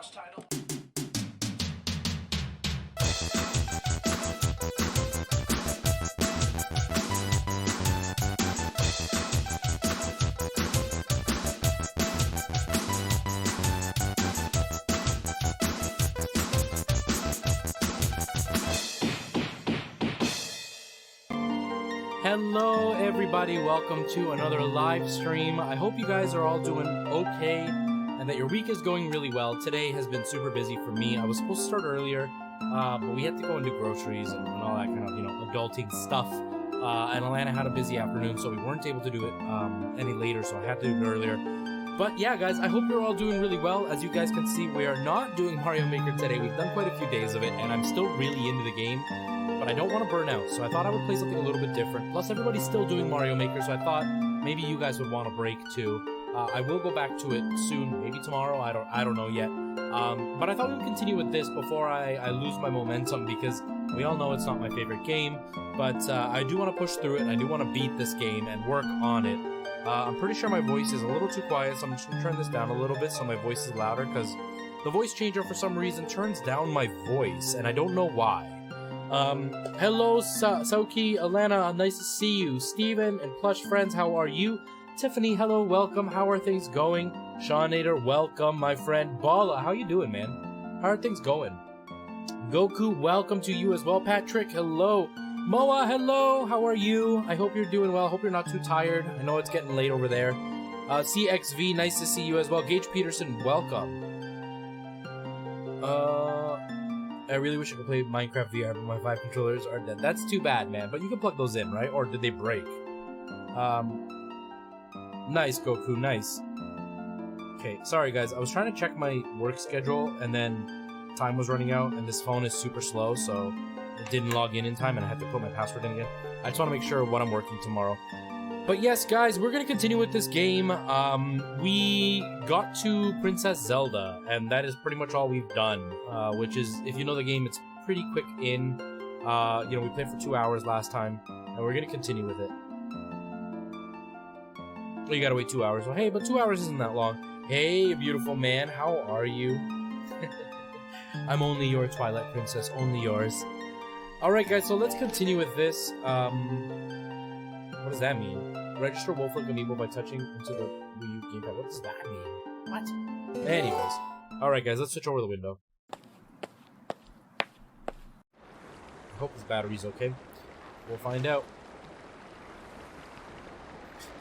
Overwatch title. Hello everybody, welcome to another live stream. I hope you guys are all doing okay and that your week is going really well. Today has been super busy for me. I was supposed to start earlier, but we had to go and do groceries and all that kind of, adulting stuff. And Alana had a busy afternoon, so we weren't able to do it any later, so I had to do it earlier. But yeah, guys, I hope you're all doing really well. As you guys can see, we are not doing Mario Maker today. We've done quite a few days of it, and I'm still really into the game. But I don't want to burn out, so I thought I would play something a little bit different. Plus, everybody's still doing Mario Maker, so I thought maybe you guys would want a break too. I will go back to it soon, maybe tomorrow. I don't know yet. But I thought we would continue with this before I lose my momentum, because we all know it's not my favorite game. But I do want to push through it, and I do want to beat this game and work on it. I'm pretty sure my voice is a little too quiet, so I'm just going to turn this down a little bit so my voice is louder, because the voice changer for some reason turns down my voice, and I don't know why. Hello, Soki, Alana, nice to see you. Steven and Plush Friends, how are you? Tiffany, hello, welcome, how are things going? Shawnader, welcome, my friend. Bala, how you doing, man? How are things going? Goku, welcome to you as well. Patrick, hello. Moa, hello, how are you? I hope you're doing well, I hope you're not too tired. I know it's getting late over there. CXV, nice to see you as well. Gage Peterson, welcome. I really wish I could play Minecraft VR, but my 5 controllers are dead. That's too bad, man. But you can plug those in, right? Or did they break? Nice, Goku, nice. Okay, sorry guys. I was trying to check my work schedule, and then time was running out, and this phone is super slow, so it didn't log in time, and I had to put my password in again. I just want to make sure when I'm working tomorrow. But yes, guys, we're going to continue with this game. We got to Princess Zelda, and that is pretty much all we've done, which is, if you know the game, it's pretty quick in. We played for 2 hours last time, and we're going to continue with it. Well, you gotta wait 2 hours. Well, hey, but 2 hours isn't that long. Hey, beautiful man, how are you? I'm only your Twilight Princess, only yours. Alright, guys, so let's continue with this. What does that mean? Register Wolf-like Amiibo by touching into the Wii U gamepad. What does that mean? What? Anyways. Alright guys, let's switch over the window. I hope this battery's okay. We'll find out.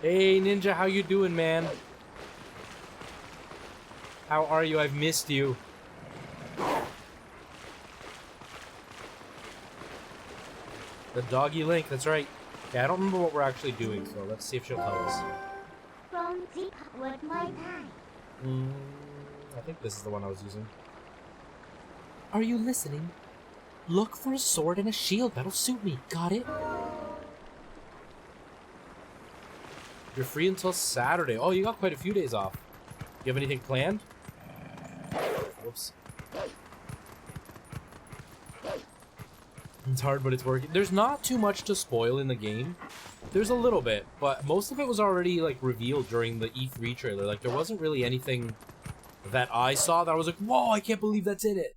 Hey Ninja, how you doing, man? How are you? I've missed you. The doggy Link, that's right. Okay, I don't remember what we're actually doing, so let's see if she'll tell us. I think this is the one I was using. Are you listening? Look for a sword and a shield. That'll suit me. Got it? You're free until Saturday. Oh, you got quite a few days off. You have anything planned? Whoops. It's hard, but it's working. There's not too much to spoil in the game. There's a little bit, but most of it was already, like, revealed during the E3 trailer. Like, there wasn't really anything that I saw that I was like, whoa, I can't believe that's in it.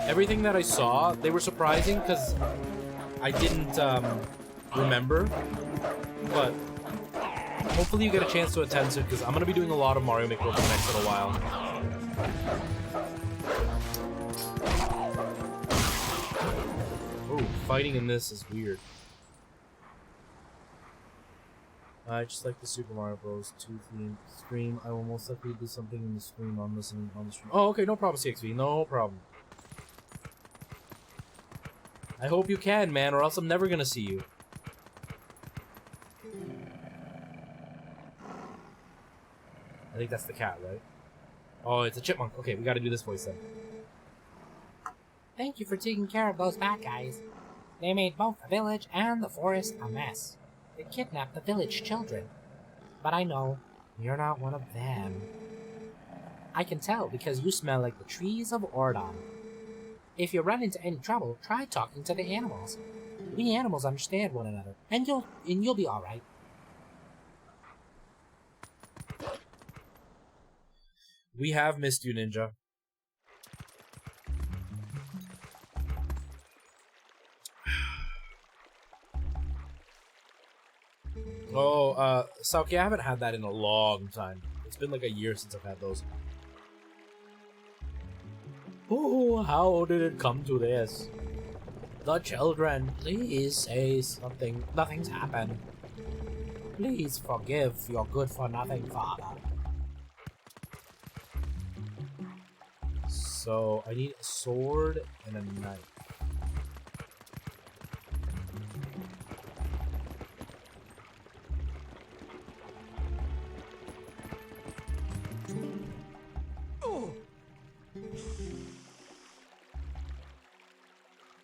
Everything that I saw, they were surprising because I didn't remember, but hopefully you get a chance to attend soon, because I'm going to be doing a lot of Mario Maker over the next little while. Oh, fighting in this is weird. I just like the Super Mario Bros. 2 theme stream. I will most likely do something in the stream on listening on the stream. Oh, okay, no problem, CXV. No problem. I hope you can, man, or else I'm never going to see you. I think that's the cat, right? Oh, it's a chipmunk. Okay, we gotta do this voice then. Thank you for taking care of those bad guys. They made both the village and the forest a mess. They kidnapped the village children. But I know you're not one of them. I can tell because you smell like the trees of Ordon. If you run into any trouble, try talking to the animals. We animals understand one another, and you'll be all right. We have missed you, Ninja. Oh, Sauki, I haven't had that in a long time. It's been like a year since I've had those. Oh, how did it come to this? The children, please say something. Nothing's happened. Please forgive your good-for-nothing father. So, I need a sword and a knife.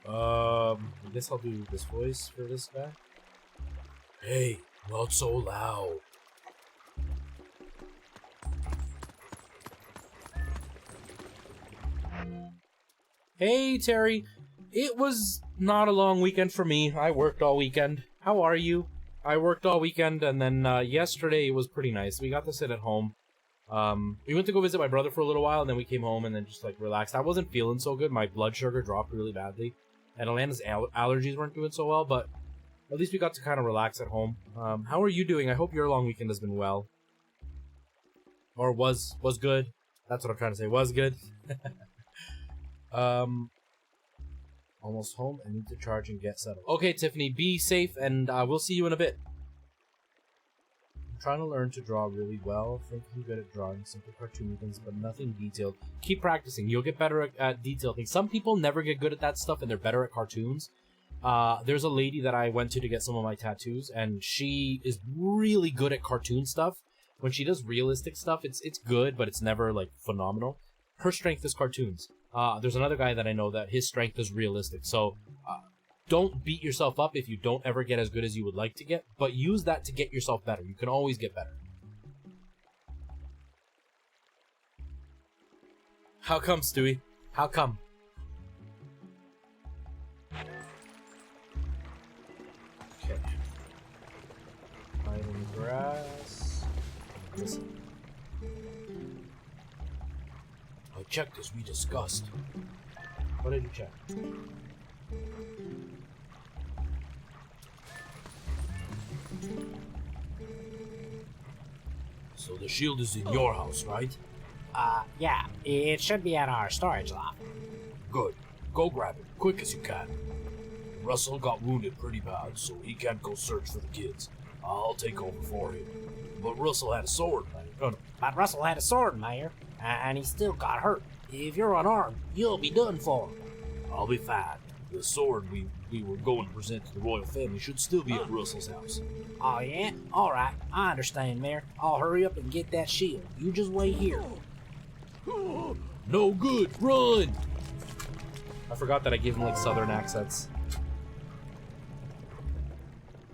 I guess I'll do this voice for this guy. Hey, not so loud. Hey, Terry. It was not a long weekend for me. I worked all weekend. How are you? I worked all weekend, and then yesterday was pretty nice. We got to sit at home. We went to go visit my brother for a little while, and then we came home and then just like relaxed. I wasn't feeling so good. My blood sugar dropped really badly, and Alana's allergies weren't doing so well, but at least we got to kind of relax at home. How are you doing? I hope your long weekend has been well. Or was good. That's what I'm trying to say. Was good. Almost home. I need to charge and get settled. Okay, Tiffany, be safe, and we'll see you in a bit. I'm trying to learn to draw really well. I think I'm good at drawing simple cartoon things, but nothing detailed. Keep practicing. You'll get better at detailed things. Some people never get good at that stuff, and they're better at cartoons. There's a lady that I went to get some of my tattoos, and she is really good at cartoon stuff. When she does realistic stuff, it's good, but it's never, like, phenomenal. Her strength is cartoons. There's another guy that I know that his strength is realistic, so don't beat yourself up if you don't ever get as good as you would like to get, but use that to get yourself better. You can always get better. How come, Stewie? How come? Okay. Hiding grass. Listen. I checked as we discussed. What did you check? So the shield is in your house, right? Yeah. It should be at our storage loft. Good. Go grab it, quick as you can. Russell got wounded pretty bad, so he can't go search for the kids. I'll take over for him. But Russell had a sword, man. Oh, no. But Russell had a sword, Mayor, and he still got hurt. If you're unarmed, you'll be done for. I'll be fine. The sword we were going to present to the royal family should still be at Russell's house. Oh, yeah? Alright, I understand, Mayor. I'll hurry up and get that shield. You just wait here. No good! Run! I forgot that I gave him, like, southern accents.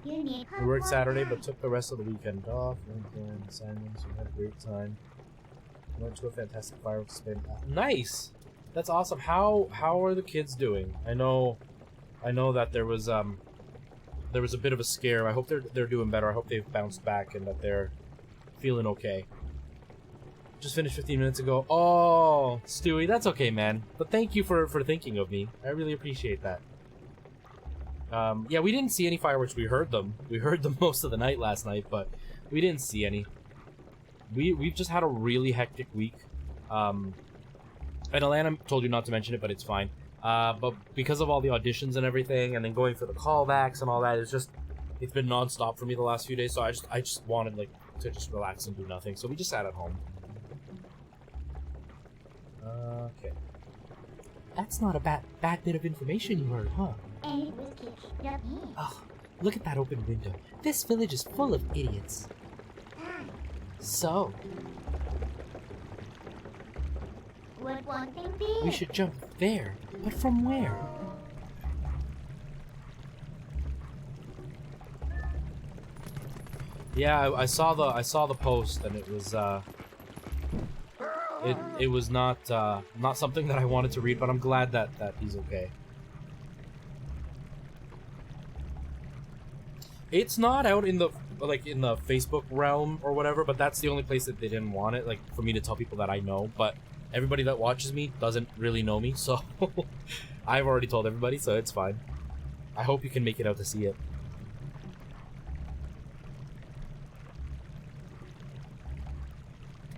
We worked Saturday, but took the rest of the weekend off. Went doing assignments. We had a great time. Went to a fantastic fireworks display. Nice! That's awesome. How are the kids doing? I know that there was a bit of a scare. I hope they're doing better. I hope they've bounced back and that they're feeling okay. Just finished 15 minutes ago. Oh, Stewie, that's okay, man. But thank you for thinking of me. I really appreciate that. Yeah, we didn't see any fireworks. We heard them. We heard them most of the night last night, but we didn't see any. We've just had a really hectic week. And Alana told you not to mention it, but it's fine. But because of all the auditions and everything, and then going for the callbacks and all that, it's been non-stop for me the last few days. So I just wanted like to just relax and do nothing. So we just sat at home. Okay. That's not a bad bit of information you heard, huh? And it will keep your peace. Oh, look at that open window. This village is full of idiots. So, Would one thing be? we should jump there, but from where? Yeah, I saw the post, and it was it was not something that I wanted to read, but I'm glad that he's okay. It's not out in the like in the Facebook realm or whatever, but that's the only place that they didn't want it, like for me to tell people that I know. But everybody that watches me doesn't really know me, so I've already told everybody, so it's fine. I hope you can make it out to see it.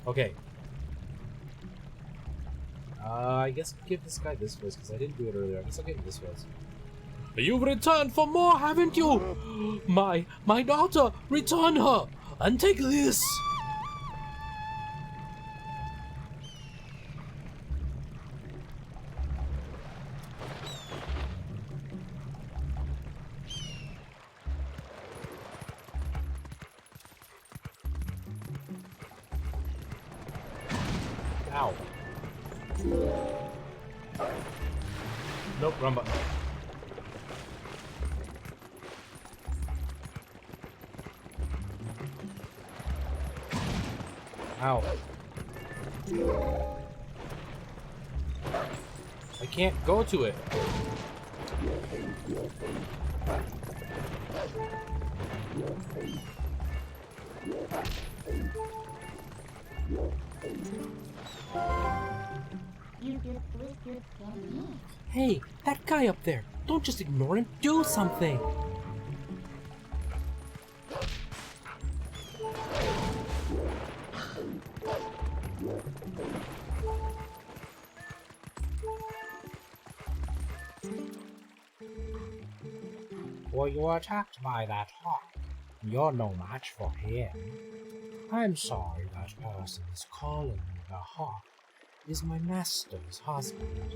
Okay. I guess I'll give this guy this voice, because I didn't do it earlier. I guess I'll give him this voice. You've returned for more, haven't you? My daughter, return her, and take this! Ow. Nope, wrong button. Ow. I can't go to it. You just twisted me. Hey, that guy up there. Don't just ignore him. Do something. Well, you were attacked by that hawk. You're no match for him. I'm sorry that person is calling me the hawk is my master's husband.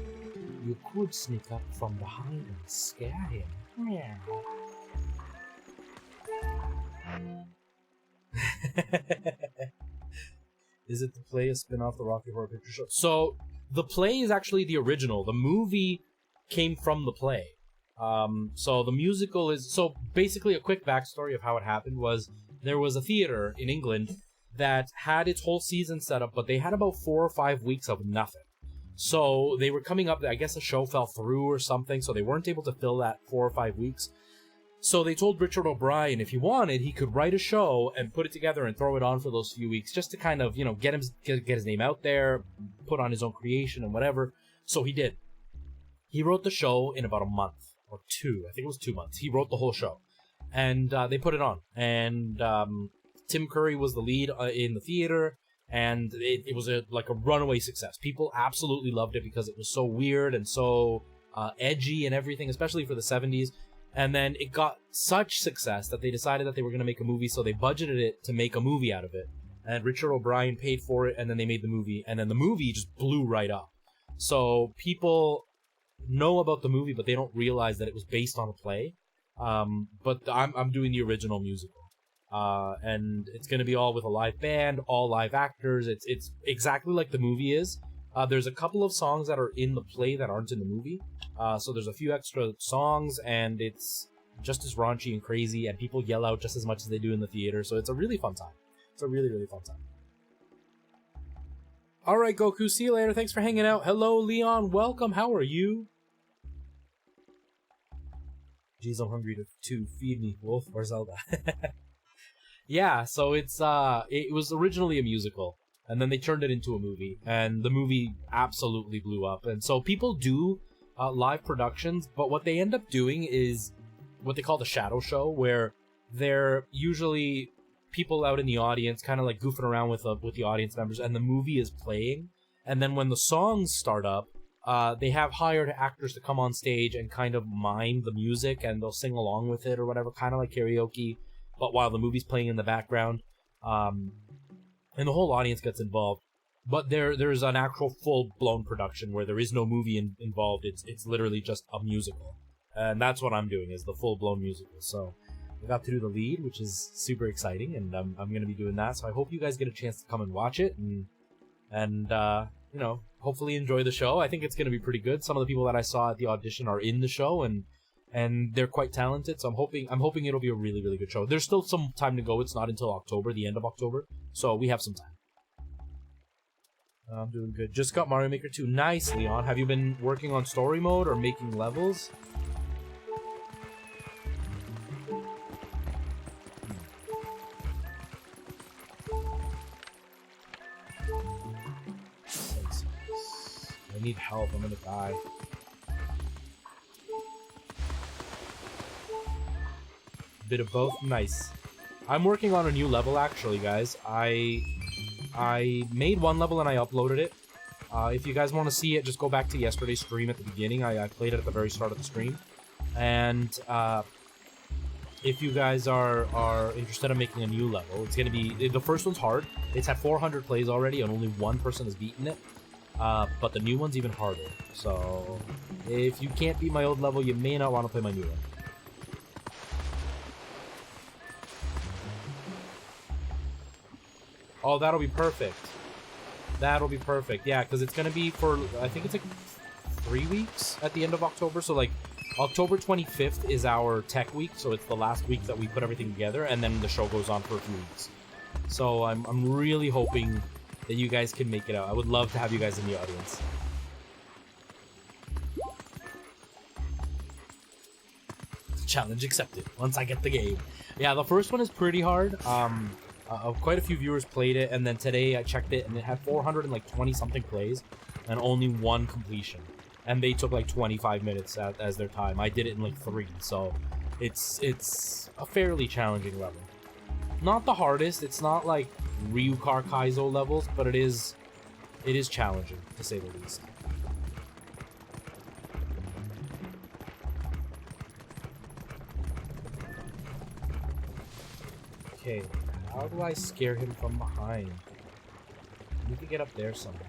You could sneak up from behind and scare him. Meow. Is it the play a spin-off the Rocky Horror Picture Show? So, the play is actually the original. The movie came from the play. So the musical is... So, basically a quick backstory of how it happened was there was a theater in England that had its whole season set up, but they had about 4 or 5 weeks of nothing. So they were coming up, I guess the show fell through or something, so they weren't able to fill that 4 or 5 weeks. So they told Richard O'Brien if he wanted, he could write a show and put it together and throw it on for those few weeks, just to kind of, you know, get his name out there, put on his own creation and whatever. So he did. He wrote the show in about a month or 2. I think it was 2 months. He wrote the whole show. And they put it on. And Tim Curry was the lead in the theater, and it was like a runaway success. People absolutely loved it because it was so weird and so edgy and everything, especially for the 70s. And then it got such success that they decided that they were going to make a movie, so they budgeted it to make a movie out of it. And Richard O'Brien paid for it, and then they made the movie, and then the movie just blew right up. So people know about the movie, but they don't realize that it was based on a play. But I'm doing the original musical. And it's going to be all with a live band, all live actors. It's exactly like the movie is. There's a couple of songs that are in the play that aren't in the movie. So there's a few extra songs, and it's just as raunchy and crazy, and people yell out just as much as they do in the theater. So it's a really fun time. It's a really, really fun time. All right, Goku, see you later. Thanks for hanging out. Hello, Leon. Welcome. How are you? Jeez, I'm hungry to feed me, Wolf or Zelda. Yeah, so it was originally a musical, and then they turned it into a movie, and the movie absolutely blew up. And so people do live productions, but what they end up doing is what they call the shadow show, where they're usually people out in the audience, kind of like goofing around with the audience members, and the movie is playing. And then when the songs start up, they have hired actors to come on stage and kind of mime the music, and they'll sing along with it or whatever, kind of like karaoke, but while the movie's playing in the background. And the whole audience gets involved. But there's an actual full-blown production where there is no movie involved. It's literally just a musical. And that's what I'm doing, is the full-blown musical. So I got to do the lead, which is super exciting, and I'm going to be doing that. So I hope you guys get a chance to come and watch it, and you know, hopefully enjoy the show. I think it's going to be pretty good. Some of the people that I saw at the audition are in the show, and they're quite talented. So I'm hoping it'll be a really, really good show. There's still some time to go. It's not until October, the end of October, so we have some time. I'm doing good. Just got Mario Maker 2. Nice, Leon. Have you been working on story mode or making levels? I need help. I'm gonna die. Bit of both. Nice. I'm working on a new level, actually, guys. I made one level and I uploaded it. If you guys want to see it, just go back to yesterday's stream at the beginning. I played it at the very start of the stream. And if you guys are interested in making a new level, it's going to be... The first one's hard. It's had 400 plays already and only one person has beaten it. But the new one's even harder. So if you can't beat my old level, you may not want to play my new one. Oh, that'll be perfect. That'll be perfect. Yeah, because it's going to be for, I think it's like 3 weeks at the end of October. So, like, October 25th is our tech week. So it's the last week that we put everything together. And then the show goes on for a few weeks. So I'm really hoping that you guys can make it out. I would love to have you guys in the audience. Challenge accepted. Once I get the game. Yeah, the first one is pretty hard. Quite a few viewers played it, and then today I checked it, and it had 420 something plays, and only one completion. And they took like 25 minutes as their time. I did it in like 3, so it's a fairly challenging level. Not the hardest. It's not like Ryukar Kaizo levels, but it is challenging to say the least. Okay. How do I scare him from behind? I need to get up there somehow.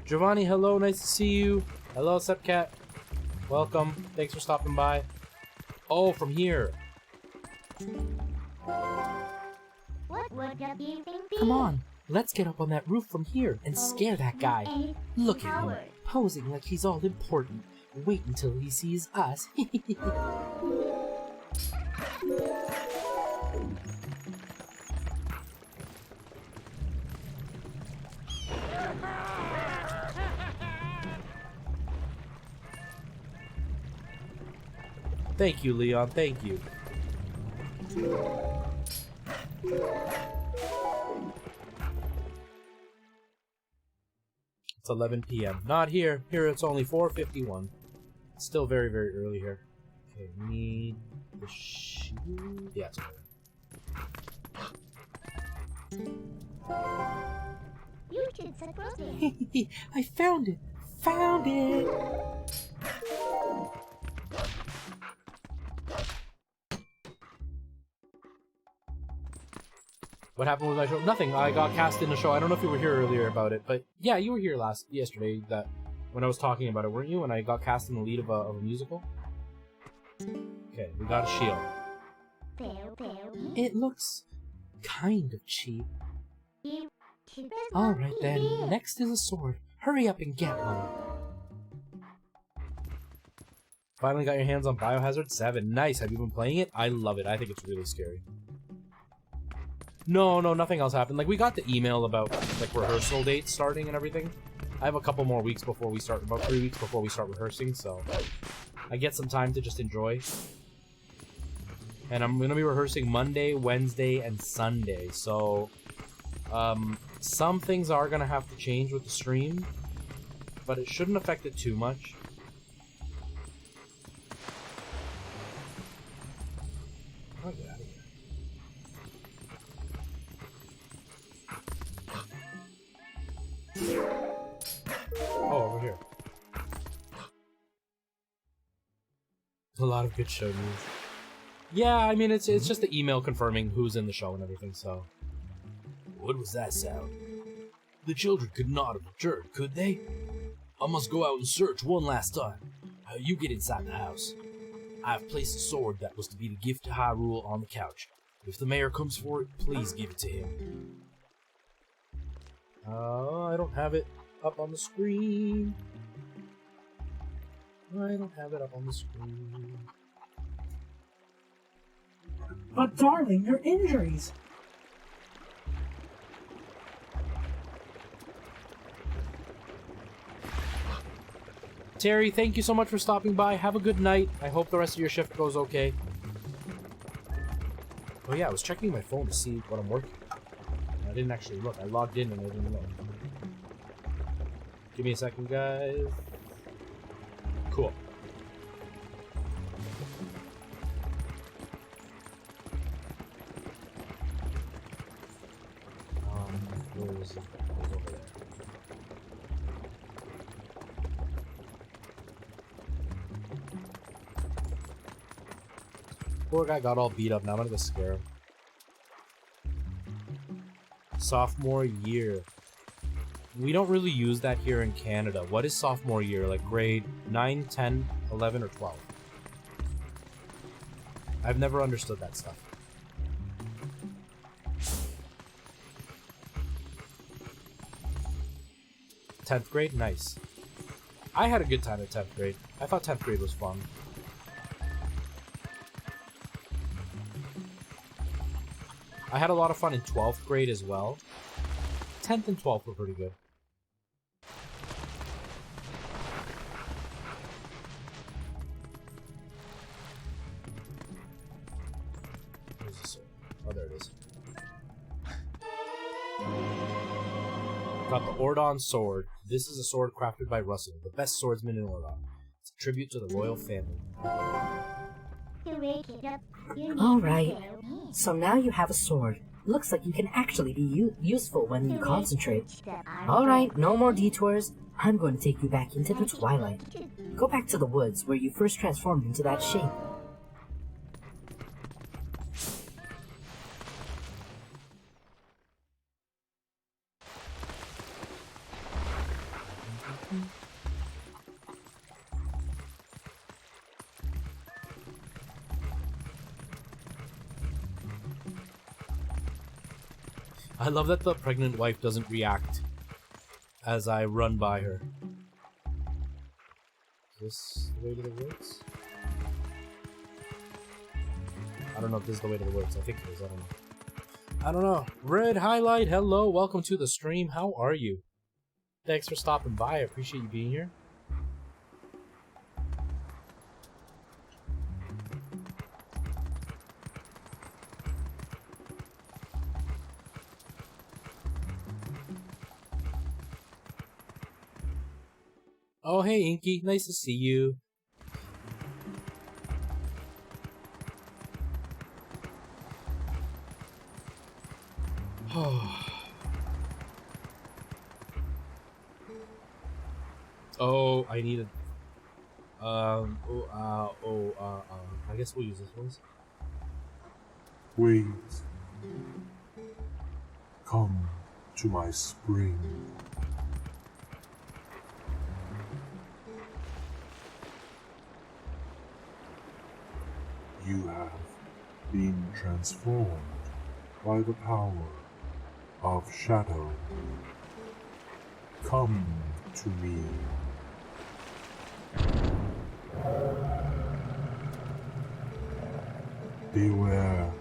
Giovanni, hello, nice to see you. Hello, Sepcat. Welcome. Thanks for stopping by. Oh, from here. What would you be thinking? Come on, let's get up on that roof from here and scare that guy. A Look at him, coward. posing like he's all important. Wait until he sees us. Thank you, Leon. Thank you. It's 11 p.m. Not here. Here it's only 4:51. It's still very, very early here. Okay, we need the shoe. Yeah, it's over. You should set crossing. I found it! Found it! What happened with my show? Nothing. I got cast in the show. I don't know if you were here earlier about it, but yeah, you were here yesterday. That when I was talking about it, weren't you? When I got cast in the lead of a musical. Okay, we got a shield. It looks kind of cheap. You- Alright then, next is a sword. Hurry up and get one. Finally got your hands on Biohazard 7. Nice. Have you been playing it? I love it. I think it's really scary. No, nothing else happened. Like, we got the email about, like, rehearsal dates starting and everything. I have a couple more weeks before we start, about 3 weeks before we start rehearsing, so I get some time to just enjoy. And I'm going to be rehearsing Monday, Wednesday, and Sunday, so some things are going to have to change with the stream, but it shouldn't affect it too much. Oh, get out of here. Oh, over here. A lot of good show news. Yeah, I mean, it's just the email confirming who's in the show and everything, so... What was that sound? The children could not have returned, could they? I must go out and search one last time. You get inside the house. I have placed a sword that was to be the gift to Hyrule on the couch. If the mayor comes for it, please give it to him. I don't have it up on the screen. I don't have it up on the screen. But darling, your injuries. Terry, thank you so much for stopping by. Have a good night. I hope the rest of your shift goes okay. Oh yeah, I was checking my phone to see what I'm working on. I didn't actually look. I logged in and I didn't look. Give me a second, guys. Cool. Where is it? It's over there. Poor guy got all beat up. Now I'm gonna go scare him. Sophomore year. We don't really use that here in Canada. What is sophomore year? Like grade 9, 10, 11, or 12? I've never understood that stuff. Tenth grade? Nice. I had a good time at 10th grade. I thought 10th grade was fun. I had a lot of fun in 12th grade as well. 10th and 12th were pretty good. Where's the sword? Oh, there it is. Got the Ordon sword. This is a sword crafted by Russell, the best swordsman in Ordon. It's a tribute to the royal family. To wake it up, you need All to right. follow me. So now you have a sword. Looks like you can actually be useful when you To concentrate. reach the arm All right, no more detours. I'm going to take you back into the Twilight. to Go back to the woods where you first transformed into that shape. I love that the pregnant wife doesn't react as I run by her. Is this the way to the woods? I don't know if this is the way to the woods. I think it is. I don't know. I don't know. Red Highlight, hello. Welcome to the stream. How are you? Thanks for stopping by. I appreciate you being here. Oh, hey, Inky. Nice to see you. Oh, I need a... I guess we'll use this one. Wait. Come to my spring. You have been transformed by the power of shadow. Come to me. Beware,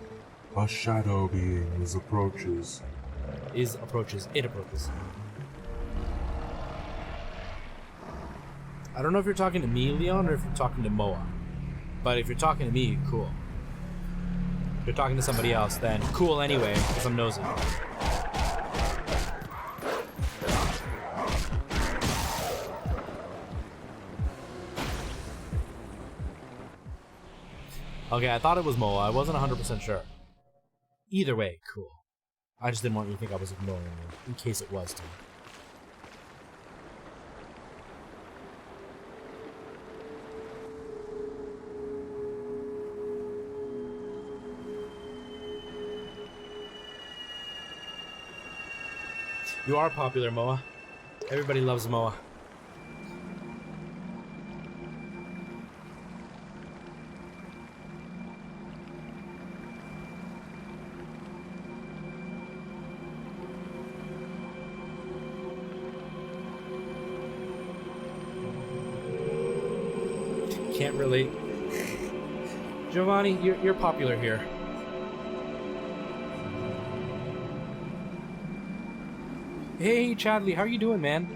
a shadow being approaches. It approaches. I don't know if you're talking to me, Leon, or if you're talking to Moa. But if you're talking to me, cool. If you're talking to somebody else, then cool anyway, because I'm nosy. Okay, I thought it was Moa. I wasn't 100% sure. Either way, cool. I just didn't want you to think I was ignoring you, in case it was to me. You are popular, Moa. Everybody loves Moa. Can't relate. Giovanni, you're popular here. Hey, Chadley, how are you doing, man?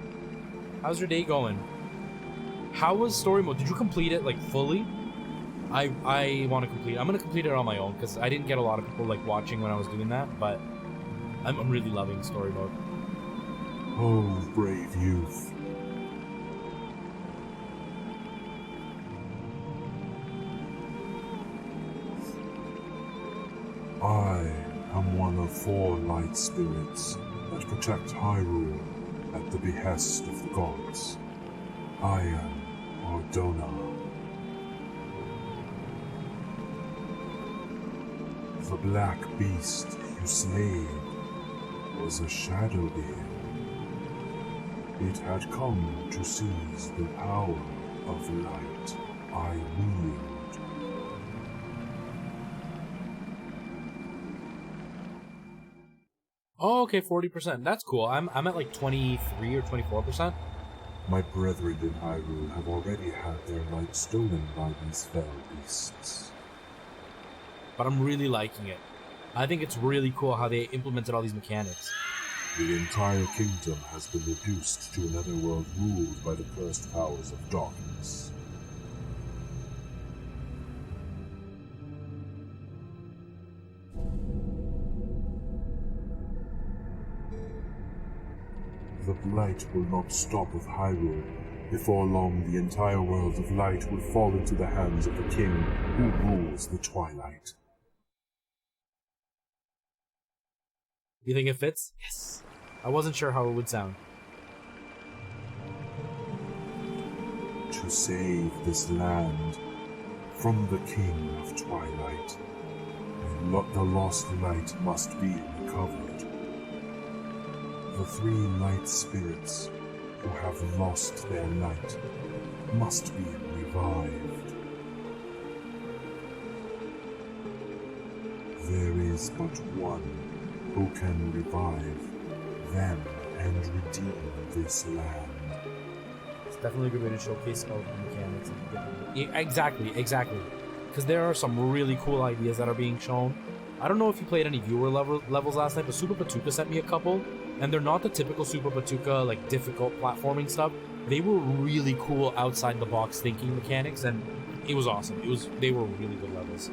How's your day going? How was story mode? Did you complete it, like, fully? I want to complete it. I'm going to complete it on my own, because I didn't get a lot of people, like, watching when I was doing that, but I'm really loving story mode. Oh, brave youth. I am one of 4 light spirits that protect Hyrule at the behest of the gods. I am Ordona. The black beast you slayed was a shadow being. It had come to seize the power of light I wield. Oh, okay, 40%. That's cool. I'm at like 23 or 24%. My brethren in Hyrule have already had their light stolen by these fell beasts. But I'm really liking it. I think it's really cool how they implemented all these mechanics. The entire kingdom has been reduced to another world ruled by the cursed powers of darkness. The blight will not stop with Hyrule. Before long, the entire world of light will fall into the hands of the king who rules the Twilight. You think it fits? Yes. I wasn't sure how it would sound. To save this land from the king of Twilight, the lost light must be recovered. The 3 light spirits who have lost their light must be revived. There is but one who can revive them and redeem this land. It's definitely a good way to showcase all the mechanics. Yeah, exactly. Because there are some really cool ideas that are being shown. I don't know if you played any viewer levels last night, but Super Patuka sent me a couple, and they're not the typical Super Patuka, like, difficult platforming stuff. They were really cool outside-the-box thinking mechanics, and it was awesome. They were really good levels.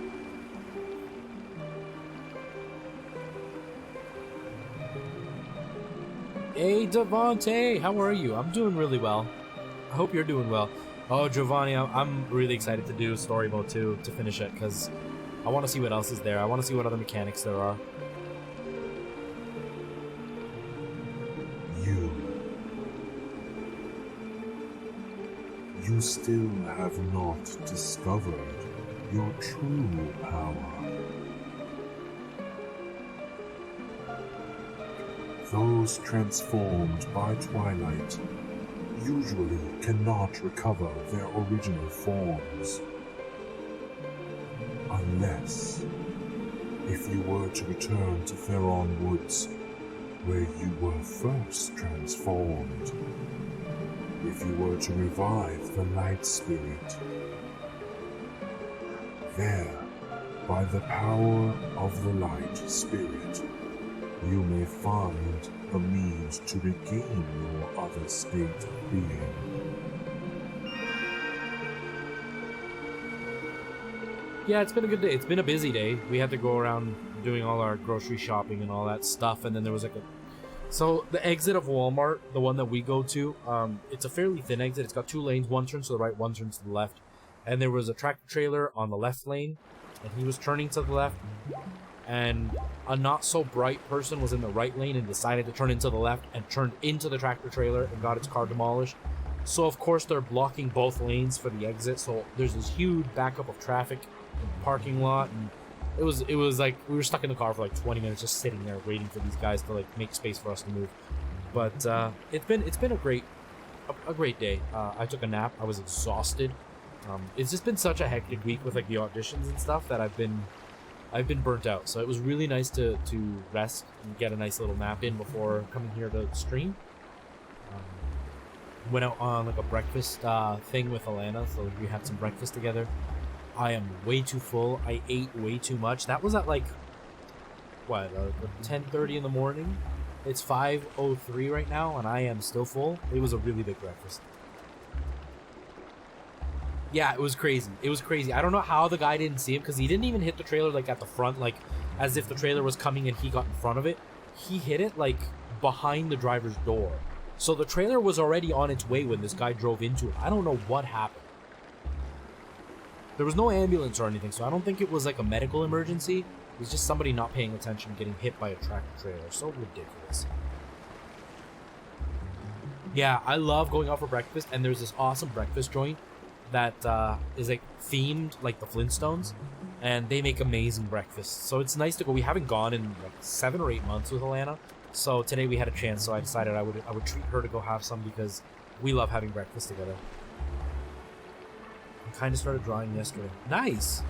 Hey, Devontae! How are you? I'm doing really well. I hope you're doing well. Oh, Giovanni, I'm really excited to do story mode too, to finish it, because I want to see what else is there. I want to see what other mechanics there are. You still have not discovered your true power. Those transformed by Twilight usually cannot recover their original forms. Unless, if you were to return to Theron Woods, where you were first transformed. If you were to revive the Light Spirit. There, by the power of the Light Spirit, you may find the means to regain your other state of being. Yeah, it's been a good day. It's been a busy day. We had to go around doing all our grocery shopping and all that stuff, and then there was like a... So, the exit of Walmart, the one that we go to, it's a fairly thin exit. It's got 2 lanes. One turns to the right, one turns to the left. And there was a tractor trailer on the left lane, and he was turning to the left. And a not-so-bright person was in the right lane and decided to turn into the left and turned into the tractor trailer and got its car demolished. So, of course, they're blocking both lanes for the exit. So, there's this huge backup of traffic in the parking lot, and it was like we were stuck in the car for like 20 minutes just sitting there waiting for these guys to like make space for us to move. But it's been a great day. I took a nap. I was exhausted. It's just been such a hectic week with like the auditions and stuff that I've been burnt out. So it was really nice to rest and get a nice little nap in before coming here to stream. Went out on like a breakfast thing with Alana, so we had some breakfast together. I am way too full. I ate way too much. That was at like, what, 10:30 in the morning? It's 5:03 right now, and I am still full. It was a really big breakfast. Yeah, it was crazy. It was crazy. I don't know how the guy didn't see him, because he didn't even hit the trailer like at the front, like as if the trailer was coming and he got in front of it. He hit it like behind the driver's door. So the trailer was already on its way when this guy drove into it. I don't know what happened. There was no ambulance or anything, so I don't think it was like a medical emergency. It was just somebody not paying attention getting hit by a tractor trailer. So ridiculous. Yeah, I love going out for breakfast, and there's this awesome breakfast joint that is like themed like the Flintstones, and they make amazing breakfast. So it's nice to go. We haven't gone in like 7 or 8 months with Alana, so today we had a chance. So I decided I would treat her to go have some, because we love having breakfast together. I kind of started drawing yesterday. Nice.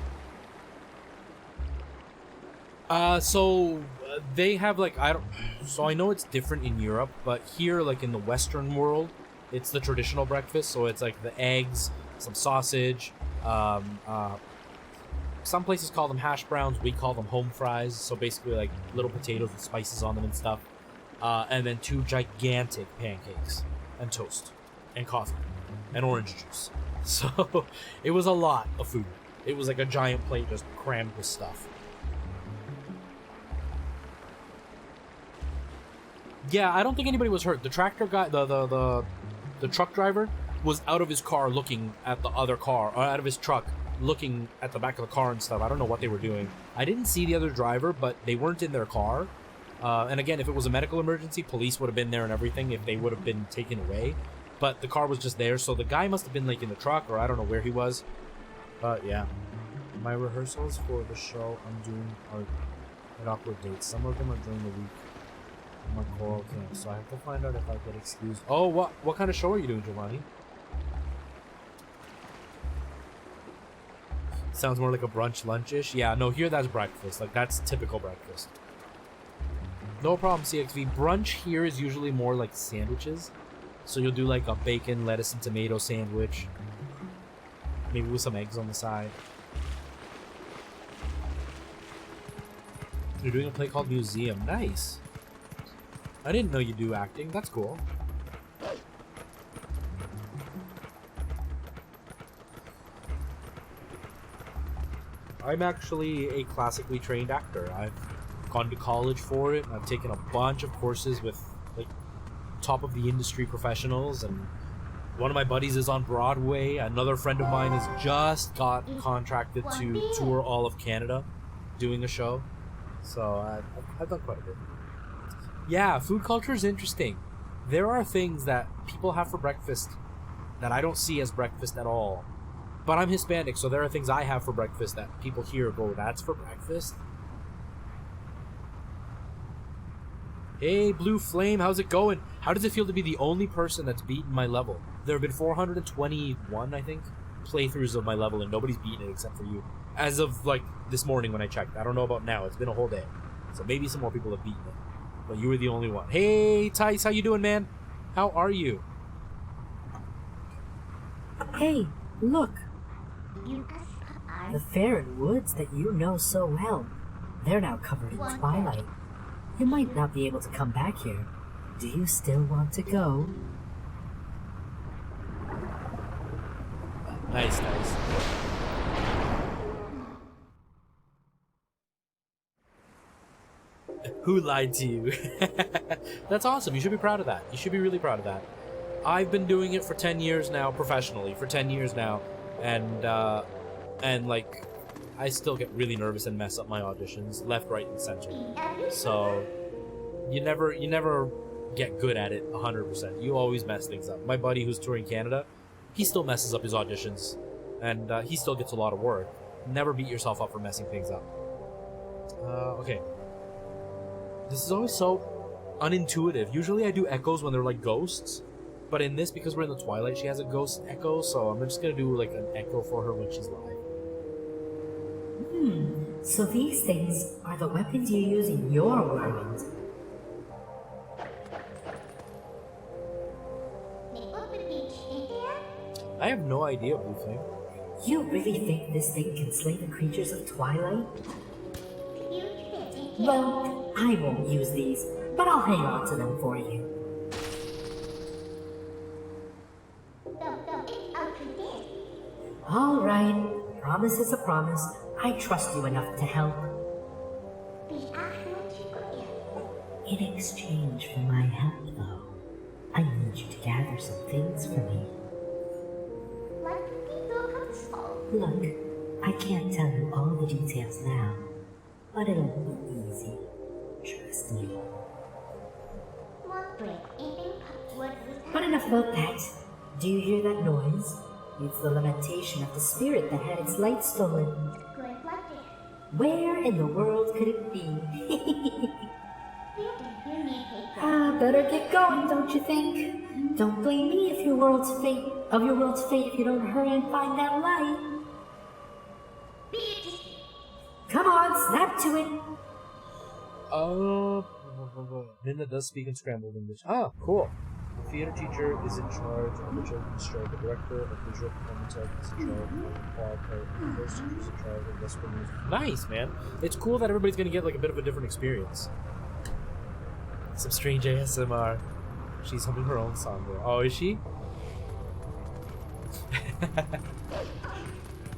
They have like so I know it's different in Europe, but here, like in the Western world, it's the traditional breakfast. So it's like the eggs, some sausage, some places call them hash browns, we call them home fries, so basically like little potatoes with spices on them and stuff, and then 2 gigantic pancakes, and toast, and coffee, and orange juice. So it was a lot of food. It was like a giant plate just crammed with stuff. Yeah, I don't think anybody was hurt. The tractor guy, the truck driver was out of his car looking at the other car, or out of his truck looking at the back of the car and stuff. I don't know what they were doing. I didn't see the other driver, but they weren't in their car. And again, if it was a medical emergency, police would have been there and everything if they would have been taken away. But the car was just there, so the guy must have been like in the truck, or I don't know where he was. But yeah. My rehearsals for the show I'm doing are at awkward dates. Some of them are during the week. My choral camp, so I have to find out if I get excused. Oh, what kind of show are you doing, Giovanni? Sounds more like a brunch lunchish. Yeah, no, here that's breakfast. Like that's typical breakfast. No problem, CXV. Brunch here is usually more like sandwiches. So you'll do like a bacon, lettuce, and tomato sandwich. Maybe with some eggs on the side. You're doing a play called Museum. Nice. I didn't know you do acting. That's cool. I'm actually a classically trained actor. I've gone to college for it. I've taken a bunch of courses with like top of the industry professionals, and one of my buddies is on Broadway. Another friend of mine has just got contracted to tour all of Canada doing a show. So I've done quite a bit. Yeah, food culture is interesting. There are things that people have for breakfast that I don't see as breakfast at all. But I'm Hispanic, so there are things I have for breakfast that people here go, that's for breakfast? Hey, Blue Flame, how's it going? How does it feel to be the only person that's beaten my level? There have been 421, I think, playthroughs of my level, and nobody's beaten it except for you. As of, like, this morning when I checked. I don't know about now. It's been a whole day. So maybe some more people have beaten it. But you were the only one. Hey, Tice, how you doing, man? How are you? Hey, look! The fair and woods that you know so well. They're now covered in twilight. You might not be able to come back here. Do you still want to go? Nice, nice. Who lied to you? That's awesome. You should be proud of that. You should be really proud of that. I've been doing it for 10 years now, professionally, for 10 years now, and like, I still get really nervous and mess up my auditions, left, right, and center. So, you never get good at it 100%. You always mess things up. My buddy who's touring Canada, he still messes up his auditions, and he still gets a lot of work. Never beat yourself up for messing things up. Okay. This is always so unintuitive. Usually I do echoes when they're like ghosts, but in this, because we're in the Twilight, she has a ghost echo, so I'm just gonna do like an echo for her when she's live. So these things are the weapons you use in your world. I have no idea, Blue Flame. You really think this thing can slay the creatures of Twilight? Well, I won't use these, but I'll hang on to them for you. All right, promise is a promise. I trust you enough to help. In exchange for my help, though, I need you to gather some things for me. Look, I can't tell you all the details now, but it'll be easy. Trust me. But enough about that. Do you hear that noise? It's the lamentation of the spirit that had its light stolen. Where in the world could it be? Better get going, don't you think? Don't blame me if your world's fate if you don't hurry and find that light. Come on, snap to it. Minna does speak in scrambled English. Ah, cool. The theater teacher is in charge of the children's show. The director of visual performance art is in charge of the choir part. The first teacher is in charge of gospel music. Nice, man. It's cool that everybody's gonna get like a bit of a different experience. Some strange ASMR. She's humming her own song though. Oh, is she?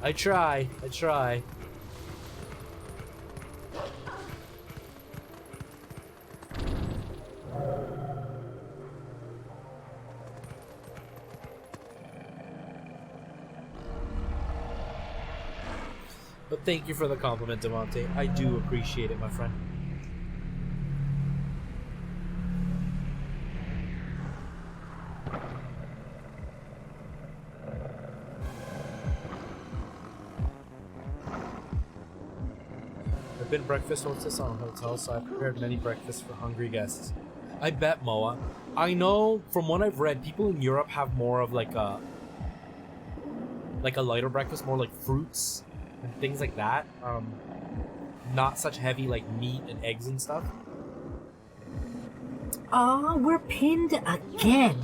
I try. But thank you for the compliment, Devontae. I do appreciate it, my friend. I've been breakfast hostess on a hotel, so I've prepared many breakfasts for hungry guests. I bet, Moa. I know from what I've read, people in Europe have more of like a lighter breakfast, more like fruits and things like that. Not such heavy like meat and eggs and stuff. Aw, we're pinned again.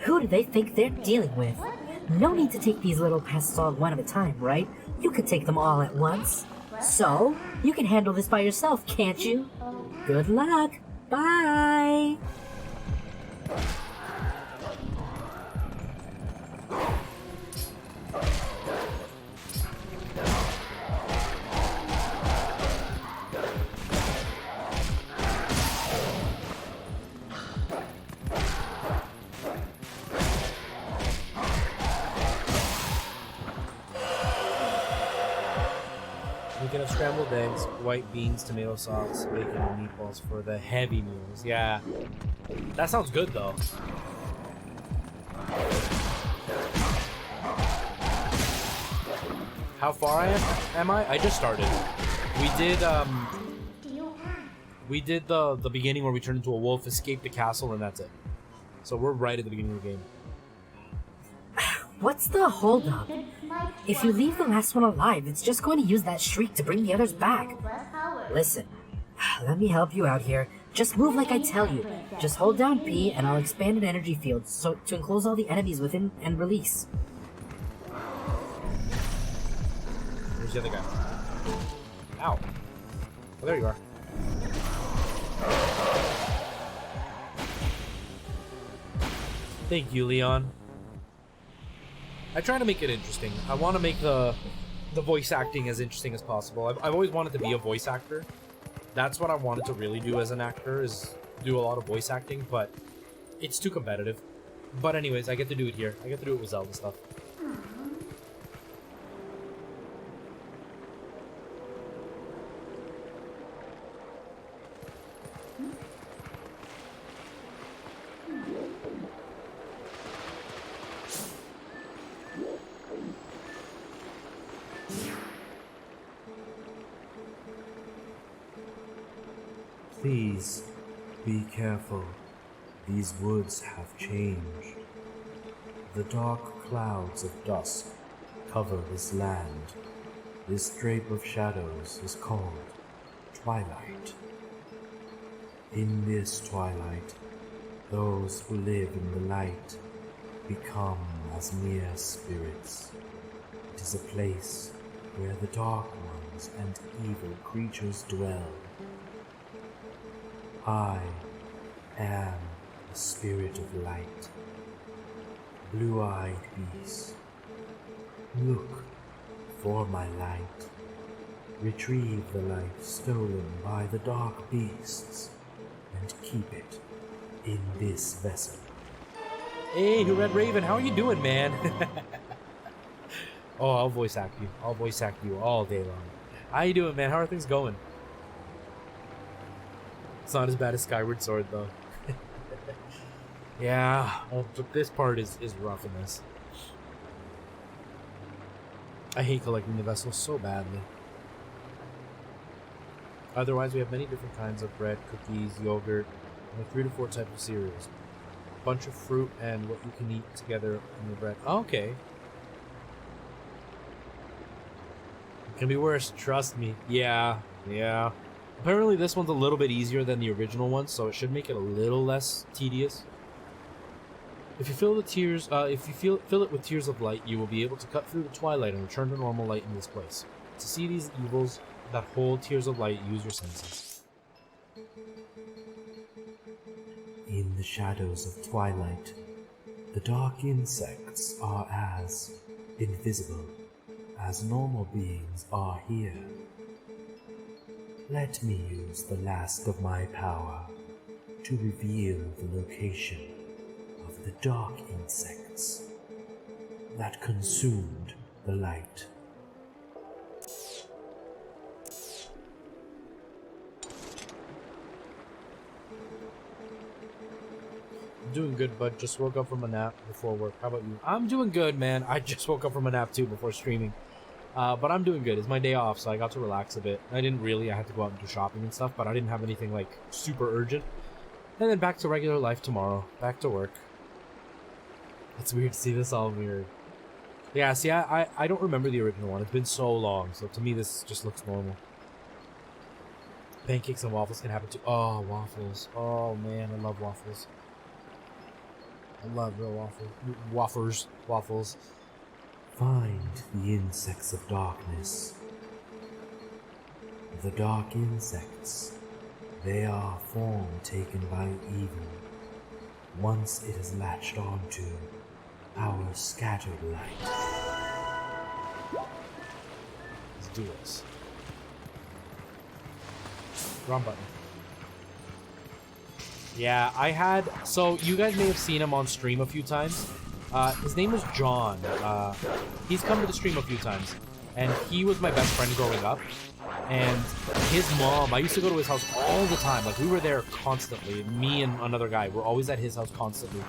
Who do they think they're dealing with? No need to take these little pests all one at a time, right? You could take them all at once. So, you can handle this by yourself, can't you? Good luck. Bye. We can have scrambled eggs, white beans, tomato sauce, bacon, and meatballs for the heavy meals. Yeah. That sounds good, though. How far am I? I just started. We did the beginning where we turned into a wolf, escaped the castle, and that's it. So we're right at the beginning of the game. What's the holdup? If you leave the last one alive, it's just going to use that shriek to bring the others back. Listen, let me help you out here. Just move like I tell you. Just hold down P and I'll expand an energy field so to enclose all the enemies within and release. Where's the other guy? Ow. Oh, there you are. Thank you, Leon. I try to make it interesting. I want to make the voice acting as interesting as possible. I've always wanted to be a voice actor. That's what I wanted to really do as an actor, is do a lot of voice acting, but it's too competitive. But anyways, I get to do it here. I get to do it with Zelda stuff. Please, be careful. These woods have changed. The dark clouds of dusk cover this land. This drape of shadows is called Twilight. In this twilight, those who live in the light become as mere spirits. It is a place where the Dark One beings and evil creatures dwell. I am the spirit of light, blue-eyed beast. Look for my light. Retrieve the light stolen by the dark beasts and keep it in this vessel. Hey, Red Raven, how are you doing, man? Oh, I'll voice act you. I'll voice act you all day long. How you doing, man? How are things going? It's not as bad as Skyward Sword, though. Yeah, but this part is rough in this. I hate collecting the vessels so badly. Otherwise, we have many different kinds of bread, cookies, yogurt, and like 3 to 4 types of cereals. Bunch of fruit and what you can eat together in the bread. Oh, okay. It can be worse, trust me. Yeah. Apparently this one's a little bit easier than the original one, so it should make it a little less tedious. If you fill it with tears of light, you will be able to cut through the twilight and return to normal light in this place. To see these evils that hold tears of light, use your senses. In the shadows of twilight, the dark insects are as invisible as normal beings are here. Let me use the last of my power to reveal the location of the dark insects that consumed the light. I'm doing good, bud. Just woke up from a nap before work. How about you? I'm doing good, man. I just woke up from a nap too before streaming. But I'm doing good. It's my day off, so I got to relax a bit. I had to go out and do shopping and stuff, but I didn't have anything like super urgent. And then back to regular life tomorrow. Back to work. It's weird to see this all weird. Yeah, see, I don't remember the original one. It's been so long, so to me this just looks normal. Pancakes and waffles can happen too. Oh, waffles. Oh man, I love waffles. I love real waffles. Waffles. Find the insects of darkness. The dark insects, they are form taken by evil. Once it is latched onto our scattered light. Let's do this. Wrong button. Yeah, so you guys may have seen him on stream a few times. His name is John. He's come to the stream a few times, and he was my best friend growing up. And his mom, I used to go to his house all the time. Like, we were there constantly. Me and another guy were always at his house constantly.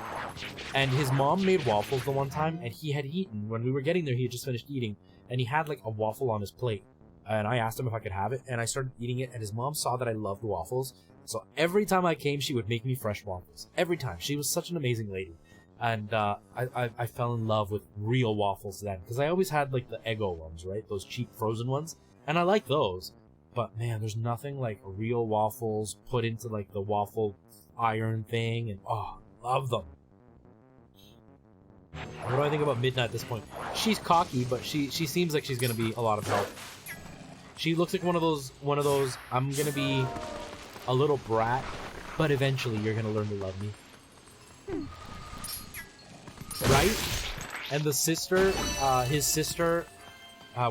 And his mom made waffles the one time, and he had eaten. When we were getting there, he had just finished eating, and he had like a waffle on his plate. And I asked him if I could have it, and I started eating it, and his mom saw that I loved waffles. So every time I came, she would make me fresh waffles. Every time. She was such an amazing lady. And I fell in love with real waffles then, because I always had like the Eggo ones, right? Those cheap frozen ones, and I like those. But man, there's nothing like real waffles put into like the waffle iron thing, and oh, love them. What do I think about Midna at this point? She's cocky, but she seems like she's gonna be a lot of help. She looks like one of those. I'm gonna be a little brat, but eventually you're gonna learn to love me. Right? And the sister, his sister,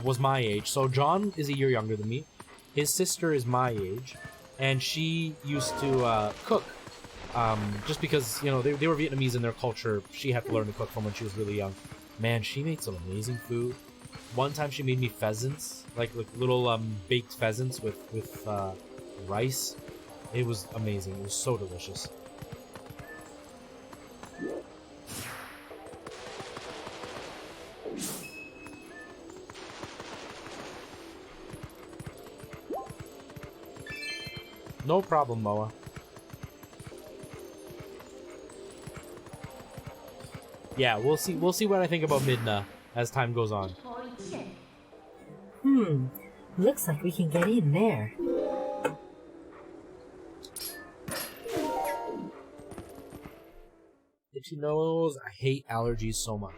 was my age. So John is a year younger than me. His sister is my age, and she used to cook. Just because, you know, they were Vietnamese in their culture, she had to learn to cook from when she was really young. Man, she made some amazing food. One time she made me pheasants, like little baked pheasants with rice. It was amazing. It was so delicious. No problem, Moa. Yeah, we'll see what I think about Midna as time goes on. Looks like we can get in there. Itchy nose. I hate allergies so much.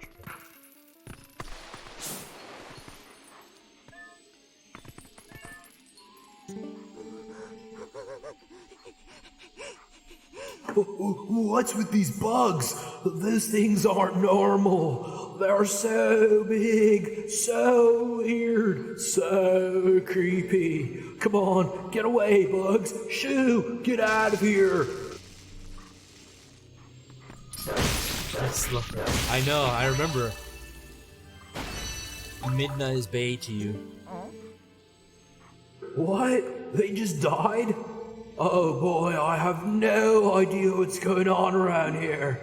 What's with these bugs? Those things aren't normal. They're so big, so weird, so creepy. Come on, get away, bugs. Shoo, get out of here. I know, I remember. Midna is Bay to you. What? They just died? Oh boy, I have no idea what's going on around here.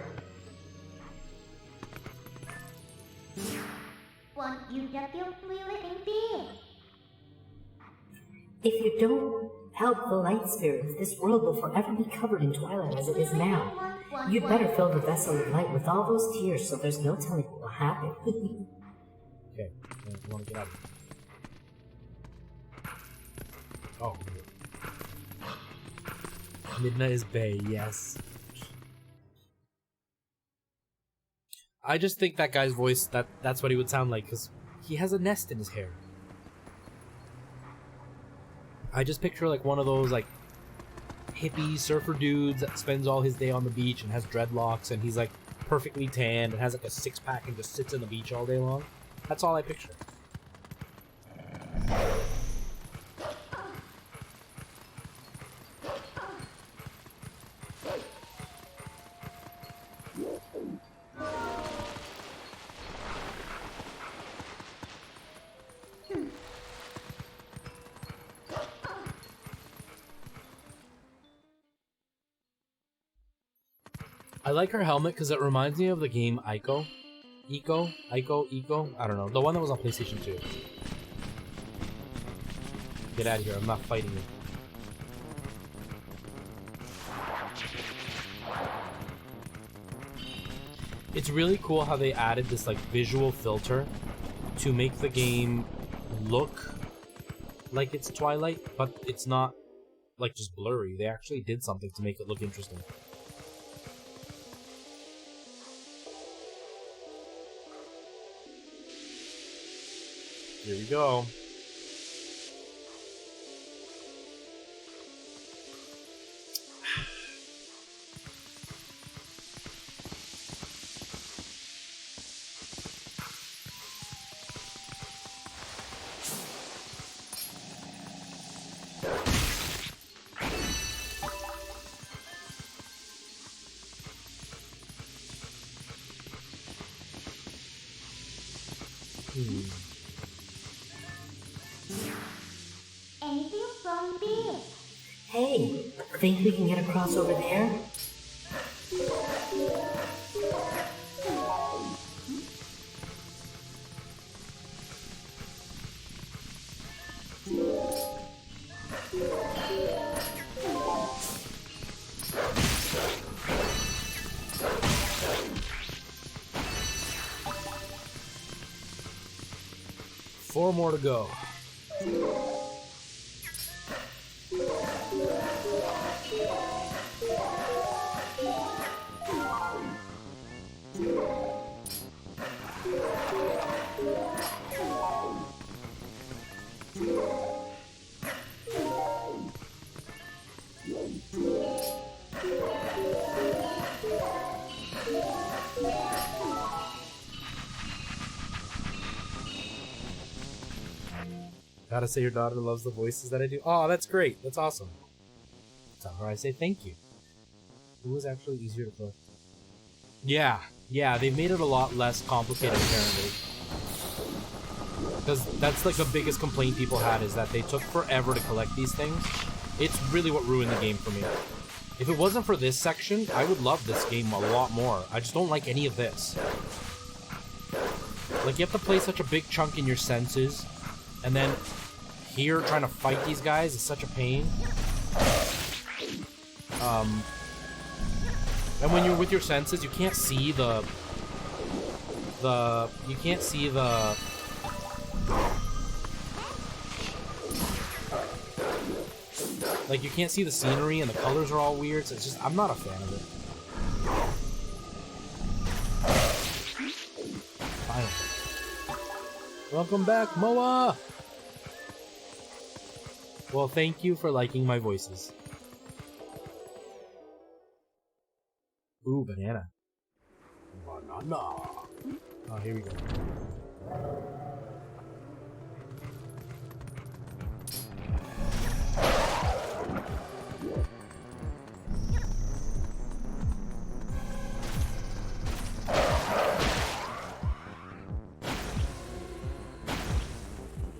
Want you to feel really big. If you don't help the light spirits, this world will forever be covered in twilight as it is now. You'd better fill the vessel of light with all those tears so there's no telling what will happen. Okay, I want to get out of here. Oh. Midna is Bay, yes. I just think that guy's voice, that's what he would sound like, because he has a nest in his hair. I just picture like one of those like hippie surfer dudes that spends all his day on the beach and has dreadlocks and he's like perfectly tanned and has like a six-pack and just sits on the beach all day long. That's all I picture. I like her helmet because it reminds me of the game Ico. Ico? I don't know. The one that was on PlayStation 2. Get out of here. I'm not fighting you. It's really cool how they added this like visual filter to make the game look like it's Twilight, but it's not like just blurry. They actually did something to make it look interesting. Here we go. Anything from there? Hey, think we can get across over there? Four more to go. Gotta say your daughter loves the voices that I do. Oh, that's great. That's awesome. Tell her I say thank you. It was actually easier to play. Yeah, they've made it a lot less complicated apparently. Because that's like the biggest complaint people had, is that they took forever to collect these things. It's really what ruined the game for me. If it wasn't for this section, I would love this game a lot more. I just don't like any of this. Like, you have to play such a big chunk in your senses, and then here trying to fight these guys is such a pain. And when you're with your senses, you can't see like, you can't see the scenery, and the colors are all weird, so it's just, I'm not a fan of it. Finally. Welcome back, Moa! Well, thank you for liking my voices. Ooh, banana. Banana. Oh, here we go.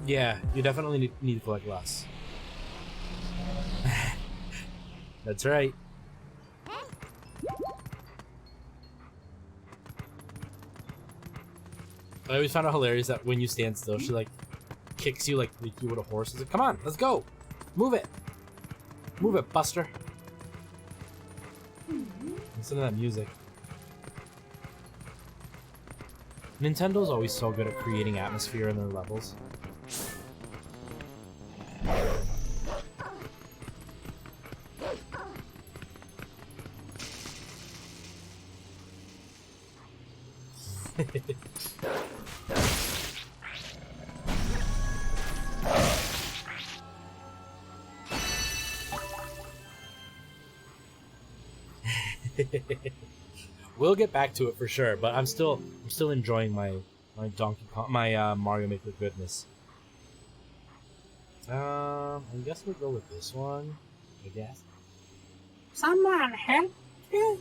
Yeah, you definitely need to collect less. That's right. I always found it hilarious that when you stand still, she like kicks you like you would a horse. It's like, come on, let's go, move it, Buster. Listen to that music. Nintendo's always so good at creating atmosphere in their levels. We'll get back to it for sure, but I'm still enjoying my Donkey Kong, my Mario Maker goodness. I guess we'll go with this one. I guess. Someone help me?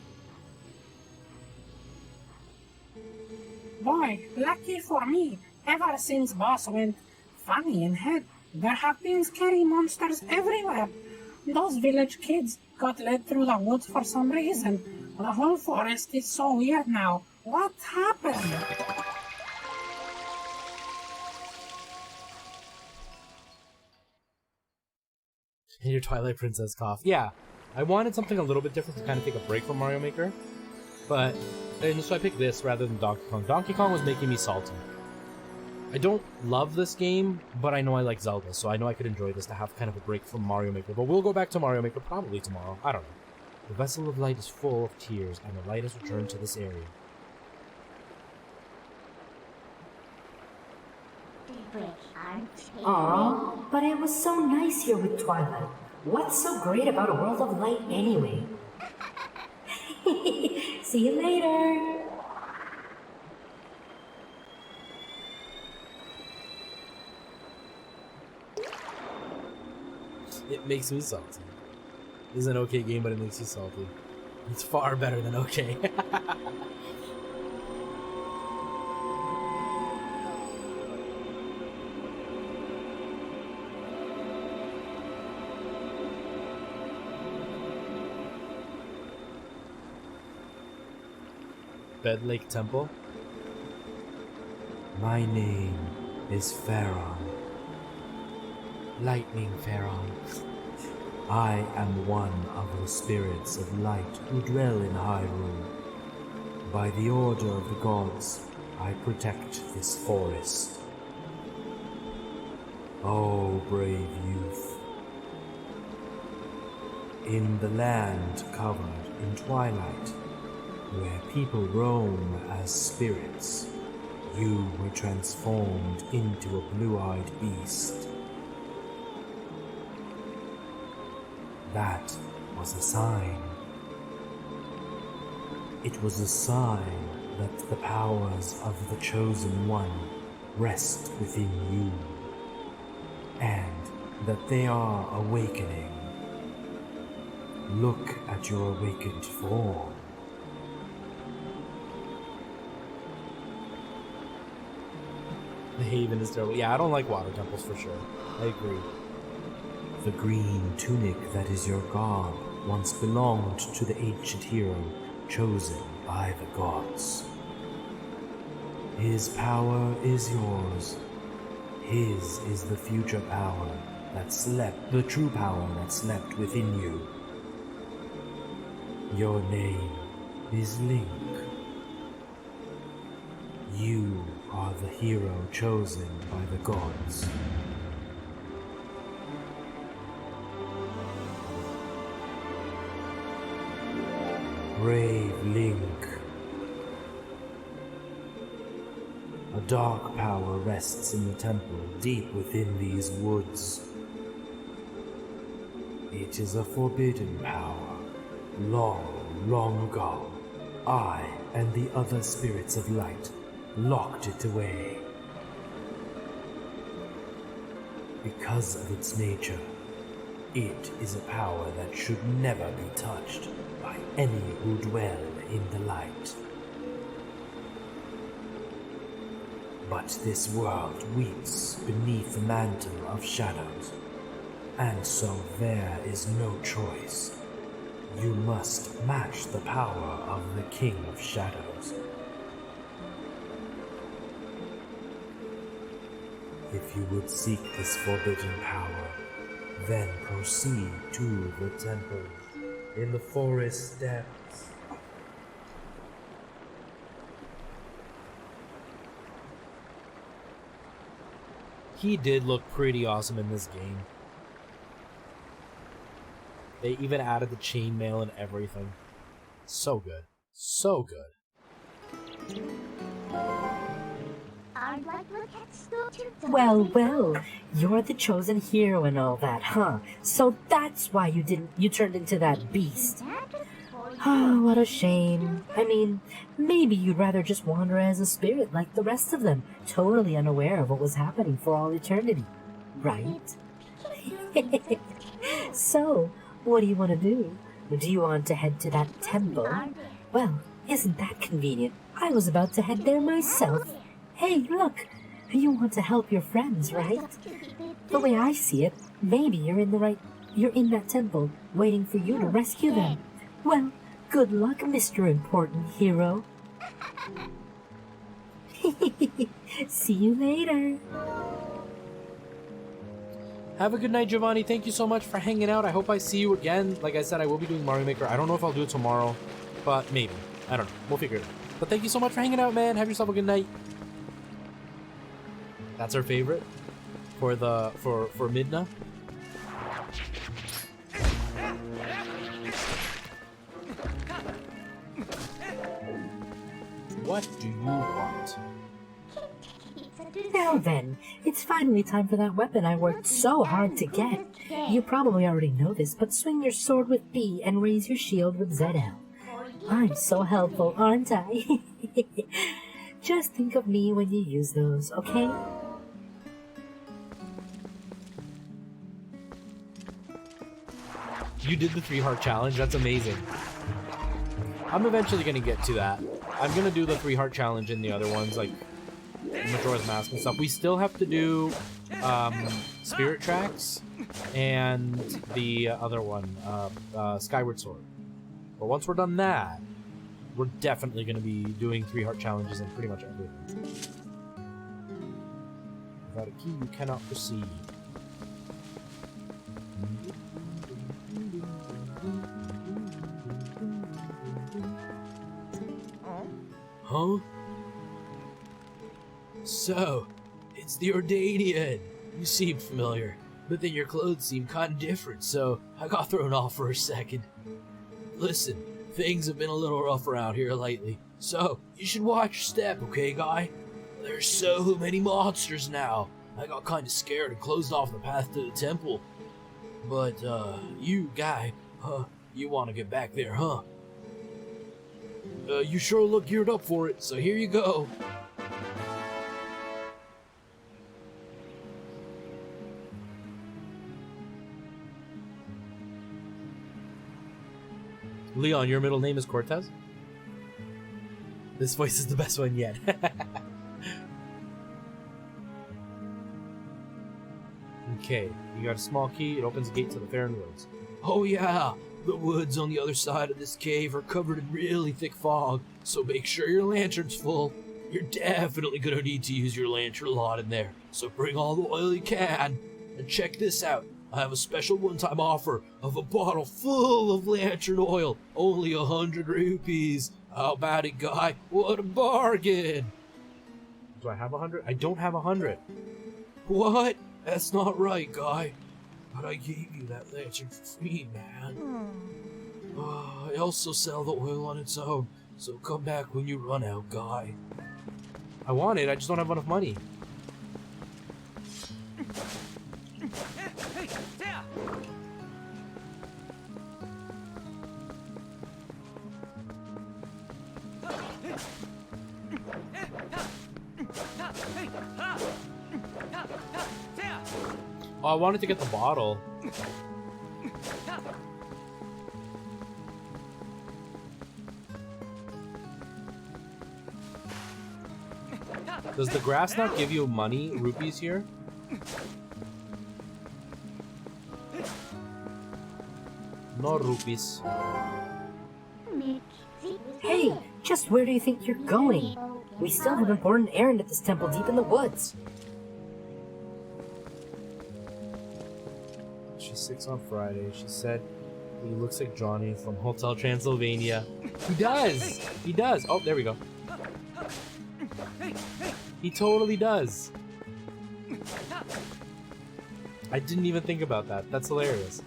Boy, lucky for me, ever since boss went funny in head, there have been scary monsters everywhere. Those village kids got led through the woods for some reason. The whole forest is so weird now. What happened? Your Twilight Princess cough. Yeah, I wanted something a little bit different to kind of take a break from Mario Maker, and so I picked this rather than Donkey Kong. Donkey Kong was making me salty. I don't love this game, but I know I like Zelda, so I know I could enjoy this to have kind of a break from Mario Maker. But we'll go back to Mario Maker probably tomorrow. I don't know. The vessel of light is full of tears, and the light has returned to this area. Aw, but it was so nice here with Twilight. What's so great about a world of light anyway? See you later! It makes me salty. It's an okay game, but it makes you salty. It's far better than okay. Bed Lake Temple. My name is Pharaoh. Lightning Pharaoh. I am one of the spirits of light who dwell in Hyrule. By the order of the gods, I protect this forest. Oh, brave youth. In the land covered in twilight, where people roam as spirits, you were transformed into a blue-eyed beast. That was a sign. It was a sign that the powers of the Chosen One rest within you, and that they are awakening. Look at your awakened form. The Haven is terrible. Yeah, I don't like water temples for sure. I agree. The green tunic that is your garb once belonged to the ancient hero chosen by the gods. His power is yours. His is the future power that slept, the true power that slept within you. Your name is Link. You are the hero chosen by the gods. Brave Link. A dark power rests in the temple deep within these woods. It is a forbidden power, long, long ago, I and the other spirits of light locked it away. Because of its nature, it is a power that should never be touched by any who dwell in the light. But this world weeps beneath the mantle of shadows, and so there is no choice. You must match the power of the King of Shadows. If you would seek this forbidden power, then proceed to the temple in the forest depths. He did look pretty awesome in this game. They even added the chainmail and everything. So good. So good. I'd like to go to Well, well, you're the chosen hero and all that, huh? So that's why you turned into that beast. Oh, what a shame. I mean, maybe you'd rather just wander as a spirit like the rest of them, totally unaware of what was happening for all eternity, right? So, what do you want to do? Do you want to head to that temple? Well, isn't that convenient? I was about to head there myself. Hey, look! You want to help your friends, right? The way I see it, maybe you're in that temple, waiting for you to rescue them. Well, good luck, Mr. Important Hero. See you later. Have a good night, Giovanni. Thank you so much for hanging out. I hope I see you again. Like I said, I will be doing Mario Maker. I don't know if I'll do it tomorrow, but maybe. I don't know. We'll figure it out. But thank you so much for hanging out, man. Have yourself a good night. That's our favorite for Midna. What do you want? Now then, it's finally time for that weapon I worked so hard to get. You probably already know this, but swing your sword with B and raise your shield with ZL. I'm so helpful, aren't I? Just think of me when you use those, okay? You did the 3-heart challenge. That's amazing. I'm eventually going to get to that. I'm going to do the 3-heart challenge in the other ones, like Majora's Mask and stuff. We still have to do Spirit Tracks and the other one, Skyward Sword. But once we're done that, we're definitely going to be doing 3-heart challenges and pretty much everything. Without a key, you cannot proceed. Huh? So, it's the Ordanian. You seem familiar, but then your clothes seem kind of different, so I got thrown off for a second. Listen, things have been a little rough around here lately, so you should watch your step, okay, guy? There's so many monsters now. I got kind of scared and closed off the path to the temple. But, you, guy, you want to get back there, huh? You sure look geared up for it, so here you go. Leon, your middle name is Cortez? This voice is the best one yet. Okay, you got a small key. It opens the gate to the Faron Woods. Oh yeah, the woods on the other side of this cave are covered in really thick fog, so make sure your lantern's full. You're definitely gonna need to use your lantern a lot in there, so bring all the oil you can. And check this out. I have a special one-time offer of a bottle full of lantern oil. Only 100 rupees. How about it, guy? What a bargain! Do I have 100? I don't have 100. What? That's not right, guy. But I gave you that lantern for free, man. I also sell the oil on its own, so come back when you run out, guy. I want it, I just don't have enough money. Oh, I wanted to get the bottle. Does the grass not give you money, rupees here? No rupees. Hey, just where do you think you're going? We still have an important errand at this temple deep in the woods. She's 6 on Friday. She said he looks like Johnny from Hotel Transylvania. He does! He does! Oh, there we go. He totally does. I didn't even think about that. That's hilarious.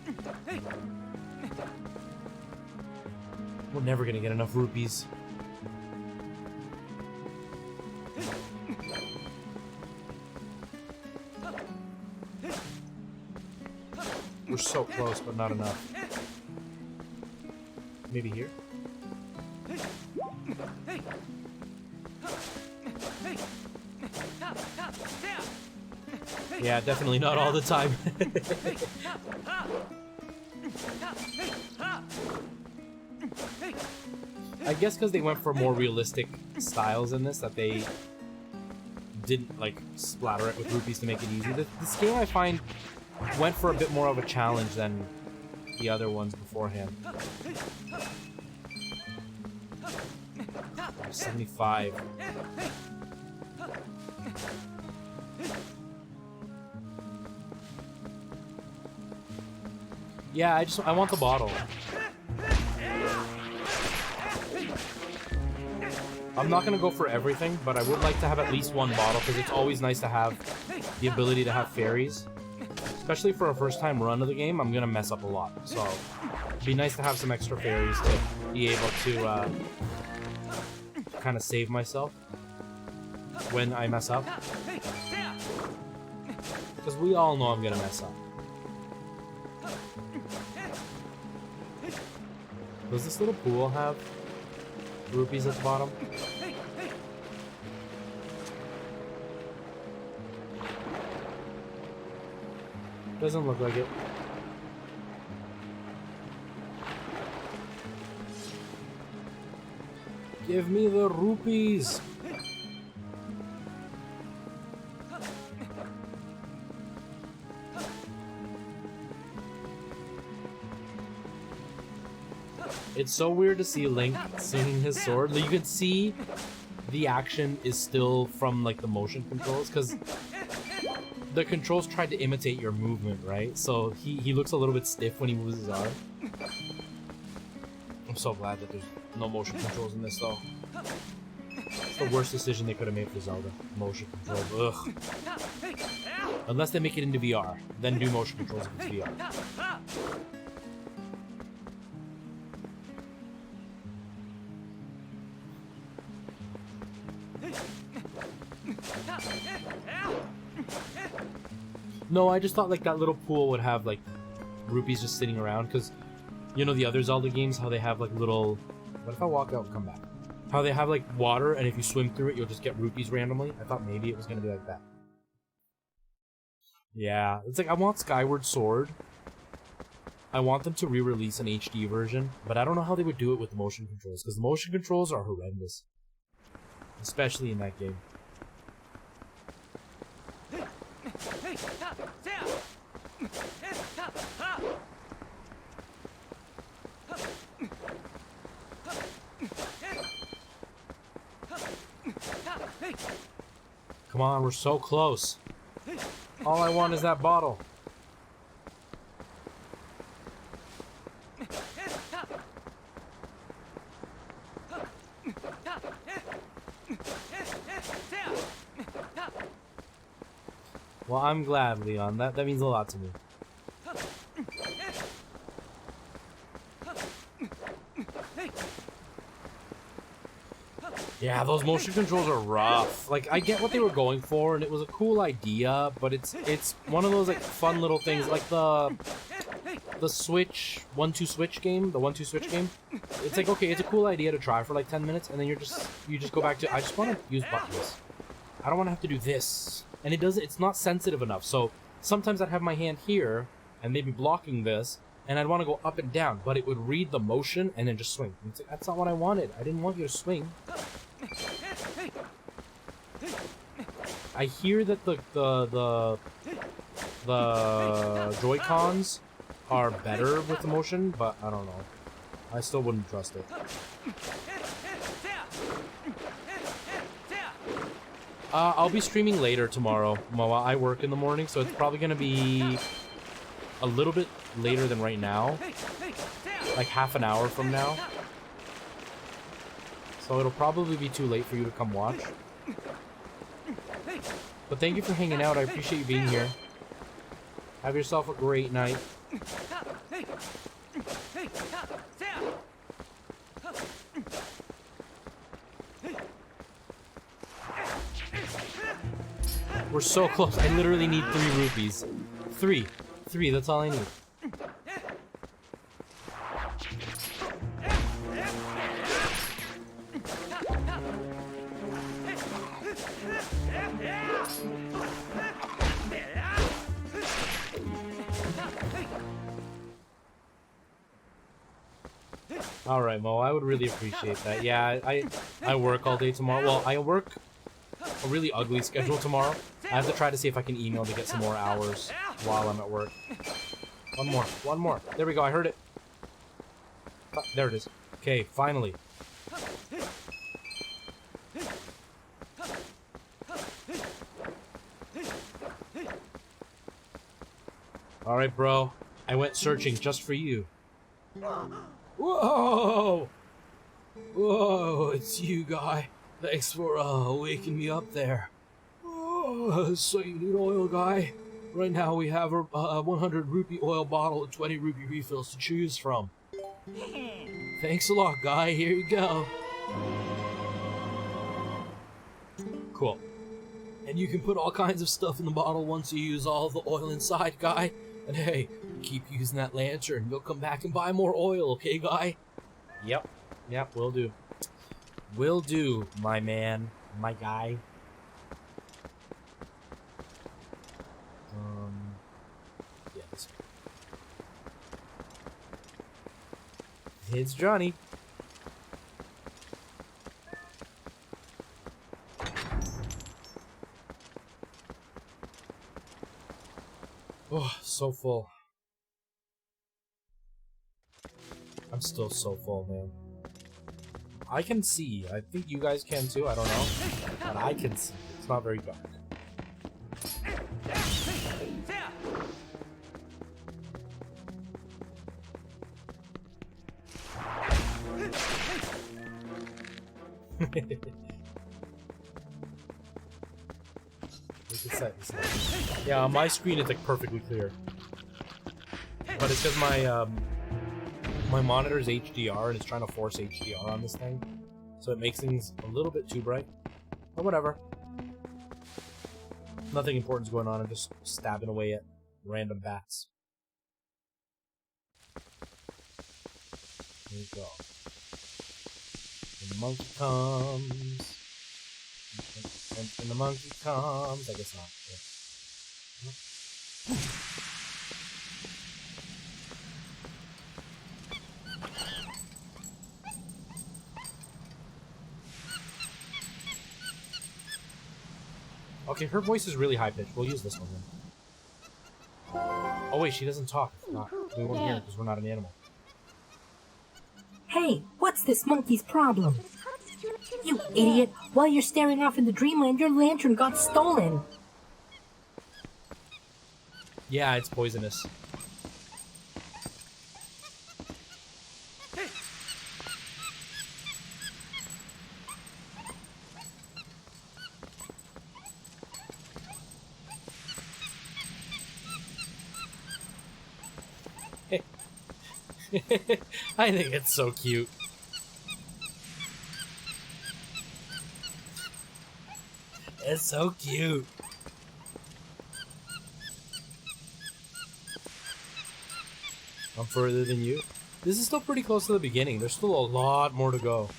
We're never gonna get enough rupees. We're so close, but not enough. Maybe here? Yeah, definitely not all the time. I guess because they went for more realistic styles in this, that they didn't like splatter it with rupees to make it easy. This game, I find, went for a bit more of a challenge than the other ones beforehand. 75. Yeah, I want the bottle. I'm not gonna go for everything, but I would like to have at least one bottle because it's always nice to have the ability to have fairies. Especially for a first time run of the game, I'm gonna mess up a lot. So it'd be nice to have some extra fairies to be able to kind of save myself when I mess up. Because we all know I'm gonna mess up. Does this little pool have rupees at the bottom? Doesn't look like it. Give me the rupees! It's so weird to see Link swinging his sword. You can see the action is still from like the motion controls, because the controls tried to imitate your movement, right? So he looks a little bit stiff when he moves his arm. I'm so glad that there's no motion controls in this though. It's the worst decision they could have made for Zelda. Motion controls. Ugh. Unless they make it into VR. Then do motion controls if it's VR. No, I just thought like that little pool would have like rupees just sitting around, because you know the other Zelda games, how they have like little... What if I walk out and come back? How they have like water, and if you swim through it, you'll just get rupees randomly. I thought maybe it was gonna be like that. Yeah, it's like I want Skyward Sword. I want them to re-release an HD version, but I don't know how they would do it with the motion controls, because the motion controls are horrendous. Especially in that game. Come on, we're so close. All I want is that bottle. Well, I'm glad, Leon. That means a lot to me. Yeah, those motion controls are rough. Like, I get what they were going for, and it was a cool idea, but it's one of those like fun little things, like the Switch 1-2 Switch game, the 1-2 Switch game. It's like, okay, it's a cool idea to try for like 10 minutes, and then you just go back to, I just want to use buttons. I don't want to have to do this. And it's not sensitive enough. So sometimes I'd have my hand here, and they'd be blocking this, and I'd want to go up and down, but it would read the motion and then just swing. And it's like, that's not what I wanted. I didn't want you to swing. I hear that the Joy-Cons are better with the motion, but I don't know. I still wouldn't trust it. I'll be streaming later tomorrow, Moa. I work in the morning, so it's probably going to be a little bit later than right now. Like half an hour from now. So it'll probably be too late for you to come watch. But thank you for hanging out. I appreciate you being here. Have yourself a great night. We're so close. I literally need 3 rupees. 3. 3, that's all I need. All right, Mo, I would really appreciate that. Yeah, I work all day tomorrow. Well, I work a really ugly schedule tomorrow. I have to try to see if I can email to get some more hours while I'm at work. One more, one more. There we go, I heard it. There it is. Okay, finally. All right, bro. I went searching just for you. Whoa! Whoa, it's you, guy. Thanks for waking me up there. Oh, so you need oil, guy? Right now we have a 100 rupee oil bottle and 20 rupee refills to choose from. Thanks a lot, guy. Here you go. Cool. And you can put all kinds of stuff in the bottle once you use all the oil inside, guy. And hey, keep using that lantern. You'll come back and buy more oil, okay, guy? Yep. Yep, will do. Will do, my man. My guy. Yeah, this one. It's Johnny. Oh, so full. I'm still so full, man. I can see. I think you guys can too. I don't know. But I can see. It's not very dark. Yeah, on my screen it's like perfectly clear. But it's because my monitor is HDR and it's trying to force HDR on this thing. So it makes things a little bit too bright. But whatever. Nothing important's going on. I'm just stabbing away at random bats. Here we go. And the monkey comes. And the monkey comes. I guess not. Yeah. Okay, her voice is really high pitched. We'll use this one then. Oh wait, she doesn't talk. We won't hear it because we're not an animal. Hey, what's this monkey's problem? You idiot! While you're staring off into dreamland, your lantern got stolen! Yeah, it's poisonous. I think it's so cute. It's so cute. I'm further than you. This is still pretty close to the beginning. There's still a lot more to go.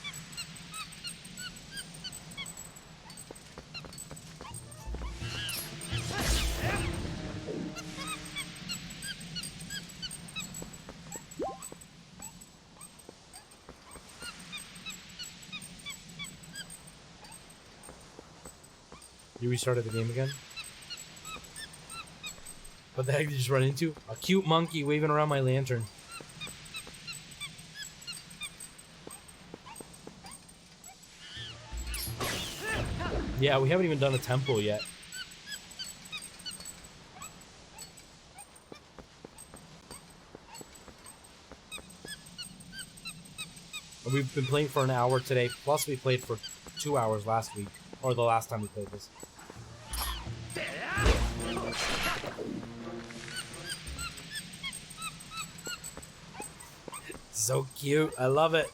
You restarted the game again? What the heck did you just run into? A cute monkey waving around my lantern. Yeah, we haven't even done a temple yet. We've been playing for an hour today, plus we played for 2 hours last week, or the last time we played this. So cute, I love it.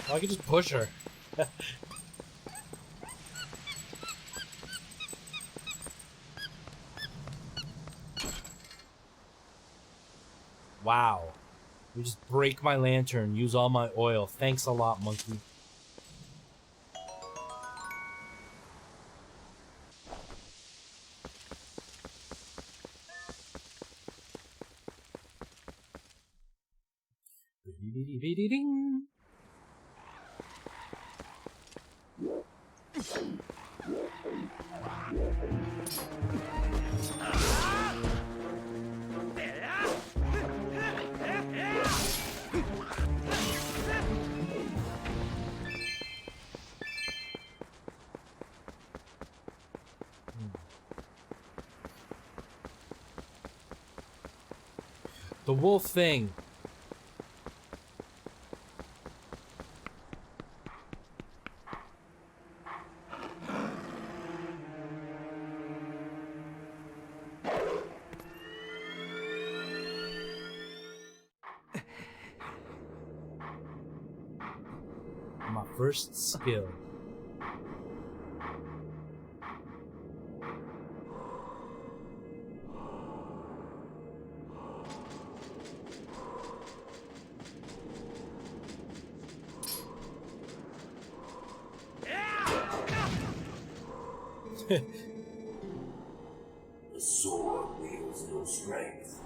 Oh, I can just push her. Wow. You just break my lantern, use all my oil. Thanks a lot, monkey. Ding. The wolf thing. My first skill. The sword wields no strength,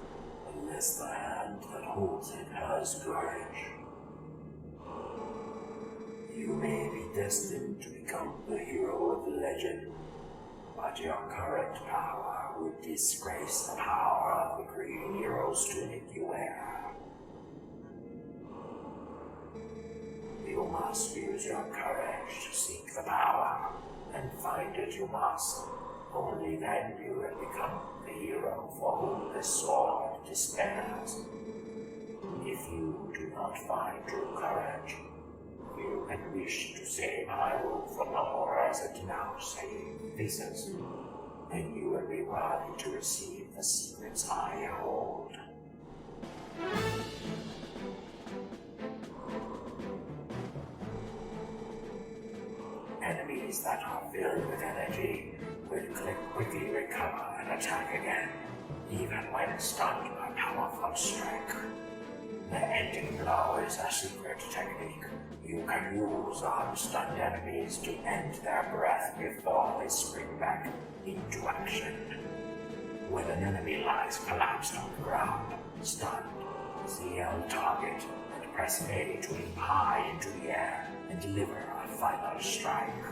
unless the hand that holds it has courage. You may be destined to become the hero of legend, but your current power would disgrace the power of the green hero's tunic you wear. You must use your courage to seek the power, and find it you must. Only then you will become the hero for whom this sword despairs. If you do not find true courage, you can wish to save Hyrule from the horrors it now faces, then you will be worthy to receive the secrets I hold. Enemies that are filled with energy will quickly recover and attack again, even when stunned by powerful strike. The ending blow is a secret technique you can use on stunned enemies to end their breath before they spring back into action. When an enemy lies collapsed on the ground, stunned, CL target and press A to leap high into the air and deliver a final strike.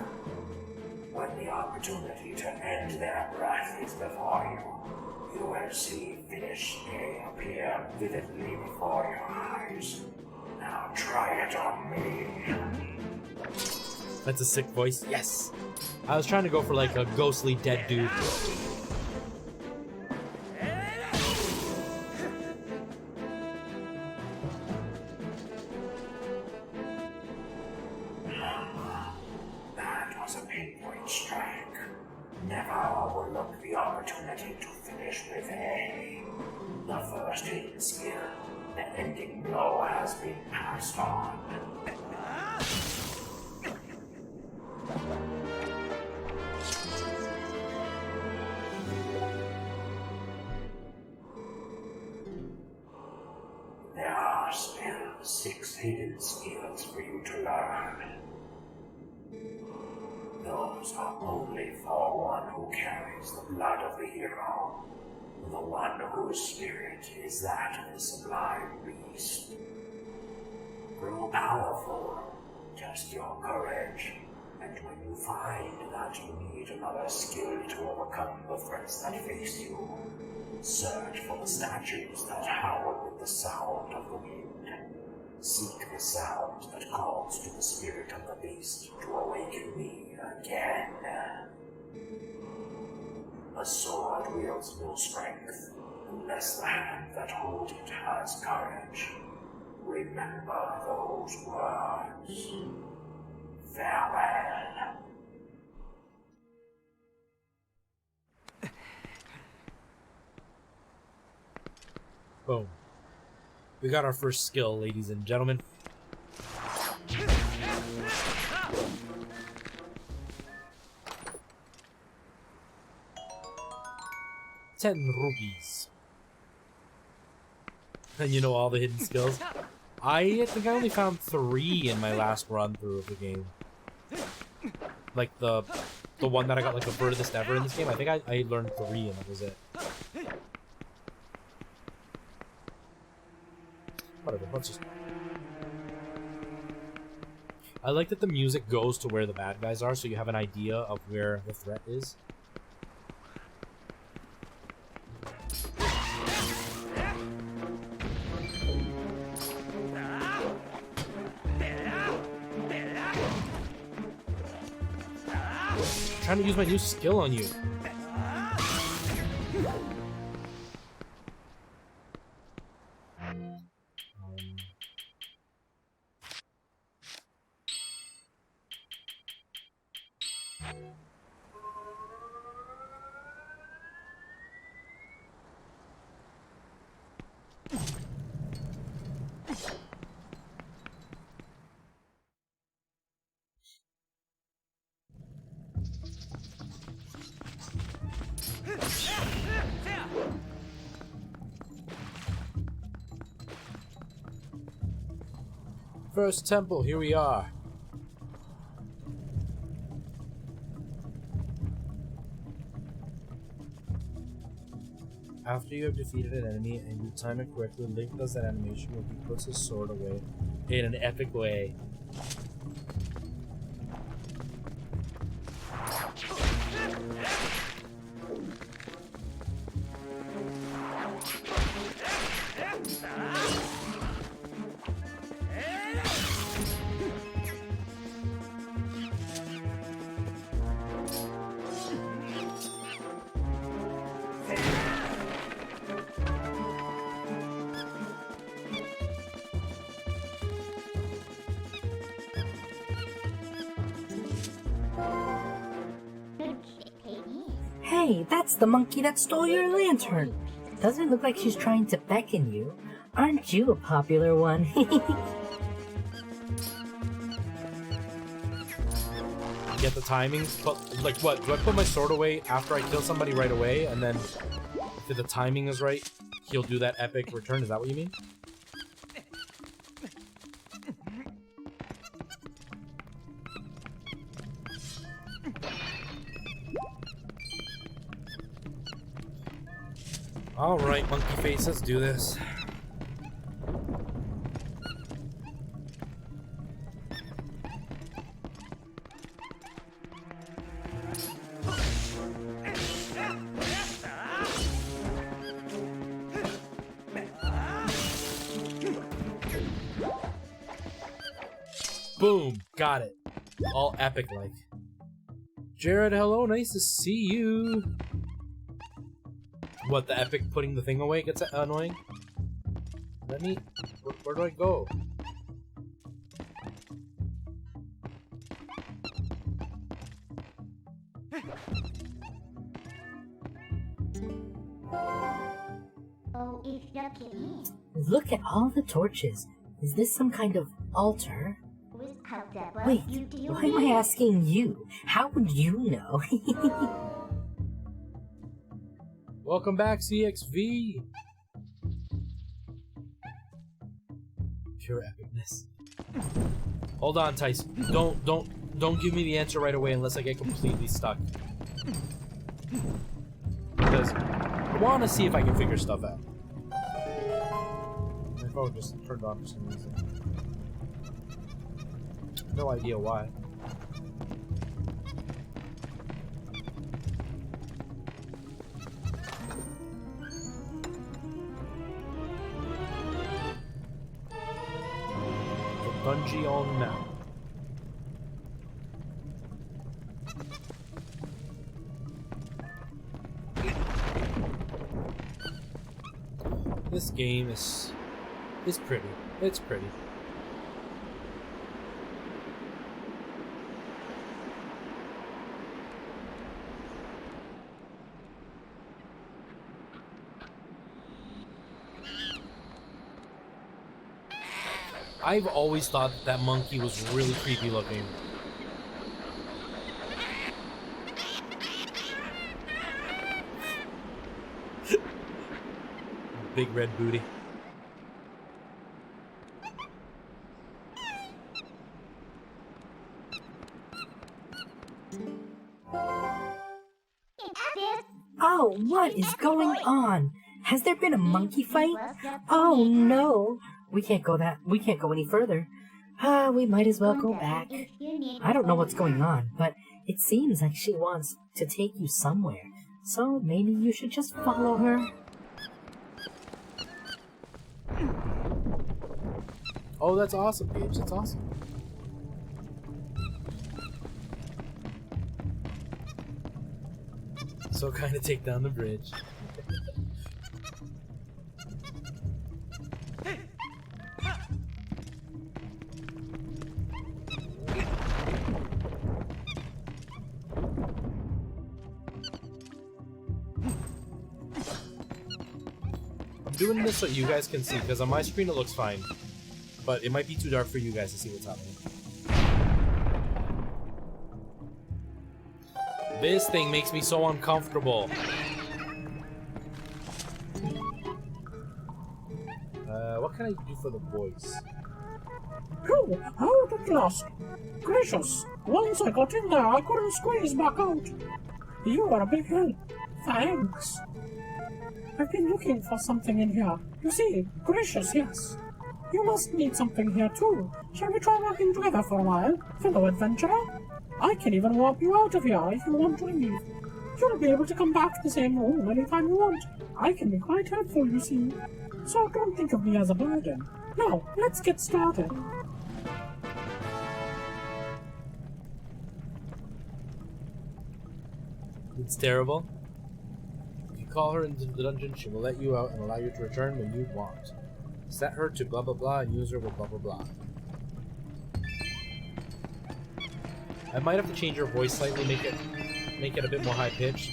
When the opportunity to end their breath is before you, you will see finish A appear vividly before your eyes. Now try it on me. That's a sick voice. Yes! I was trying to go for like a ghostly dead dude. That was a pinpoint strike. Never overlook the opportunity to finish with A. The first hidden skill, the ending blow, has been passed on. There are still 6 hidden skills for you to learn. Those are only for one who carries the blood of the hero, the one whose spirit is that of the sublime beast. Grow powerful. Test your courage. And when you find that you need another skill to overcome the threats that face you, search for the statues that howl with the sound of the wind. Seek the sound that calls to the spirit of the beast to awaken me again. A sword wields no strength unless the hand that holds it has courage. Remember those words. Farewell. Boom. We got our first skill, ladies and gentlemen. $10. And you know all the hidden skills. I think I only found 3 in my last run through of the game. Like the one that I got like the furthest ever in this game. I think I learned 3 and that was it. Whatever, let's just... I like that the music goes to where the bad guys are, so you have an idea of where the threat is. I'm trying to use my new skill on you. First temple, here we are. After you have defeated an enemy and you time it correctly, Link does that animation where he puts his sword away in an epic way. Hey, that's the monkey that stole your lantern. Doesn't look like she's trying to beckon you. Aren't you a popular one? Get the timing? But like what? Do I put my sword away after I kill somebody right away, and then if the timing is right, he'll do that epic return? Is that what you mean? Alright, monkey face, let's do this. Boom! Got it. All epic like. Jared, hello, nice to see you. What, the epic putting the thing away gets annoying? Let me... Where do I go? Oh, if you're kidding. Look at all the torches. Is this some kind of altar? Wait, why am I asking you? How would you know? Welcome back, CXV. Pure epicness. Hold on, Tyson. Don't give me the answer right away unless I get completely stuck. Because I want to see if I can figure stuff out. My phone just turned on for some reason. No idea why. The bungee on now. This game is pretty. It's pretty. I've always thought that monkey was really creepy looking. Big red booty. Oh, what is going on? Has there been a monkey fight? Oh no. We can't go any further. We might as well go back. I don't know what's going on, but it seems like she wants to take you somewhere. So maybe you should just follow her. Oh, that's awesome, Paige. That's awesome. So kind of take down the bridge. I'm doing this so you guys can see, because on my screen it looks fine. But it might be too dark for you guys to see what's happening. This thing makes me so uncomfortable. What can I do for the voice? Oh, out at last. Gracious, once I got in there, I couldn't squeeze back out. You are a big help. Thanks. I've been looking for something in here. You see, gracious, yes. You must need something here too. Shall we try working together for a while, fellow adventurer? I can even warp you out of here if you want to leave. You'll be able to come back to the same room anytime you want. I can be quite helpful, you see. So don't think of me as a burden. Now, let's get started. It's terrible. If you call her into the dungeon, she will let you out and allow you to return when you want. Set her to blah blah blah and use her with blah blah blah. I might have to change her voice slightly, make it a bit more high pitched.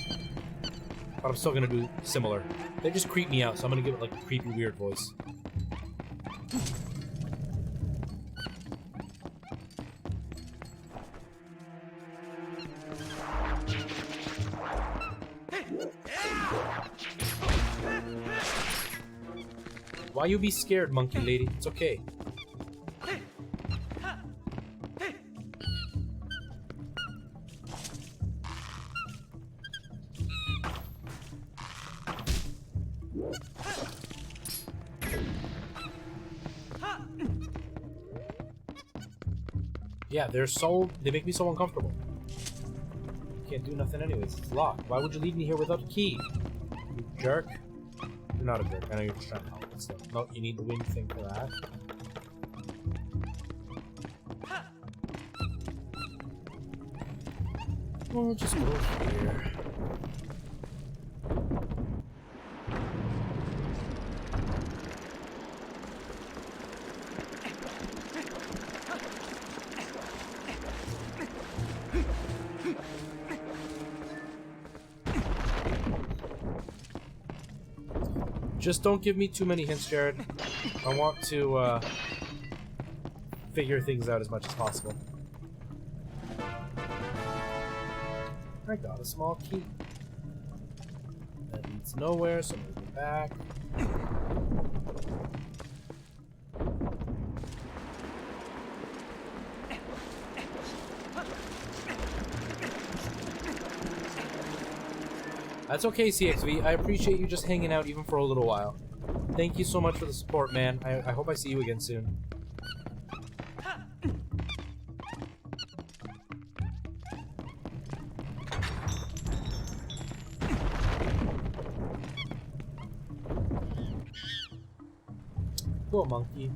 But I'm still gonna do similar. They just creep me out, so I'm gonna give it like a creepy weird voice. Why you be scared, monkey lady? It's okay. Yeah, they make me so uncomfortable. Can't do nothing anyways, it's locked. Why would you leave me here without a key? You jerk. You're not a jerk, I know you're just trying to help. So, no, you need the wind thing for that. We'll just go here. Just don't give me too many hints, Jared. I want to figure things out as much as possible. I got a small key. That leads nowhere, so I'm gonna go back. That's okay, CXV. I appreciate you just hanging out even for a little while. Thank you so much for the support, man. I hope I see you again soon. Poor monkey.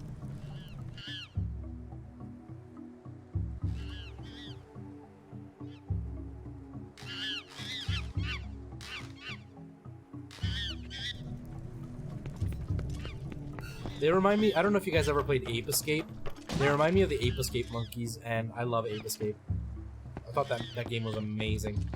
They remind me, I don't know if you guys ever played Ape Escape. They remind me of the Ape Escape monkeys, and I love Ape Escape. I thought that game was amazing.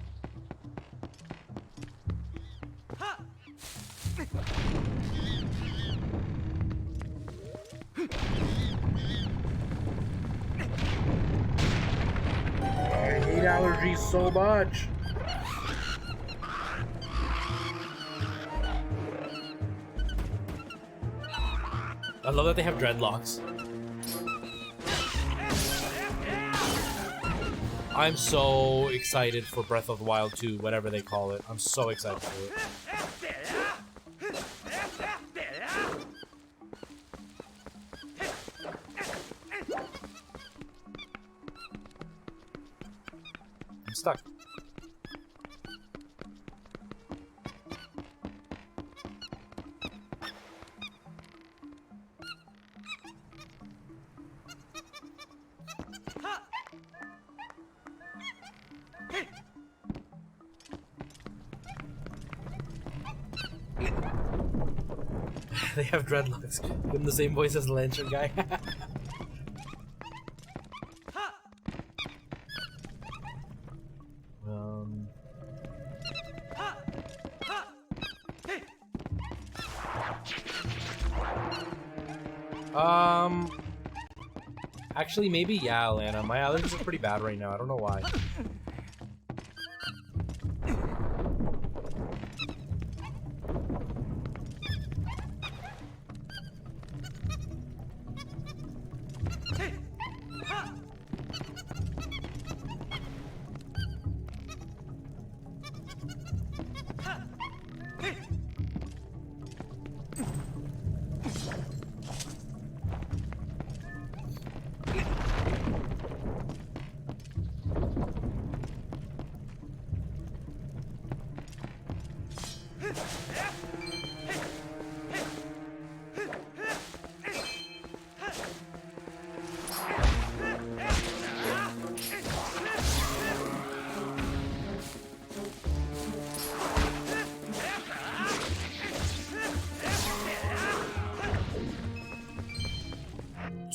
I hate allergies so much. I love that they have dreadlocks. I'm so excited for Breath of the Wild 2, whatever they call it. I'm so excited for it. I'm stuck. They have dreadlocks. Give them the same voice as the lantern guy. Actually, maybe, yeah, Alana. My allergies are pretty bad right now. I don't know why.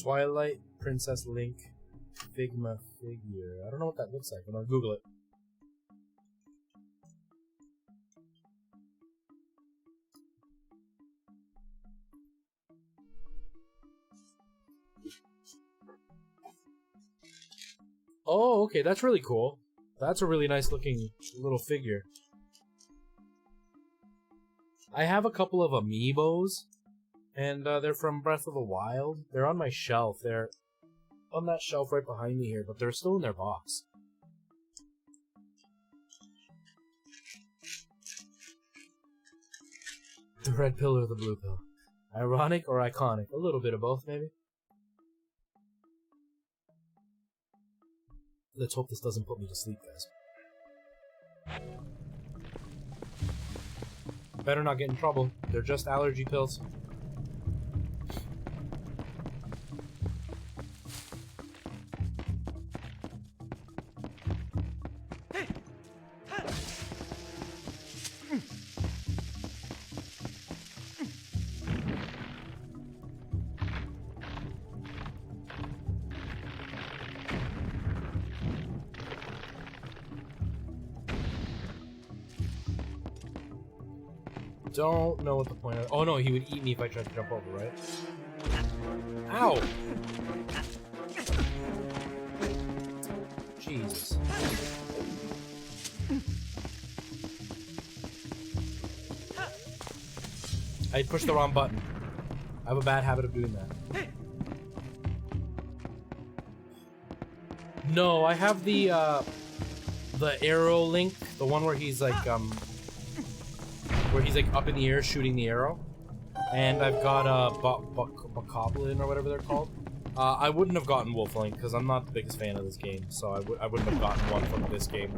Twilight Princess Link Figma figure. I don't know what that looks like. I'm gonna Google it. Oh, okay, that's really cool. That's a really nice looking little figure. I have a couple of amiibos. And they're from Breath of the Wild. They're on my shelf. They're on that shelf right behind me here, but they're still in their box. The red pill or the blue pill? Ironic or iconic? A little bit of both, maybe. Let's hope this doesn't put me to sleep, guys. Better not get in trouble. They're just allergy pills. Don't know what the point of. Oh no, he would eat me if I tried to jump over, right? Ow! Jesus. I pushed the wrong button. I have a bad habit of doing that. No, I have the arrow link, the one where he's like up in the air shooting the arrow, and I've got a bokoblin or whatever they're called. I wouldn't have gotten Wolf Link because I'm not the biggest fan of this game, so I wouldn't have gotten one from this game.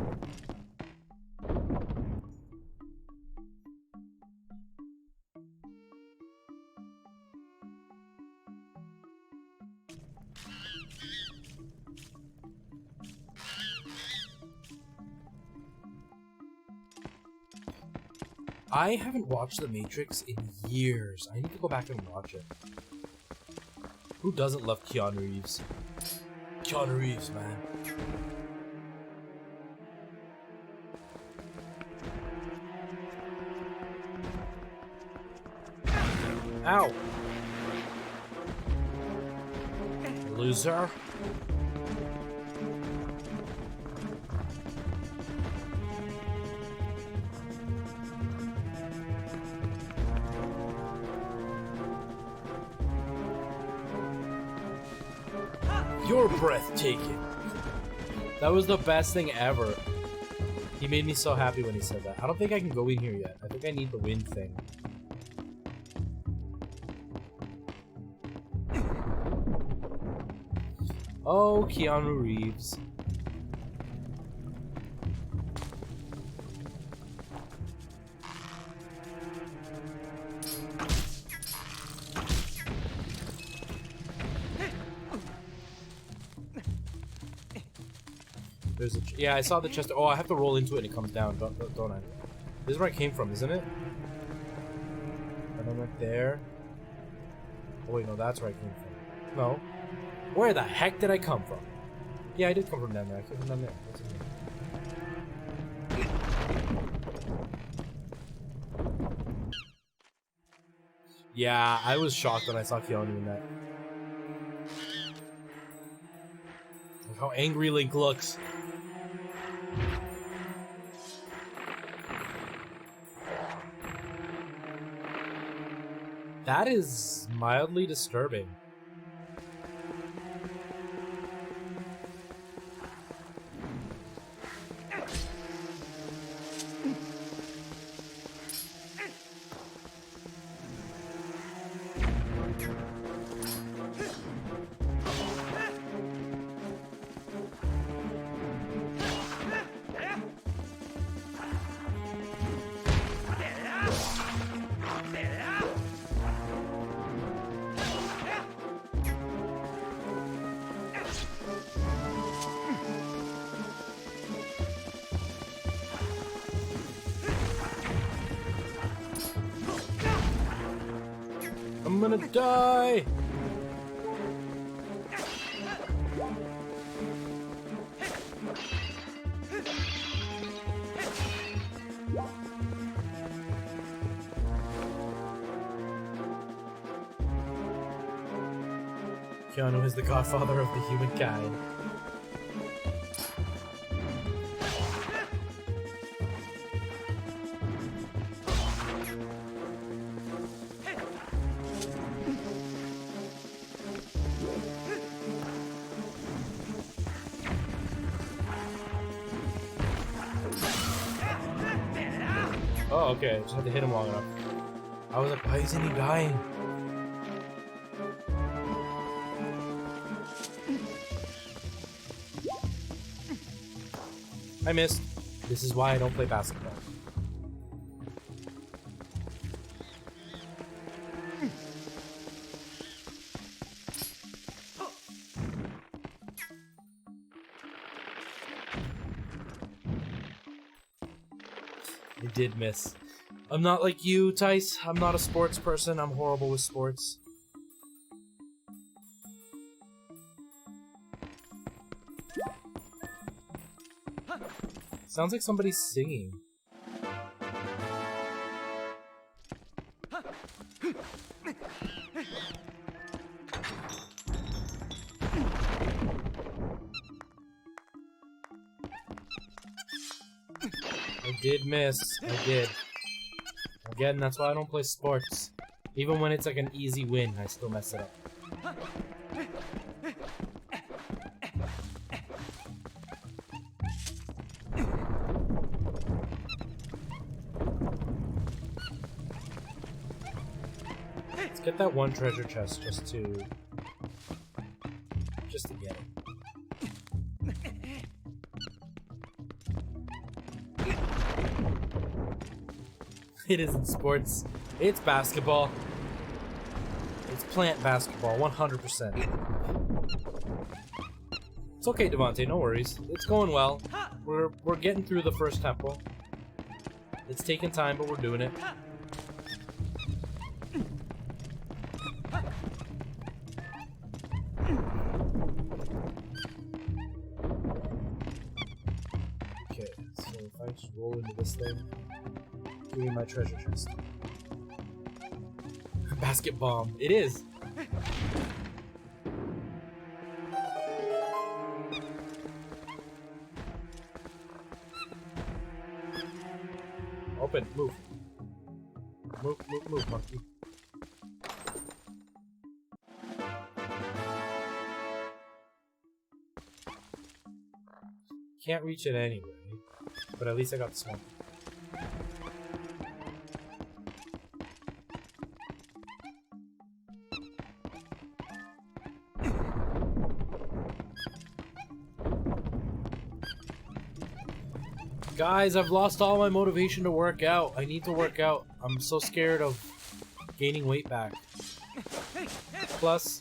I haven't watched The Matrix in years. I need to go back and watch it. Who doesn't love Keanu Reeves? Keanu Reeves, man. Ow! Loser. You're breathtaking. That was the best thing ever. He made me so happy when he said that. I don't think I can go in here yet. I think I need the wind thing. Oh, Keanu Reeves. There's a yeah, I saw the chest. Oh, I have to roll into it and it comes down, don't I? This is where I came from, isn't it? And then right there. Oh wait, no, that's where I came from. No. Where the heck did I come from? Yeah, I did come from down there. I came from down there. What's in here? Yeah, I was shocked when I saw Keanu in that. Look how angry Link looks. That is mildly disturbing. I'm gonna die! Keanu is the godfather of the humankind. Oh, okay. Just had to hit him long enough. I was like, why isn't he dying? I missed. This is why I don't play basketball. I did miss. I'm not like you, Tice. I'm not a sports person. I'm horrible with sports. Sounds like somebody's singing. I did miss. I did. Again, that's why I don't play sports. Even when it's like an easy win, I still mess it up. Let's get that one treasure chest just to get it. It isn't sports. It's basketball. It's plant basketball, 100%. It's okay, Devontae, no worries. It's going well. We're getting through the first temple. It's taking time, but we're doing it. Okay, so if I just roll into this thing, give me my treasure chest. Basket bomb. It is. Open. Move. Move, monkey. Can't reach it anyway, but at least I got this one. Guys, I've lost all my motivation to work out. I need to work out. I'm so scared of gaining weight back. Plus,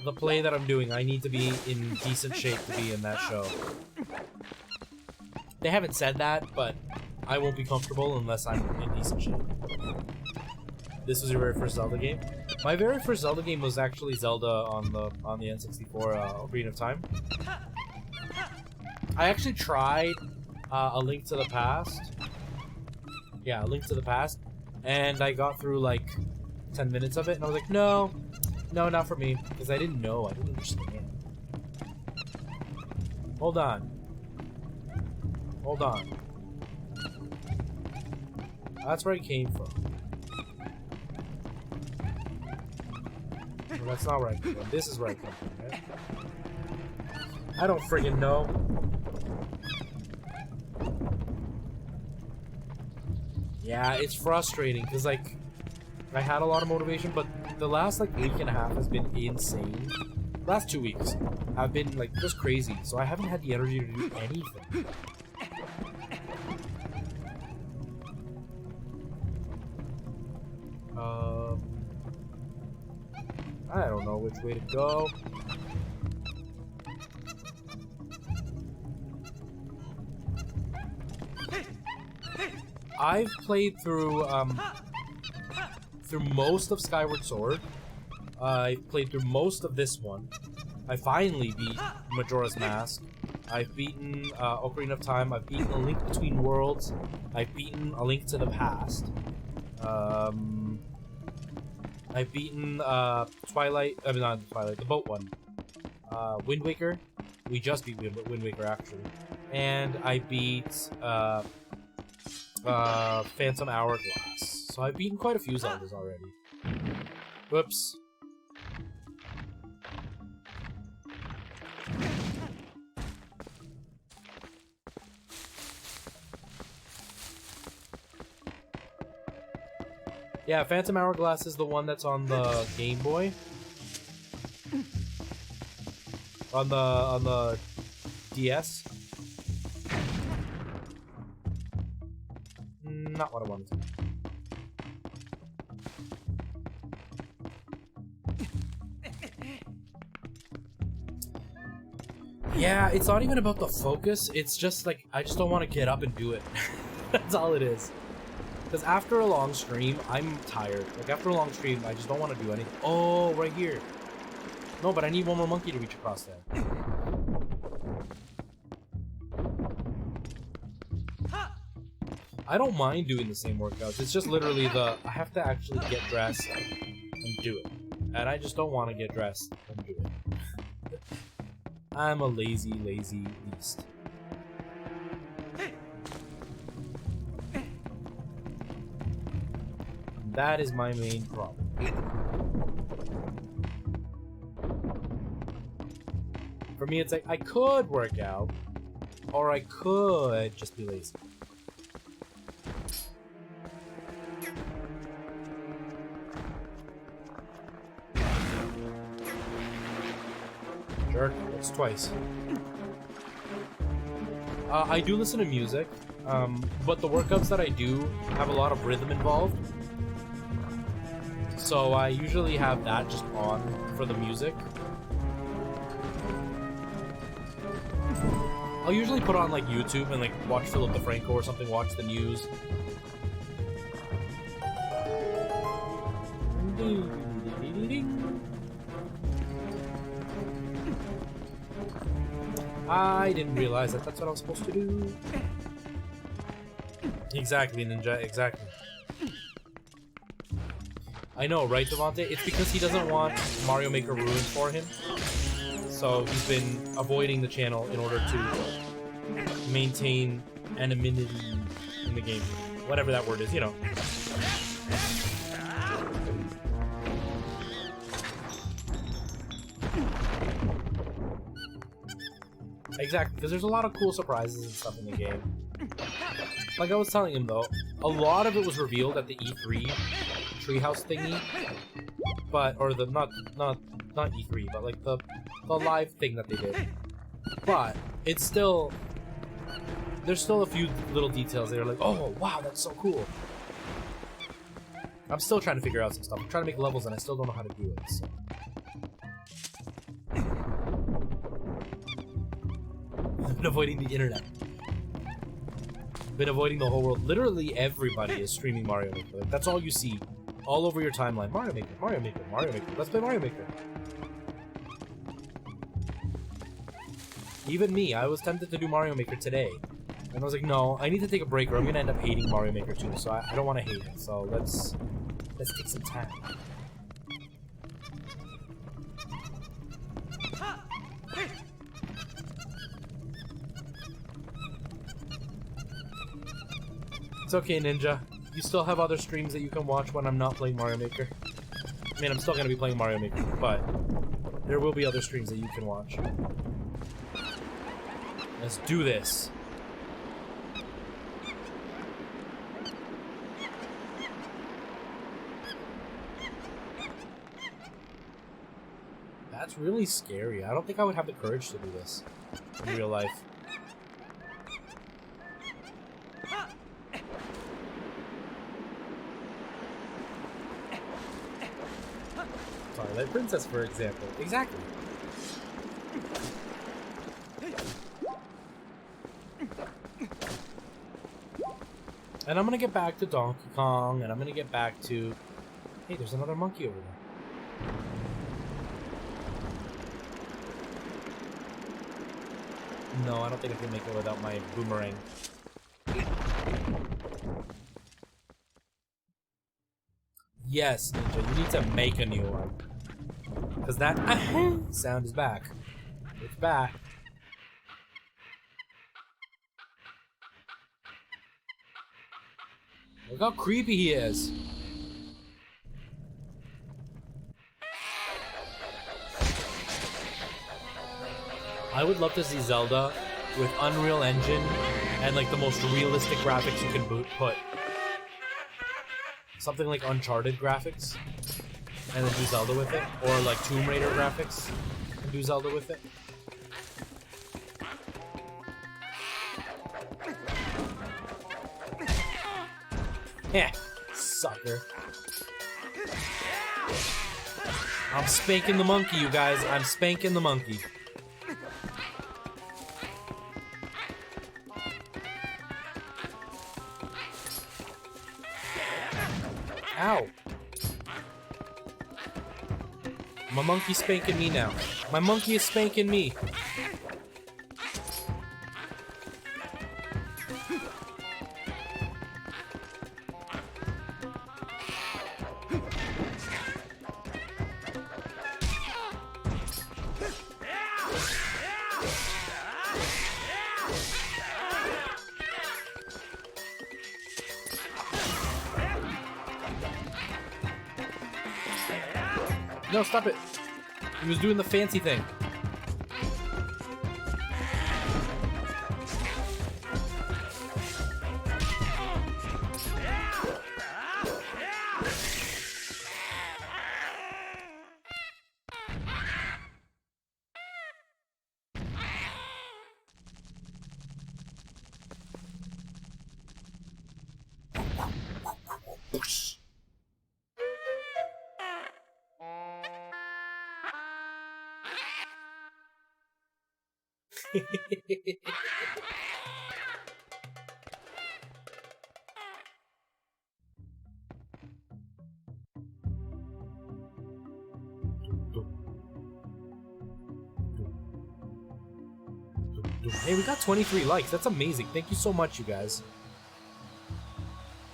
the play that I'm doing, I need to be in decent shape to be in that show. They haven't said that, but I won't be comfortable unless I'm in decent shape. This was your very first Zelda game? My very first Zelda game was actually Zelda on the N64, Ocarina of Time. I actually tried A Link to the Past. Yeah, A Link to the Past. And I got through like 10 minutes of it, and I was like, no, not for me, because I didn't know, I didn't understand. Hold on. That's where I came from. Well, that's not where I come from. This is where I come from, right? I don't friggin' know. Yeah, it's frustrating, because, like, I had a lot of motivation, but the last, like, week and a half has been insane. Last 2 weeks have been, like, just crazy, so I haven't had the energy to do anything. I don't know which way to go. I've played through most of Skyward Sword. I've played through most of this one. I finally beat Majora's Mask. I've beaten Ocarina of Time. I've beaten A Link Between Worlds. I've beaten A Link to the Past. I've beaten Twilight. I mean, not Twilight. The boat one. Wind Waker. We just beat Wind Waker actually, and I beat Phantom Hourglass. So I've beaten quite a few Zeldas already. Whoops. Yeah, Phantom Hourglass is the one that's on the Game Boy. On the DS. Not what I wanted to. Yeah, it's not even about the focus, it's just like, I just don't want to get up and do it. That's all it is. Because after a long stream, I'm tired. Like, after a long stream, I just don't want to do anything. Oh, right here. No, but I need one more monkey to reach across there. I don't mind doing the same workouts. It's just literally I have to actually get dressed and do it. And I just don't want to get dressed and do it. I'm a lazy beast. That is my main problem. For me, it's like, I could work out, or I could just be lazy. Jerk, it's twice. I do listen to music, but the workouts that I do have a lot of rhythm involved. So I usually have that just on for the music. I'll usually put on like YouTube and like watch Philip DeFranco or something, watch the news. I didn't realize that that's what I was supposed to do. Exactly, Ninja, exactly. I know, right, Devontae? It's because he doesn't want Mario Maker ruined for him. So he's been avoiding the channel in order to maintain anonymity in the game. Whatever that word is, you know. Exactly, because there's a lot of cool surprises and stuff in the game. Like I was telling him though, a lot of it was revealed at the E3 treehouse thingy, but or the not E3, but like the live thing that they did. But it's still there's still a few little details that are like, oh wow, that's so cool. I'm still trying to figure out some stuff. I'm trying to make levels and I still don't know how to do it. So. I've been avoiding the internet. Been avoiding the whole world. Literally everybody is streaming Mario Maker. Like, that's all you see all over your timeline. Mario Maker, Mario Maker, Mario Maker. Let's play Mario Maker. Even me, I was tempted to do Mario Maker today. And I was like, no, I need to take a break or I'm gonna end up hating Mario Maker too. So I don't want to hate it. So let's take some time. It's okay, Ninja. You still have other streams that you can watch when I'm not playing Mario Maker. I mean, I'm still gonna be playing Mario Maker, but there will be other streams that you can watch. Let's do this. That's really scary. I don't think I would have the courage to do this in real life. Twilight Princess, for example. Exactly. And I'm gonna get back to Donkey Kong, and I'm gonna get back to... Hey, there's another monkey over there. No, I don't think I can make it without my boomerang. Yes, Ninja, you need to make a new one. Because that sound is back. It's back. Look how creepy he is. I would love to see Zelda with Unreal Engine and like the most realistic graphics you can put. Something like Uncharted graphics, and then do Zelda with it, or like Tomb Raider graphics, and do Zelda with it. Yeah, sucker. I'm spanking the monkey, you guys. I'm spanking the monkey. Ow. My monkey's spanking me now. My monkey is spanking me. No, stop it. He was doing the fancy thing. Hey, we got 23 likes. That's amazing. Thank you so much, you guys.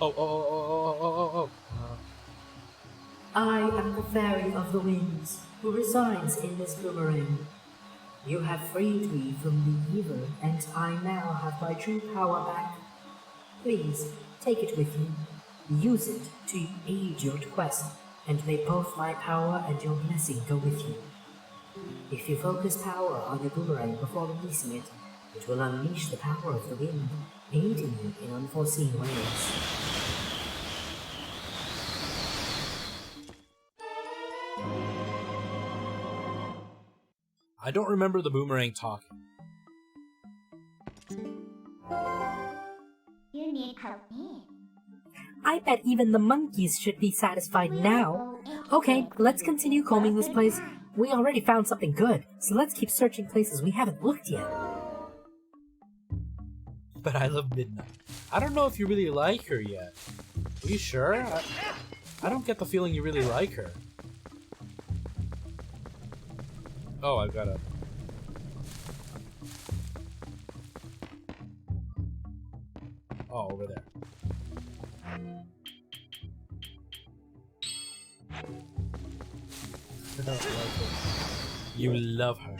Oh. I am the Fairy of the Winds, who resides in this boomerang. You have freed me from the evil, and I now have my true power back. Please, take it with you. Use it to aid your quest, and may both my power and your blessing go with you. If you focus power on your boomerang before releasing it, it will unleash the power of the wind, aiding you in unforeseen ways. I don't remember the boomerang talking. You need help me. I bet even the monkeys should be satisfied now. Okay, let's continue combing this place. We already found something good, so let's keep searching places we haven't looked yet. But I love Midnight. I don't know if you really like her yet. Are you sure? I don't get the feeling you really like her. Oh, I've got a... Oh, over there. You love her.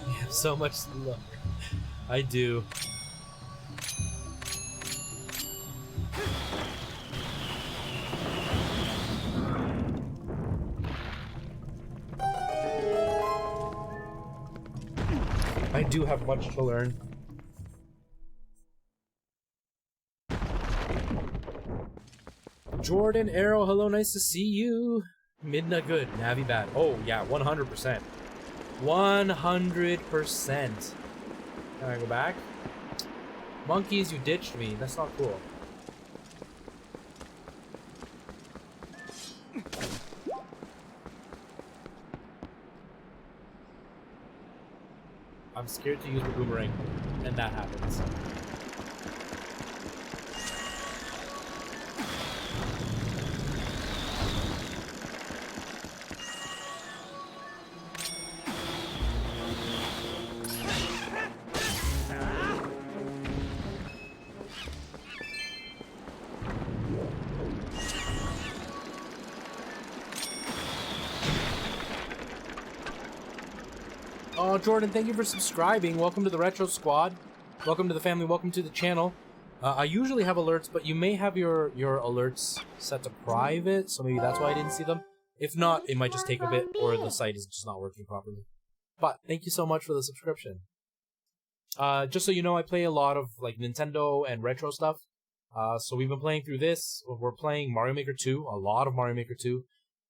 You have so much love. I do. I do have much to learn. Jordan Arrow, hello, nice to see you. Midna good, Navi bad. Oh yeah, 100%. 100%. Can I go back? Monkeys, you ditched me. That's not cool. I'm scared to use the boomerang, and that happens. Oh, Jordan, thank you for subscribing. Welcome to the Retro Squad. Welcome to the family. Welcome to the channel. I usually have alerts, but you may have your alerts set to private, so maybe that's why I didn't see them. If not, it might just take a bit, or the site is just not working properly. But thank you so much for the subscription. Just so you know, I play a lot of like Nintendo and retro stuff. So we've been playing through this. We're playing Mario Maker 2, a lot of Mario Maker 2.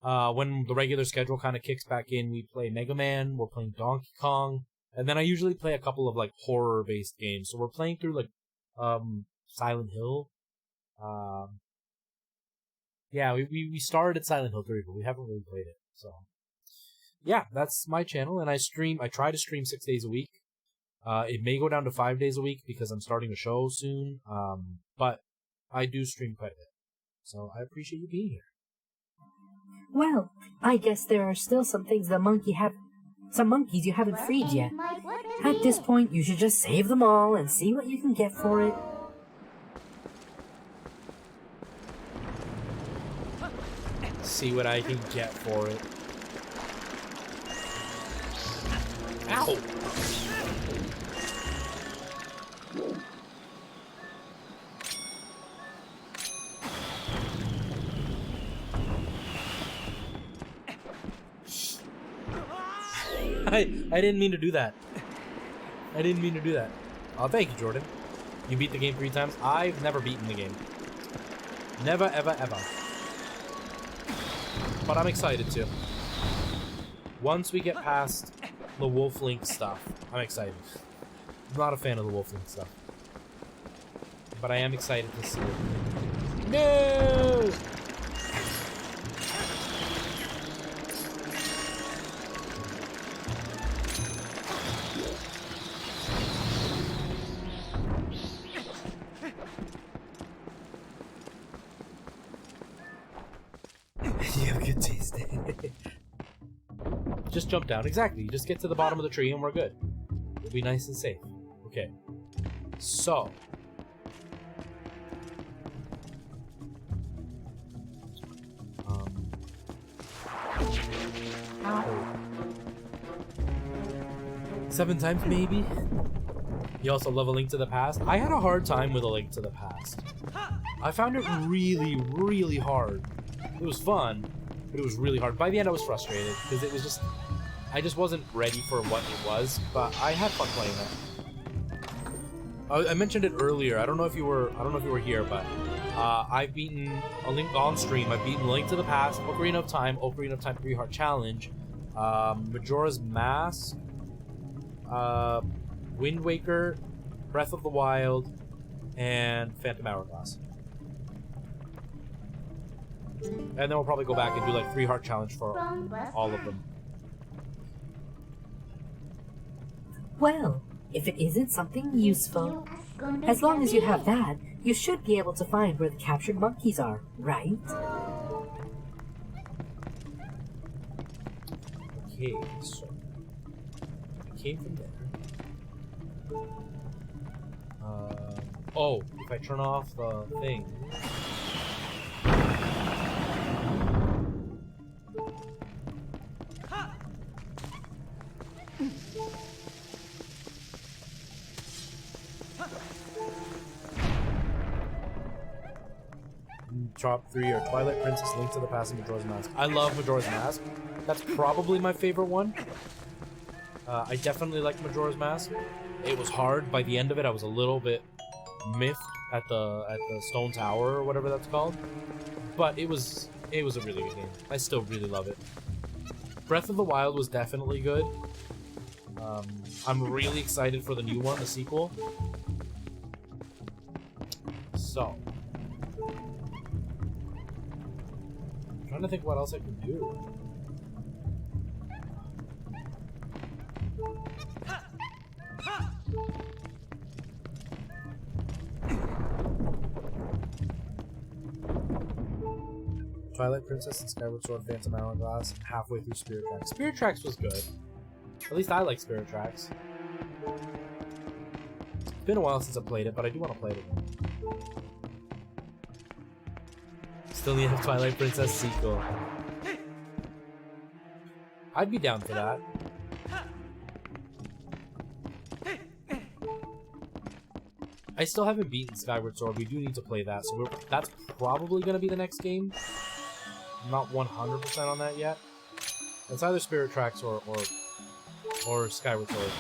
When the regular schedule kind of kicks back in, we play Mega Man, we're playing Donkey Kong, and then I usually play a couple of like horror-based games. So we're playing through like Silent Hill. Yeah, we started at Silent Hill 3, but we haven't really played it. So yeah, that's my channel, and I try to stream 6 days a week. It may go down to 5 days a week because I'm starting a show soon. But I do stream quite a bit. So I appreciate you being here. Well, I guess there are still some monkeys you haven't freed yet. At this point, you should just save them all and see what you can get for it. See what I can get for it. Ow! I didn't mean to do that. I didn't mean to do that. Oh, thank you, Jordan. You beat the game 3 times? I've never beaten the game. Never, ever, ever. But I'm excited to. Once we get past the Wolf Link stuff, I'm excited. I'm not a fan of the Wolf Link stuff. But I am excited to see it. No! You have good taste. Just jump down. Exactly. You just get to the bottom of the tree and we're good. We'll be nice and safe. Okay. So. Seven times maybe? You also love A Link to the Past? I had a hard time with A Link to the Past. I found it really, really hard. It was fun, but it was really hard. By the end I was frustrated, because it was just... I just wasn't ready for what it was, but I had fun playing it. I mentioned it earlier. I don't know if you were here, but I've beaten A Link on stream. I've beaten A Link to the Past, Ocarina of Time 3-Heart Challenge, Majora's Mask, Wind Waker, Breath of the Wild, and Phantom Hourglass. And then we'll probably go back and do like 3-Heart Challenge for all of them. Well, if it isn't something useful, as long as you have that, you should be able to find where the captured monkeys are, right? Okay, so I came from there. Oh, if I turn off the thing. Top 3 are Twilight Princess, Link to the Past, and Majora's Mask. I love Majora's Mask. That's probably my favorite one. I definitely like Majora's Mask. It was hard. By the end of it, I was a little bit miffed at the Stone Tower or whatever that's called. But it was a really good game. I still really love it. Breath of the Wild was definitely good. I'm really excited for the new one, the sequel. So. I'm trying to think what else I can do. Twilight Princess and Skyward Sword, Phantom Hourglass, and halfway through Spirit Tracks. Spirit Tracks was good. At least I like Spirit Tracks. It's been a while since I played it, but I do want to play it again. Still need a Twilight Princess sequel. I'd be down for that. I still haven't beaten Skyward Sword. We do need to play that, so that's probably going to be the next game. I'm not 100% on that yet. It's either Spirit Tracks or Skyward Sword.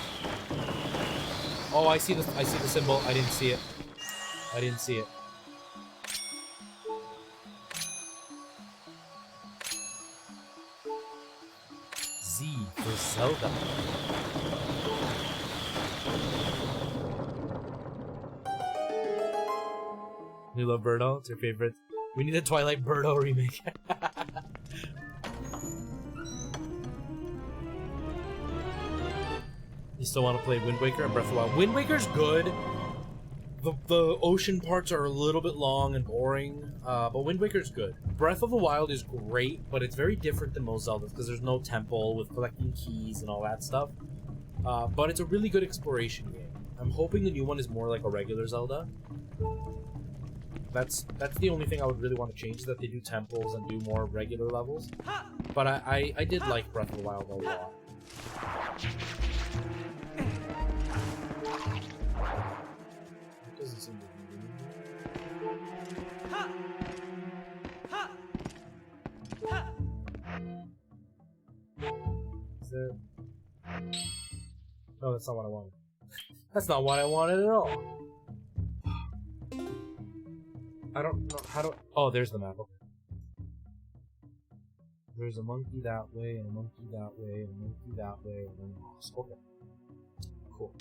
Oh, I see the symbol. I didn't see it. I didn't see it. Z for Zelda. You love Birdo? It's your favorite. We need a Twilight Birdo remake. You still want to play Wind Waker and Breath of the Wild? Wind Waker's good. The ocean parts are a little bit long and boring, but Wind Waker's good. Breath of the Wild is great, but it's very different than most Zeldas because there's no temple with collecting keys and all that stuff. But it's a really good exploration game. I'm hoping the new one is more like a regular Zelda. That's the only thing I would really want to change, is that they do temples and do more regular levels. But I did like Breath of the Wild a lot. It doesn't seem to be. Is there... No, that's not what I wanted. That's not what I wanted at all. I don't know how to... Oh, there's the map. Okay. There's a monkey that way, and a monkey that way, and a monkey that way, and then lost. Okay. Cool.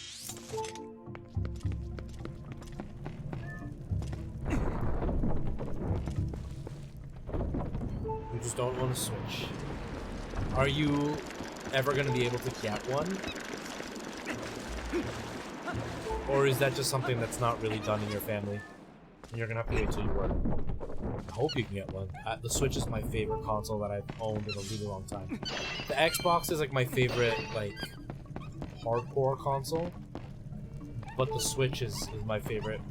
You just don't want to switch. Are you ever going to be able to get one? Or is that just something that's not really done in your family? And you're going to have to wait till you work? I hope you can get one. The Switch is my favorite console that I've owned in a really long time. The Xbox is like my favorite, like, hardcore console. But the Switch is my favorite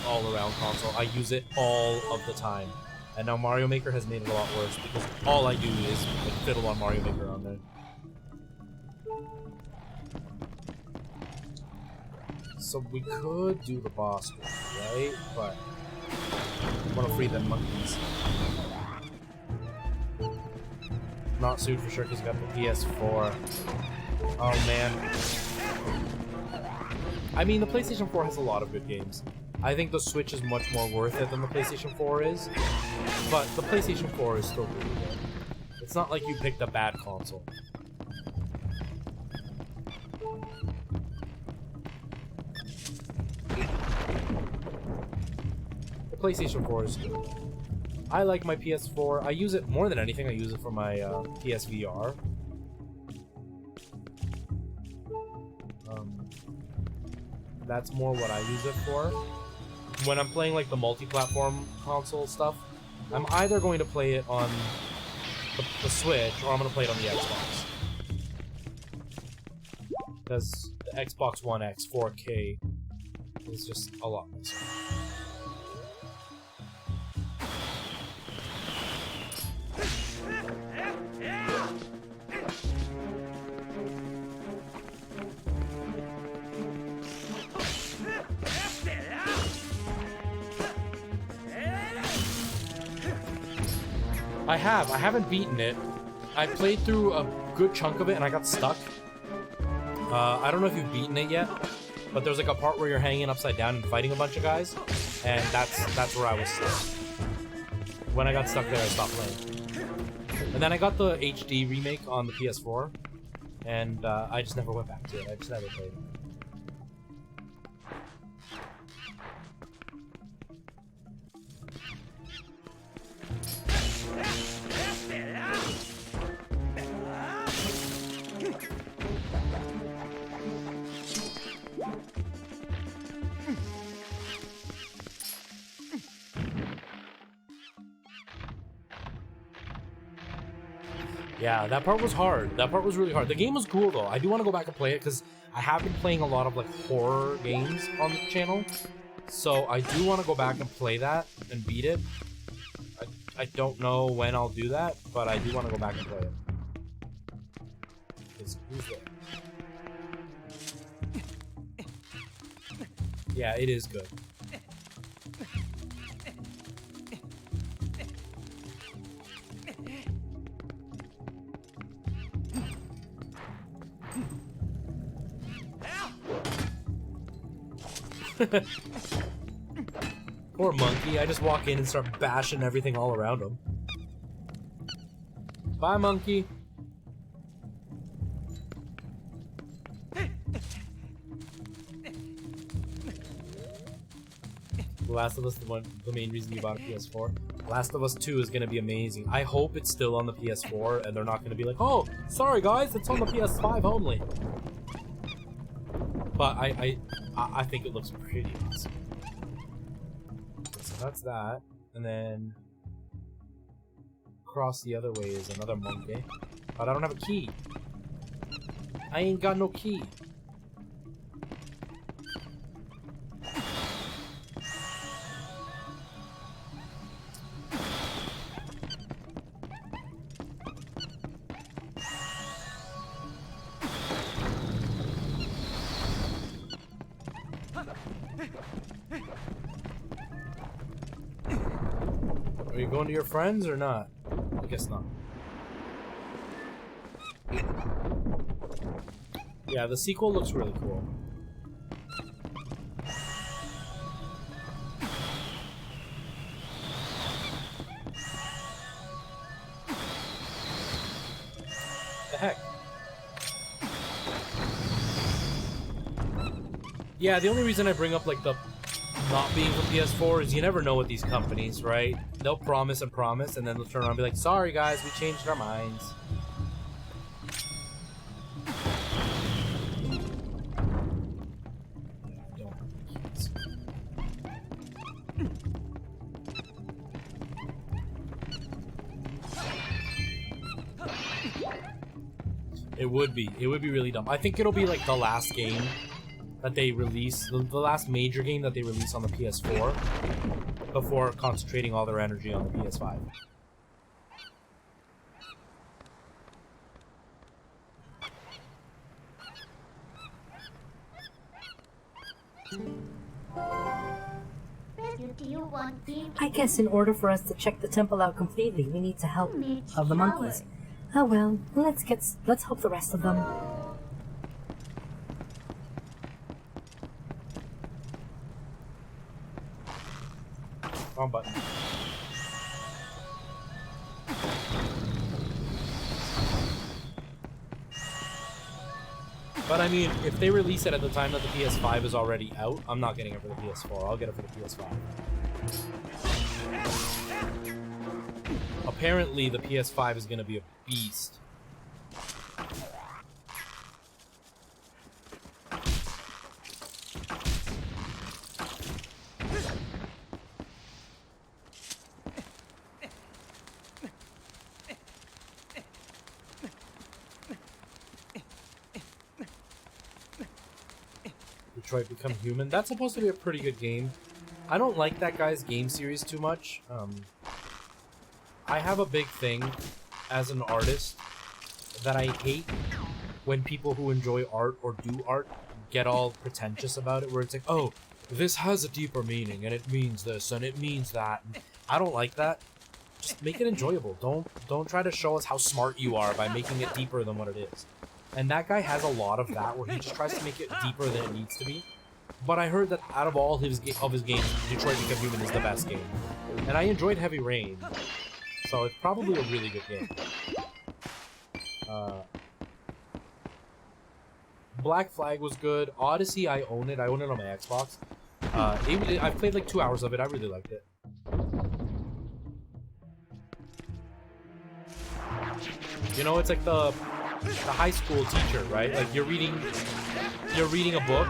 all-around console. I use it all of the time. And now Mario Maker has made it a lot worse because all I do is like, fiddle on Mario Maker on there. So we could do the boss one, right? But I want to free them monkeys. Not sued for sure because you got the PS4. Oh man. I mean, the PlayStation 4 has a lot of good games. I think the Switch is much more worth it than the PlayStation 4 is. But the PlayStation 4 is still really good. It's not like you picked a bad console. The PlayStation 4 is good. I like my PS4. I use it more than anything. I use it for my PSVR. That's more what I use it for. When I'm playing like the multi-platform console stuff, I'm either going to play it on the Switch or I'm going to play it on the Xbox. Because the Xbox One X 4K is just a lot nicer. I haven't beaten it. I played through a good chunk of it and I got stuck. I don't know if you've beaten it yet, but there's like a part where you're hanging upside down and fighting a bunch of guys, and that's where I was stuck. When I got stuck there, I stopped playing. And then I got the HD remake on the PS4, and I just never went back to it. I just never played it. Yeah, that part was hard. That part was really hard. The game was cool, though. I do want to go back and play it, because I have been playing a lot of, like, horror games on the channel. So I do want to go back and play that and beat it. I don't know when I'll do that, but I do want to go back and play it. Who's there? Yeah, it is good. Poor monkey. I just walk in and start bashing everything all around him. Bye, monkey. Last of Us, the main reason you bought a PS4. Last of Us 2 is going to be amazing. I hope it's still on the PS4 and they're not going to be like, oh, sorry guys, it's on the PS5 only. But I think it looks pretty awesome. So that's that. And then across the other way is another monkey. But I don't have a key. I ain't got no key. Are you going to your friends or not? I guess not. Yeah, the sequel looks really cool. Yeah, the only reason I bring up like the not being from PS4 is you never know with these companies, right? They'll promise and promise, and then they'll turn around and be like, sorry guys, we changed our minds. It would be really dumb. I think it'll be like the last game that they release, the last major game that they release on the PS4 before concentrating all their energy on the PS5. Do you want me? I guess in order for us to check the temple out completely, we need the help of the monkeys. Oh well, let's help the rest of them. Wrong button. But I mean, if they release it at the time that the PS5 is already out, I'm not getting it for the PS4. I'll get it for the PS5. Apparently, the PS5 is going to be a beast. Detroit Become Human. That's supposed to be a pretty good game. I don't like that guy's game series too much. I have a big thing as an artist that I hate when people who enjoy art or do art get all pretentious about it, where it's like, oh, this has a deeper meaning and it means this and it means that. I don't like that. Just make it enjoyable. Don't try to show us how smart you are by making it deeper than what it is. And that guy has a lot of that, where he just tries to make it deeper than it needs to be. But I heard that out of all his games, Detroit Become Human is the best game. And I enjoyed Heavy Rain, so it's probably a really good game. Black Flag was good. Odyssey, I own it. I own it on my Xbox. I've played like 2 hours of it. I really liked it. You know, it's like the high school teacher, right? Like you're reading a book,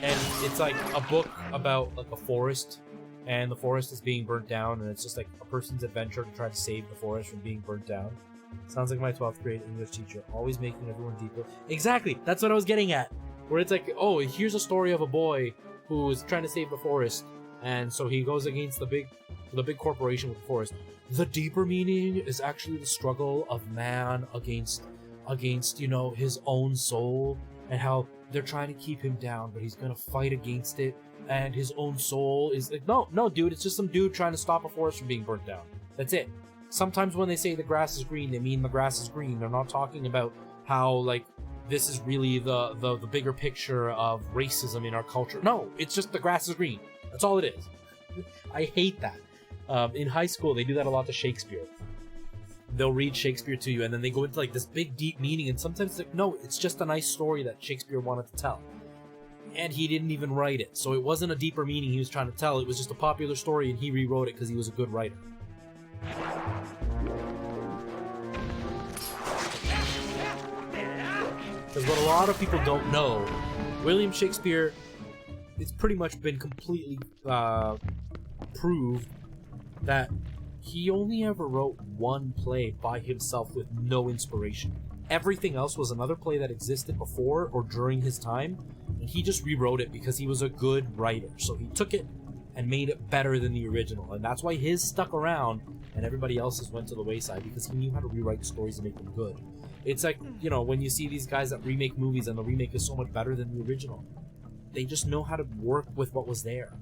and it's like a book about like a forest, and the forest is being burnt down, and it's just like a person's adventure to try to save the forest from being burnt down. Sounds like my 12th grade English teacher, always making everyone deeper. Exactly, that's what I was getting at. Where it's like, oh, here's a story of a boy who is trying to save the forest, and so he goes against the big corporation with the forest. The deeper meaning is actually the struggle of man against, you know, his own soul, and how they're trying to keep him down, but he's gonna fight against it, and his own soul is like, no, dude, it's just some dude trying to stop a forest from being burnt down. That's it. Sometimes when they say the grass is green, they mean the grass is green. They're not talking about how, like, this is really the bigger picture of racism in our culture. No, it's just the grass is green. That's all it is. I hate that. In high school, they do that a lot to Shakespeare. They'll read Shakespeare to you, and then they go into like this big, deep meaning, and sometimes it's like, no, it's just a nice story that Shakespeare wanted to tell. And he didn't even write it, so it wasn't a deeper meaning he was trying to tell. It was just a popular story, and he rewrote it because he was a good writer. Because what a lot of people don't know, William Shakespeare, it's pretty much been completely proved that he only ever wrote one play by himself with no inspiration. Everything else was another play that existed before or during his time, and he just rewrote it because he was a good writer. So he took it and made it better than the original, and that's why his stuck around and everybody else's went to the wayside, because he knew how to rewrite stories and make them good. It's like, you know, when you see these guys that remake movies and the remake is so much better than the original. They just know how to work with what was there.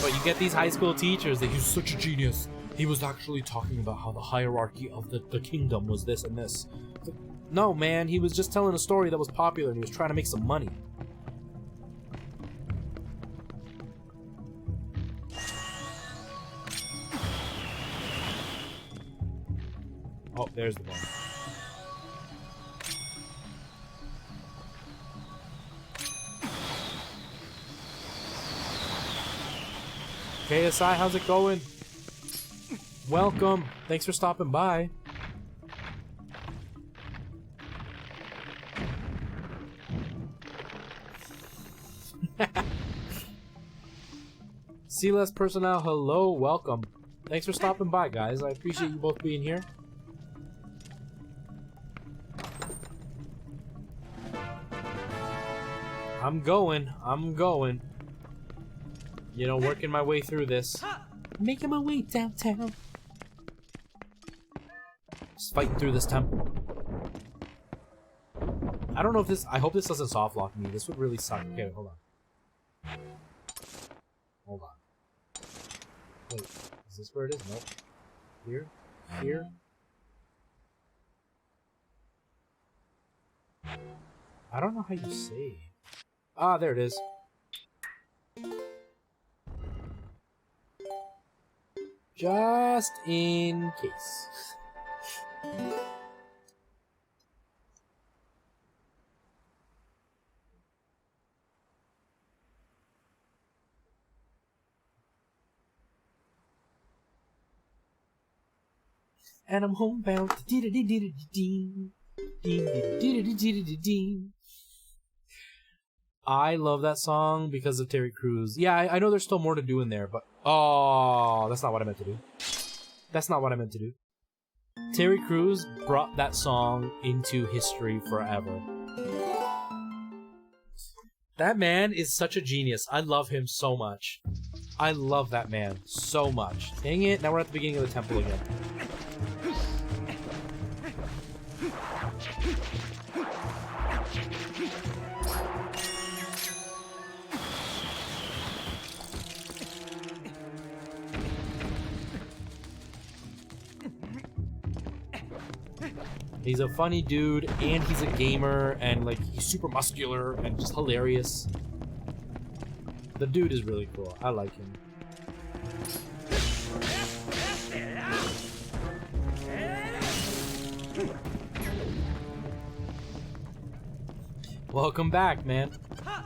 But you get these high school teachers that he's such a genius. He was actually talking about how the hierarchy of the kingdom was this and this. No, man, he was just telling a story that was popular and he was trying to make some money. There's the one. KSI, how's it going? Welcome. Thanks for stopping by. C-Less personnel, hello, welcome. Thanks for stopping by, guys. I appreciate you both being here. I'm going. You know, working my way through this. Making my way downtown. Just fighting through this temple. I don't know if this... I hope this doesn't softlock me. This would really suck. Okay, hold on. Hold on. Wait, is this where it is? Nope. Here? Here? I don't know how you save. Ah, there it is. Just in case. And I'm homebound. I love that song because of Terry Crews. Yeah, I know there's still more to do in there, but... Oh, that's not what I meant to do. That's not what I meant to do. Terry Crews brought that song into history forever. That man is such a genius. I love him so much. I love that man so much. Dang it, now we're at the beginning of the temple again. He's a funny dude, and he's a gamer, and like he's super muscular and just hilarious. The dude is really cool. I like him. Welcome back, man.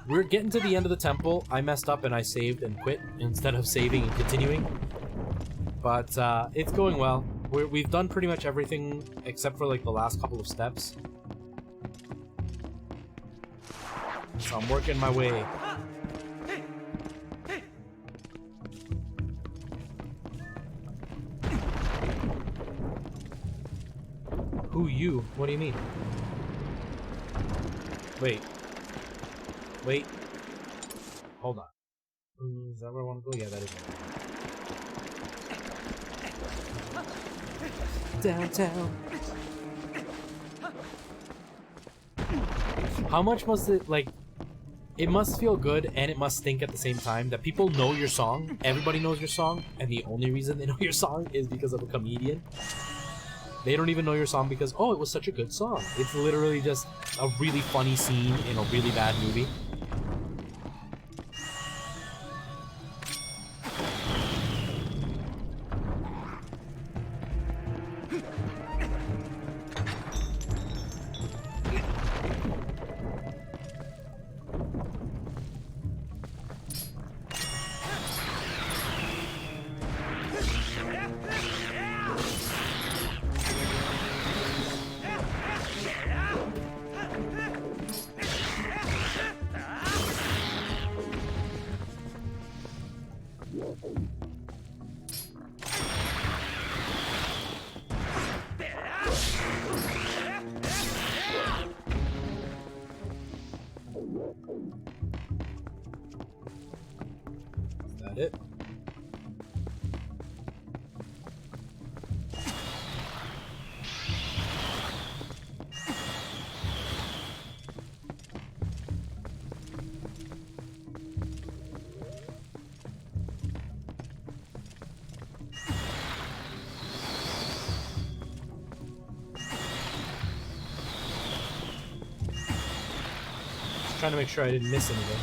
We're getting to the end of the temple. I messed up and I saved and quit instead of saving and continuing. But it's going well. We've done pretty much everything except for like the last couple of steps. So I'm working my way. Who you? What do you mean? Wait. Wait. Hold on. Is that where I want to go? Yeah, that is it. Downtown. How much must it, like, it must feel good and it must stink at the same time that people know your song, everybody knows your song, and the only reason they know your song is because of a comedian. They don't even know your song because, oh, it was such a good song. It's literally just a really funny scene in a really bad movie. Is that it? Trying to make sure I didn't miss anything.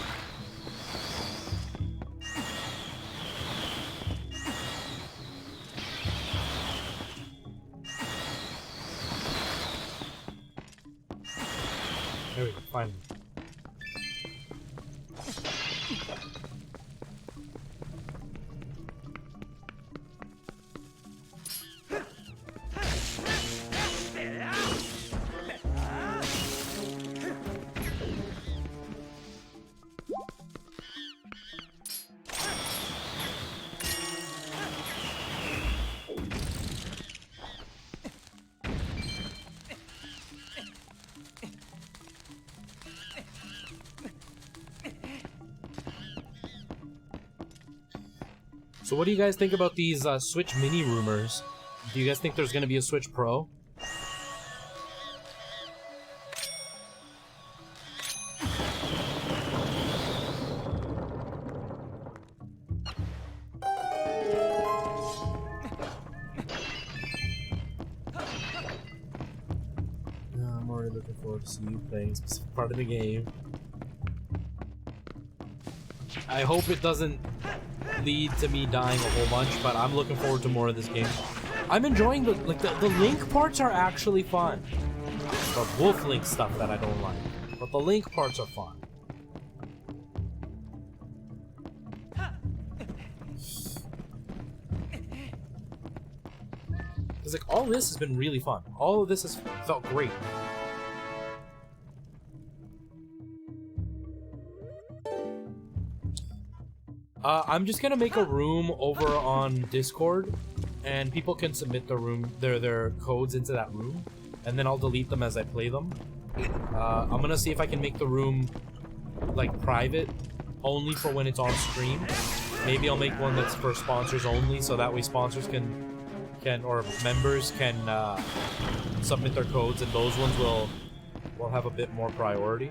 There we go, finally. So what do you guys think about these Switch Mini rumors? Do you guys think there's going to be a Switch Pro? I'm already looking forward to see you playing a specific part of the game. I hope it doesn't lead to me dying a whole bunch, but I'm looking forward to more of this game. I'm enjoying the Link parts are actually fun. It's the Wolf Link stuff that I don't like, but the Link parts are fun. Cause like all this has been really fun. All of this has felt great. I'm just gonna make a room over on Discord, and people can submit their codes into that room, and then I'll delete them as I play them. I'm gonna see if I can make the room like private, only for when it's on stream. Maybe I'll make one that's for sponsors only, so that way sponsors can or members can submit their codes, and those ones will have a bit more priority.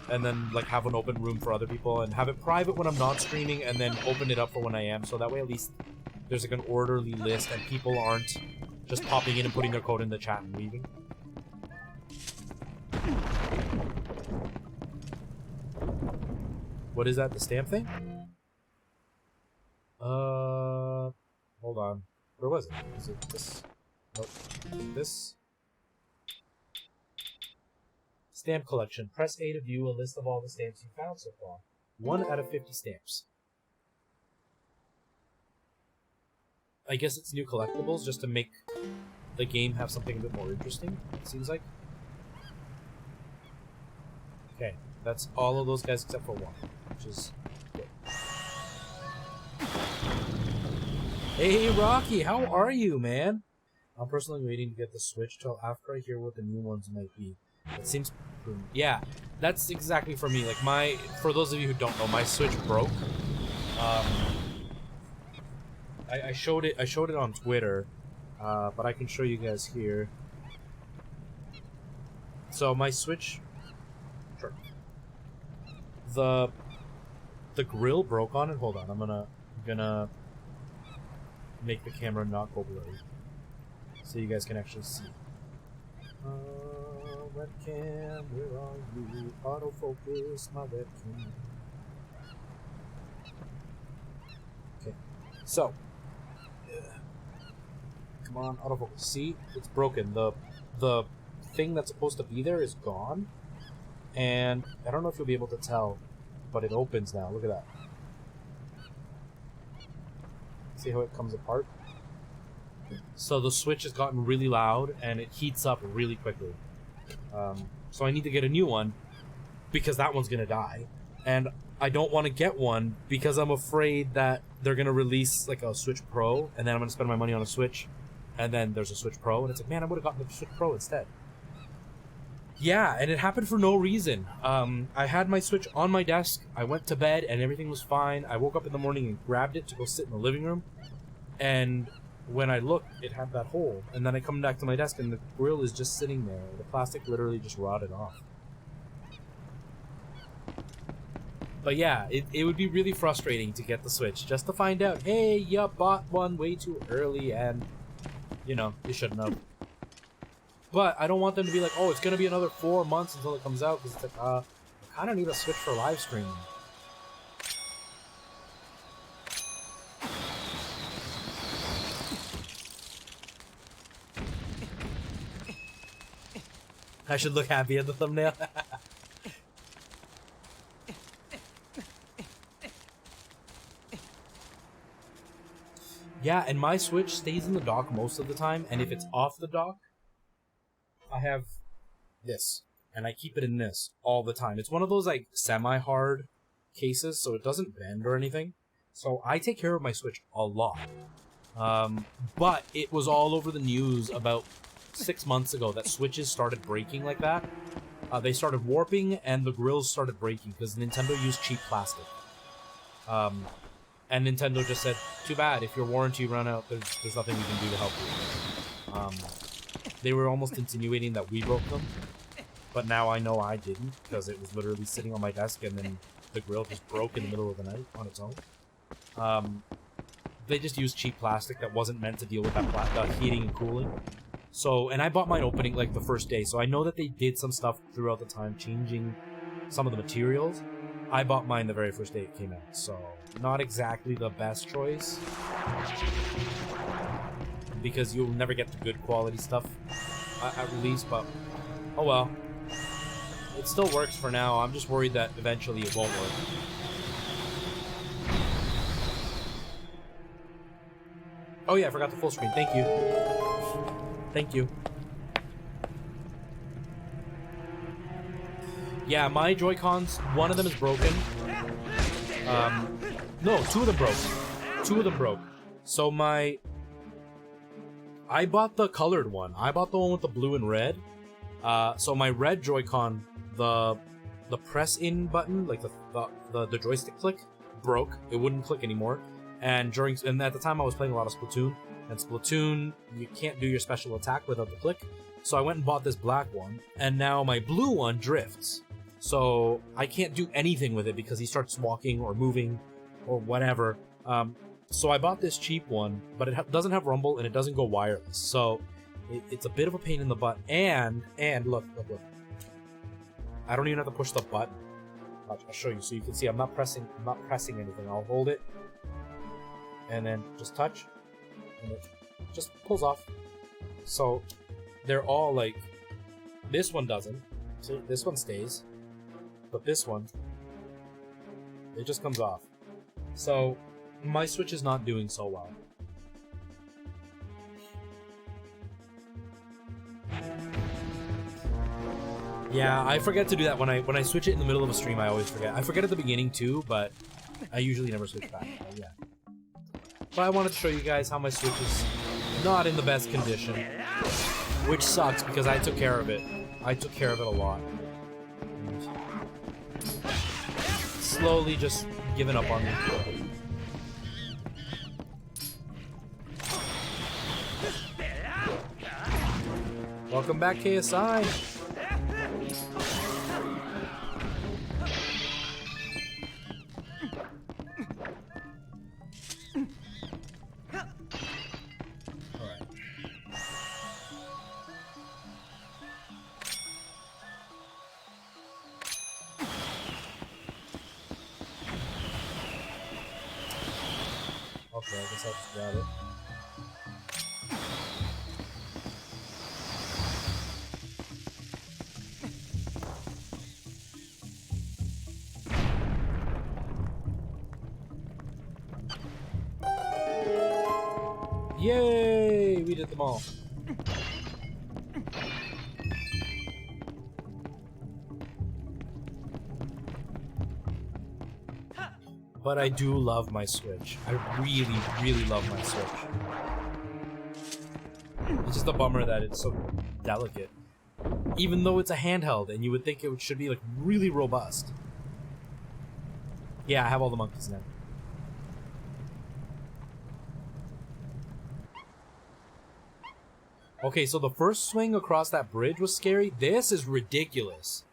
And then like have an open room for other people, and have it private when I'm not streaming, and then open it up for when I am, so that way at least there's like an orderly list and people aren't just popping in and putting their code in the chat and leaving. What is that, the stamp thing? Hold on. Where was it? Is it this? Nope. This? Stamp collection. Press A to view a list of all the stamps you found so far. 1 out of 50 stamps. I guess it's new collectibles just to make the game have something a bit more interesting, it seems like. Okay, that's all of those guys except for one, which is good. Hey Rocky, how are you, man? I'm personally waiting to get the Switch till after I hear what the new ones might be. It seems, yeah, that's exactly for me. Like for those of you who don't know, my Switch broke. I showed it on Twitter, but I can show you guys here. So my Switch, sure. The grill broke on it. Hold on, I'm gonna make the camera not go blurry, so you guys can actually see. Webcam, where are you? Autofocus, my webcam. Okay, so come on, autofocus. See, it's broken. The thing that's supposed to be there is gone, and I don't know if you'll be able to tell, but it opens now. Look at that. See how it comes apart? So the Switch has gotten really loud, and it heats up really quickly. So I need to get a new one, because that one's gonna die. And I don't want to get one, because I'm afraid that they're gonna release like a Switch Pro, and then I'm gonna spend my money on a Switch, and then there's a Switch Pro, and it's like, man, I would've gotten the Switch Pro instead. Yeah, and it happened for no reason. I had my Switch on my desk, I went to bed, and everything was fine. I woke up in the morning and grabbed it to go sit in the living room, and when I looked, it had that hole. And then I come back to my desk, and the grill is just sitting there. The plastic literally just rotted off. But yeah, it would be really frustrating to get the Switch, just to find out, hey, you bought one way too early, and, you know, you shouldn't have. But I don't want them to be like, oh, it's gonna be another 4 months until it comes out, because it's like, I kinda need a Switch for live streaming. I should look happy at the thumbnail. Yeah, and my Switch stays in the dock most of the time, and if it's off the dock, I have this, and I keep it in this all the time. It's one of those, like, semi-hard cases, so it doesn't bend or anything. So I take care of my Switch a lot. But it was all over the news about 6 months ago that Switches started breaking like that. They started warping, and the grills started breaking, because Nintendo used cheap plastic. And Nintendo just said, too bad, if your warranty run out, there's nothing we can do to help you. They were almost insinuating that we broke them, but now I know I didn't, because it was literally sitting on my desk and then the grill just broke in the middle of the night on its own. They just used cheap plastic that wasn't meant to deal with that heating and cooling. So, and I bought mine opening like the first day, so I know that they did some stuff throughout the time, changing some of the materials. I bought mine the very first day it came out, so not exactly the best choice. Because you'll never get the good quality stuff at release, but oh well. It still works for now. I'm just worried that eventually it won't work. Oh yeah, I forgot the full screen. Thank you. Thank you. Yeah, my Joy-Cons, one of them is broken. No, two of them broke. Two of them broke. So I bought the colored one. I bought the one with the blue and red. So my red Joy-Con, the press-in button, like the joystick click, broke. It wouldn't click anymore. And at the time I was playing a lot of Splatoon. And Splatoon, you can't do your special attack without the click. So I went and bought this black one. And now my blue one drifts. So I can't do anything with it because he starts walking or moving or whatever. So I bought this cheap one, but it doesn't have rumble and it doesn't go wireless. So it's a bit of a pain in the butt. And look. I don't even have to push the button. I'll show you so you can see I'm not pressing anything. I'll hold it and then just touch and it just pulls off. So they're all like, this one doesn't. See, this one stays. But this one, it just comes off. So, my Switch is not doing so well. Yeah, I forget to do that when I switch it in the middle of a stream. I always forget. I forget at the beginning too, but I usually never switch back. But yeah. But I wanted to show you guys how my Switch is not in the best condition, which sucks because I took care of it. I took care of it a lot. Slowly just giving up on me. Welcome back, KSI. Alright. Okay, I guess I'll just grab it. Yay! We did them all. But I do love my Switch. I really, really love my Switch. It's just a bummer that it's so delicate. Even though it's a handheld, and you would think it should be like really robust. Yeah, I have all the monkeys now. Okay, so the first swing across that bridge was scary. This is ridiculous.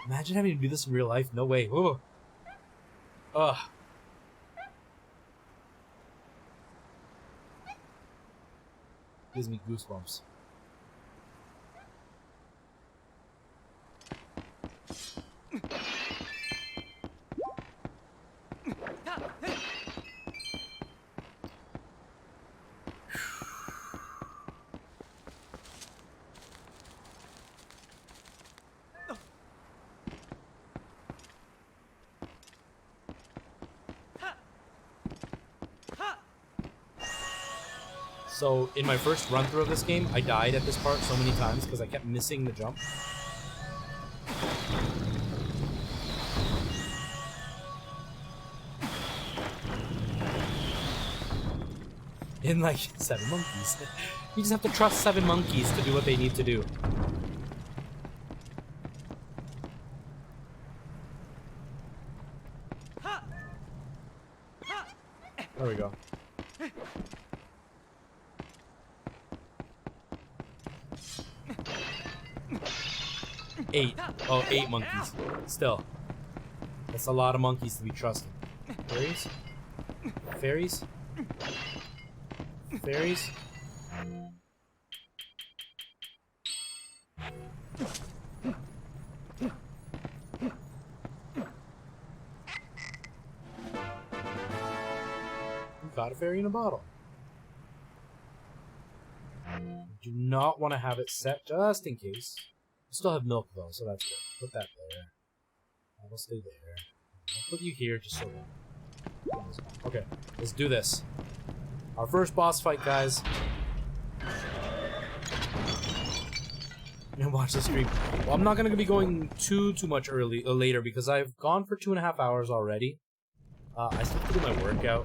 Imagine having to do this in real life. No way. Ugh. Ugh. Gives me goosebumps. So in my first run through of this game, I died at this part so many times because I kept missing the jump. In like 7 monkeys. You just have to trust 7 monkeys to do what they need to do. There we go. 8. Oh, 8 monkeys. Still. That's a lot of monkeys to be trusted. Fairies? Fairies? Fairies? We got a fairy in a bottle. Do not want to have it set just in case. We still have milk though, so that's good. Put that there. That'll stay there. I'll put you here just so. Okay, let's do this. Our first boss fight, guys. And watch the stream. Well, I'm not gonna be going too much later because I've gone for 2.5 hours already. I still have to do my workout,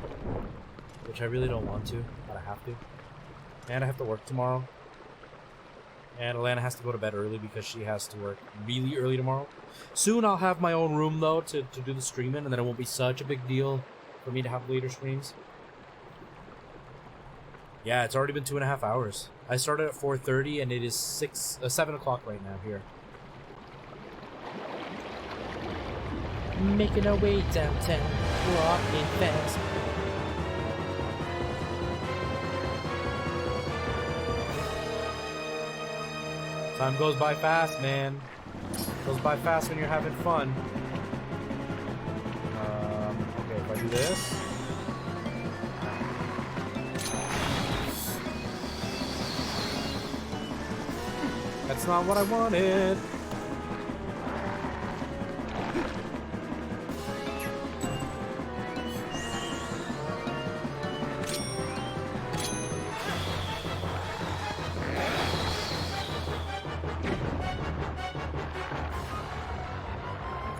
which I really don't want to, but I have to. And I have to work tomorrow. And Alana has to go to bed early because she has to work really early tomorrow. Soon I'll have my own room though to do the streaming, and then it won't be such a big deal for me to have later streams. Yeah, it's already been 2.5 hours. I started at 4:30 and it is 7 o'clock right now here. Making our way downtown, walking fast. Time goes by fast, man. Goes by fast when you're having fun. Okay, if I do this. That's not what I wanted.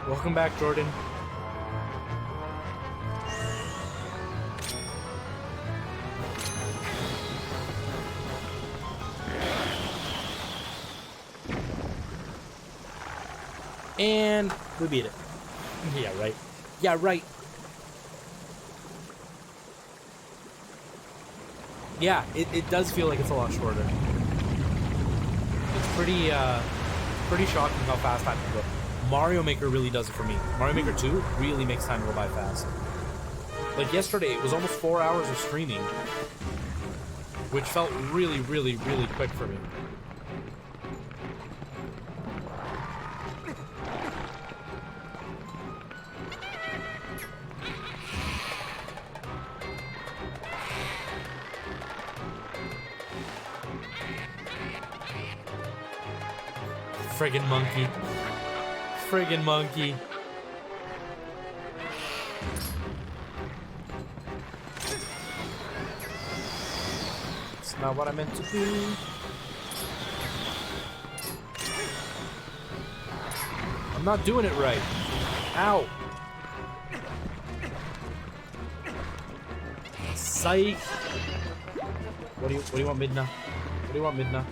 Welcome back, Jordan. And we beat it. Yeah, right. Yeah, right. Yeah, it does feel like it's a lot shorter. It's pretty shocking how fast time can go. Mario Maker really does it for me. Mario Maker 2 really makes time go by fast. Like yesterday, it was almost 4 hours of streaming, which felt really quick for me. Friggin' monkey. Friggin' monkey. It's not what I meant to do. I'm not doing it right. Ow. Psych. What do you want, Midna? What do you want, Midna?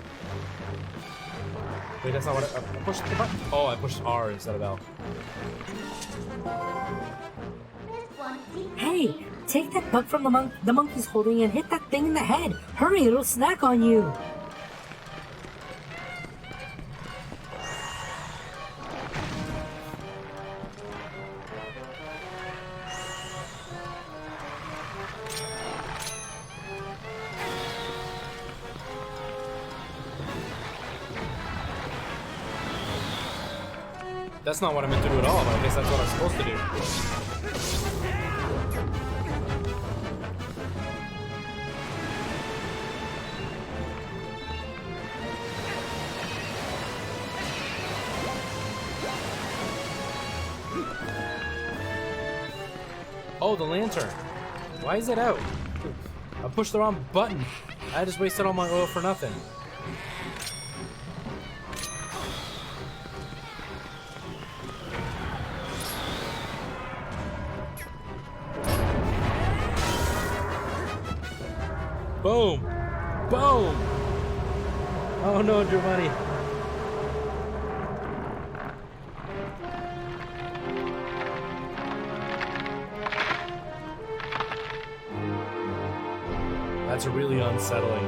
Wait, that's not what I pushed the button. Oh, I pushed R instead of L. Hey, take that bug from the monkey's holding and hit that thing in the head. Hurry, it'll snack on you. That's not what I meant to do at all, but I guess that's what I'm supposed to do. Oh, the lantern. Why is it out? I pushed the wrong button. I just wasted all my oil for nothing. Boom! Boom! Oh no, Giovanni. That's really unsettling.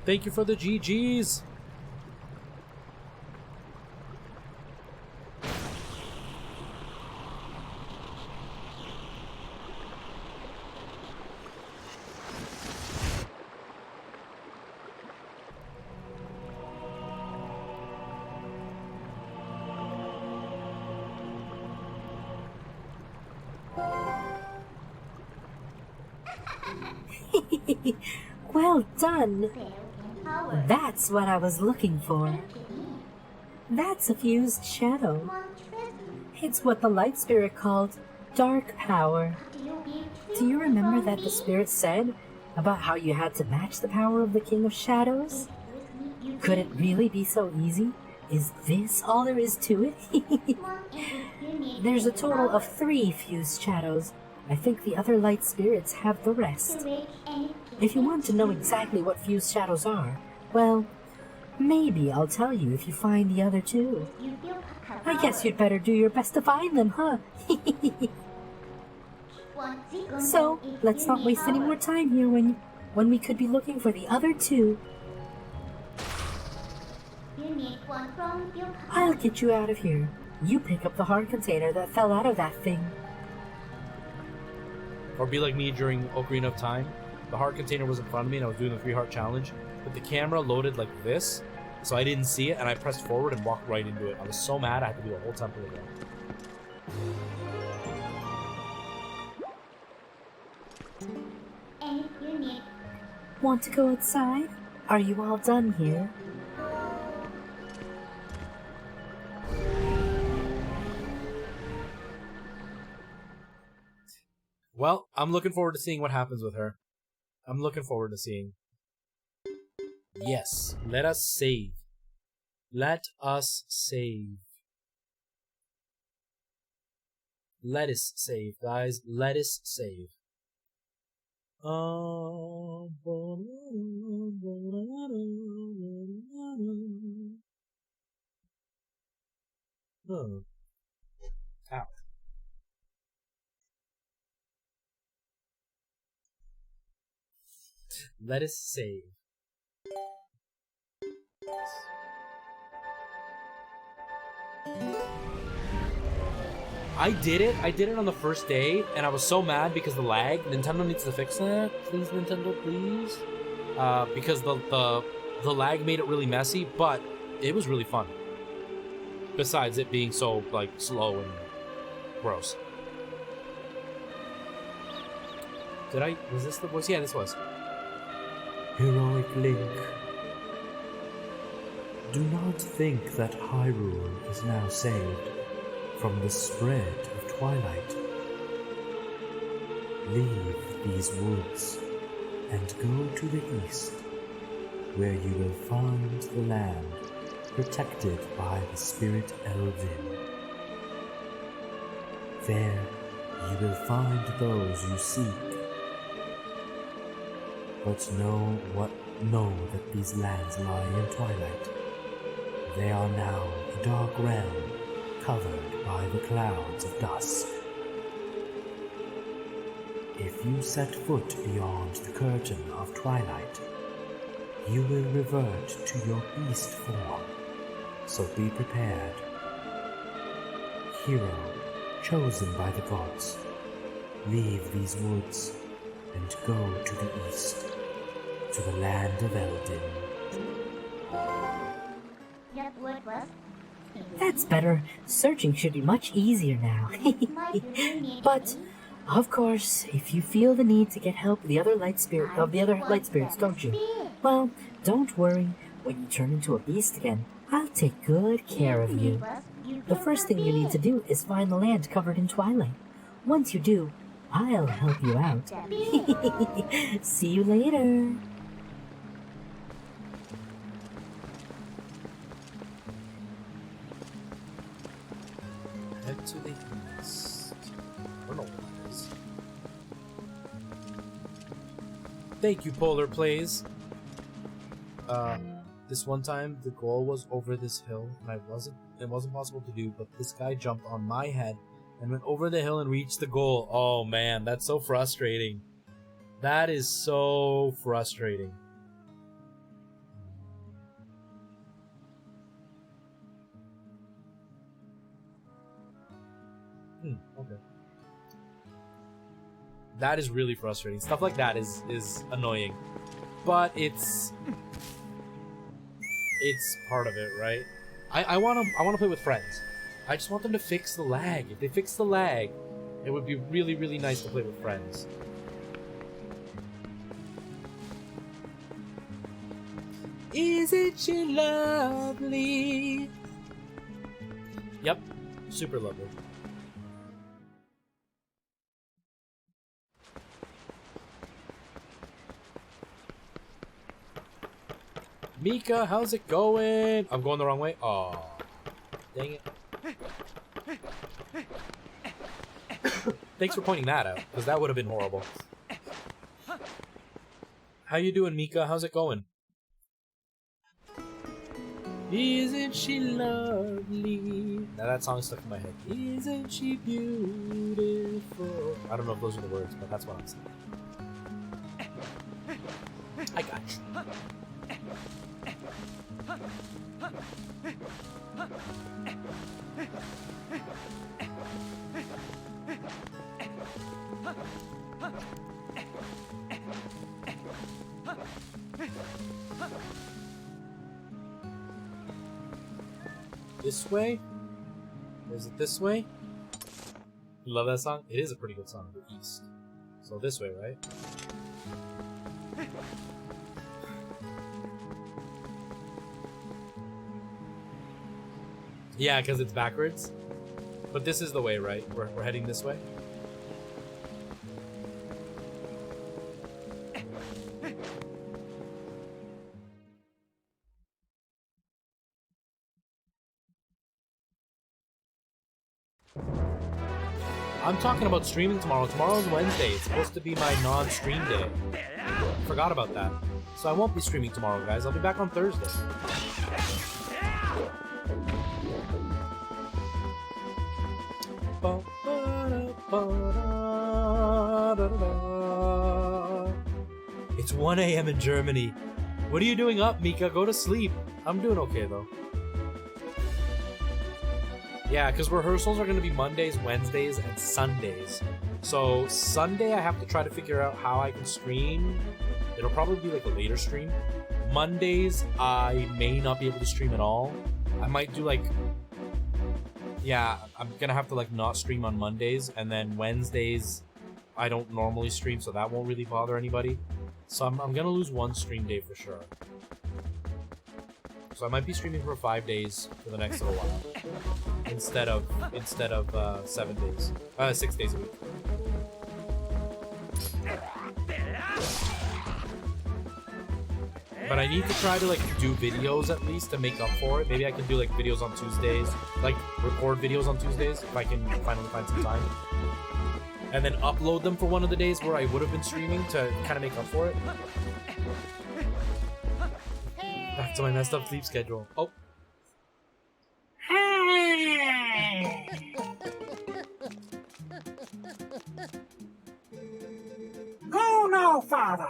Thank you for the GGs. Well done. That's what I was looking for. That's a fused shadow. It's what the light spirit called dark power. Do you remember that the spirit said about how you had to match the power of the King of Shadows? Could it really be so easy? Is this all there is to it? There's a total of 3 fused shadows. I think the other light spirits have the rest. If you want to know exactly what fused shadows are, well, maybe I'll tell you if you find the other 2. I guess you'd better do your best to find them, huh? So, let's not waste any more time here when we could be looking for the other 2. I'll get you out of here. You pick up the heart container that fell out of that thing. Or be like me during Ocarina of Time. The heart container was in front of me and I was doing the 3 heart challenge, but the camera loaded like this, so I didn't see it, and I pressed forward and walked right into it. I was so mad I had to do a whole temple again. Want to go outside? Are you all done here? Well, I'm looking forward to seeing what happens with her. I'm looking forward to seeing. Yes, let us save. Let us save. Let us save, guys. Let us save. Oh, ow. Let us save. I did it on the first day, and I was so mad because the lag. Nintendo needs to fix that. Please, Nintendo, please. Because the lag made it really messy, but it was really fun. Besides it being so, like, slow and gross. Was this the voice? Yeah, this was. Heroic Link, do not think that Hyrule is now saved from the spread of Twilight. Leave these woods and go to the east, where you will find the land protected by the spirit Elvin. There you will find those you seek. But know that these lands lie in Twilight. They are now a dark realm, covered by the clouds of dusk. If you set foot beyond the curtain of Twilight, you will revert to your beast form, so be prepared. Hero, chosen by the gods, leave these woods and go to the east, to the land of Eldin. That's better. Searching should be much easier now. But, of course, if you feel the need to get help of the other light spirits, don't you? Well, don't worry. When you turn into a beast again, I'll take good care of you. The first thing you need to do is find the land covered in twilight. Once you do, I'll help you out. See you later. Head to the east. I don't know what that is. Thank you, Polar Plays. This one time the goal was over this hill, and it wasn't possible to do, but this guy jumped on my head and went over the hill and reached the goal. Oh man, that's so frustrating. That is so frustrating. Okay. That is really frustrating. Stuff like that is annoying. But it's part of it, right? I wanna play with friends. I just want them to fix the lag. If they fix the lag, it would be really, really nice to play with friends. Isn't she lovely? Yep, super lovely. Mika, how's it going? I'm going the wrong way. Oh, dang it. Thanks for pointing that out, because that would have been horrible. How you doing, Mika? How's it going? Isn't she lovely? Now that song's stuck in my head. Isn't she beautiful? I don't know if those are the words, but that's what I'm saying. I got you. This way? Or is it this way? You love that song? It is a pretty good song, The East. So this way, right? Yeah, because it's backwards. But this is the way, right? We're heading this way. I'm talking about streaming tomorrow. Tomorrow's Wednesday. It's supposed to be my non-stream day. Forgot about that. So I won't be streaming tomorrow, guys. I'll be back on Thursday. It's 1 a.m. in Germany. What are you doing up, Mika? Go to sleep. I'm doing okay, though. Yeah, because rehearsals are going to be Mondays, Wednesdays, and Sundays. So Sunday, I have to try to figure out how I can stream. It'll probably be like a later stream. Mondays, I may not be able to stream at all. I might do like... Yeah, I'm going to have to like not stream on Mondays. And then Wednesdays, I don't normally stream, so that won't really bother anybody. So I'm going to lose one stream day for sure. So I might be streaming for 5 days for the next little while, instead of 7 days, 6 days a week. But I need to try to like do videos at least to make up for it. Maybe I can do like videos on Tuesdays, like record videos on Tuesdays if I can finally find some time, and then upload them for one of the days where I would have been streaming to kind of make up for it. Back to my messed up sleep schedule. Oh. Hey! Go no farther.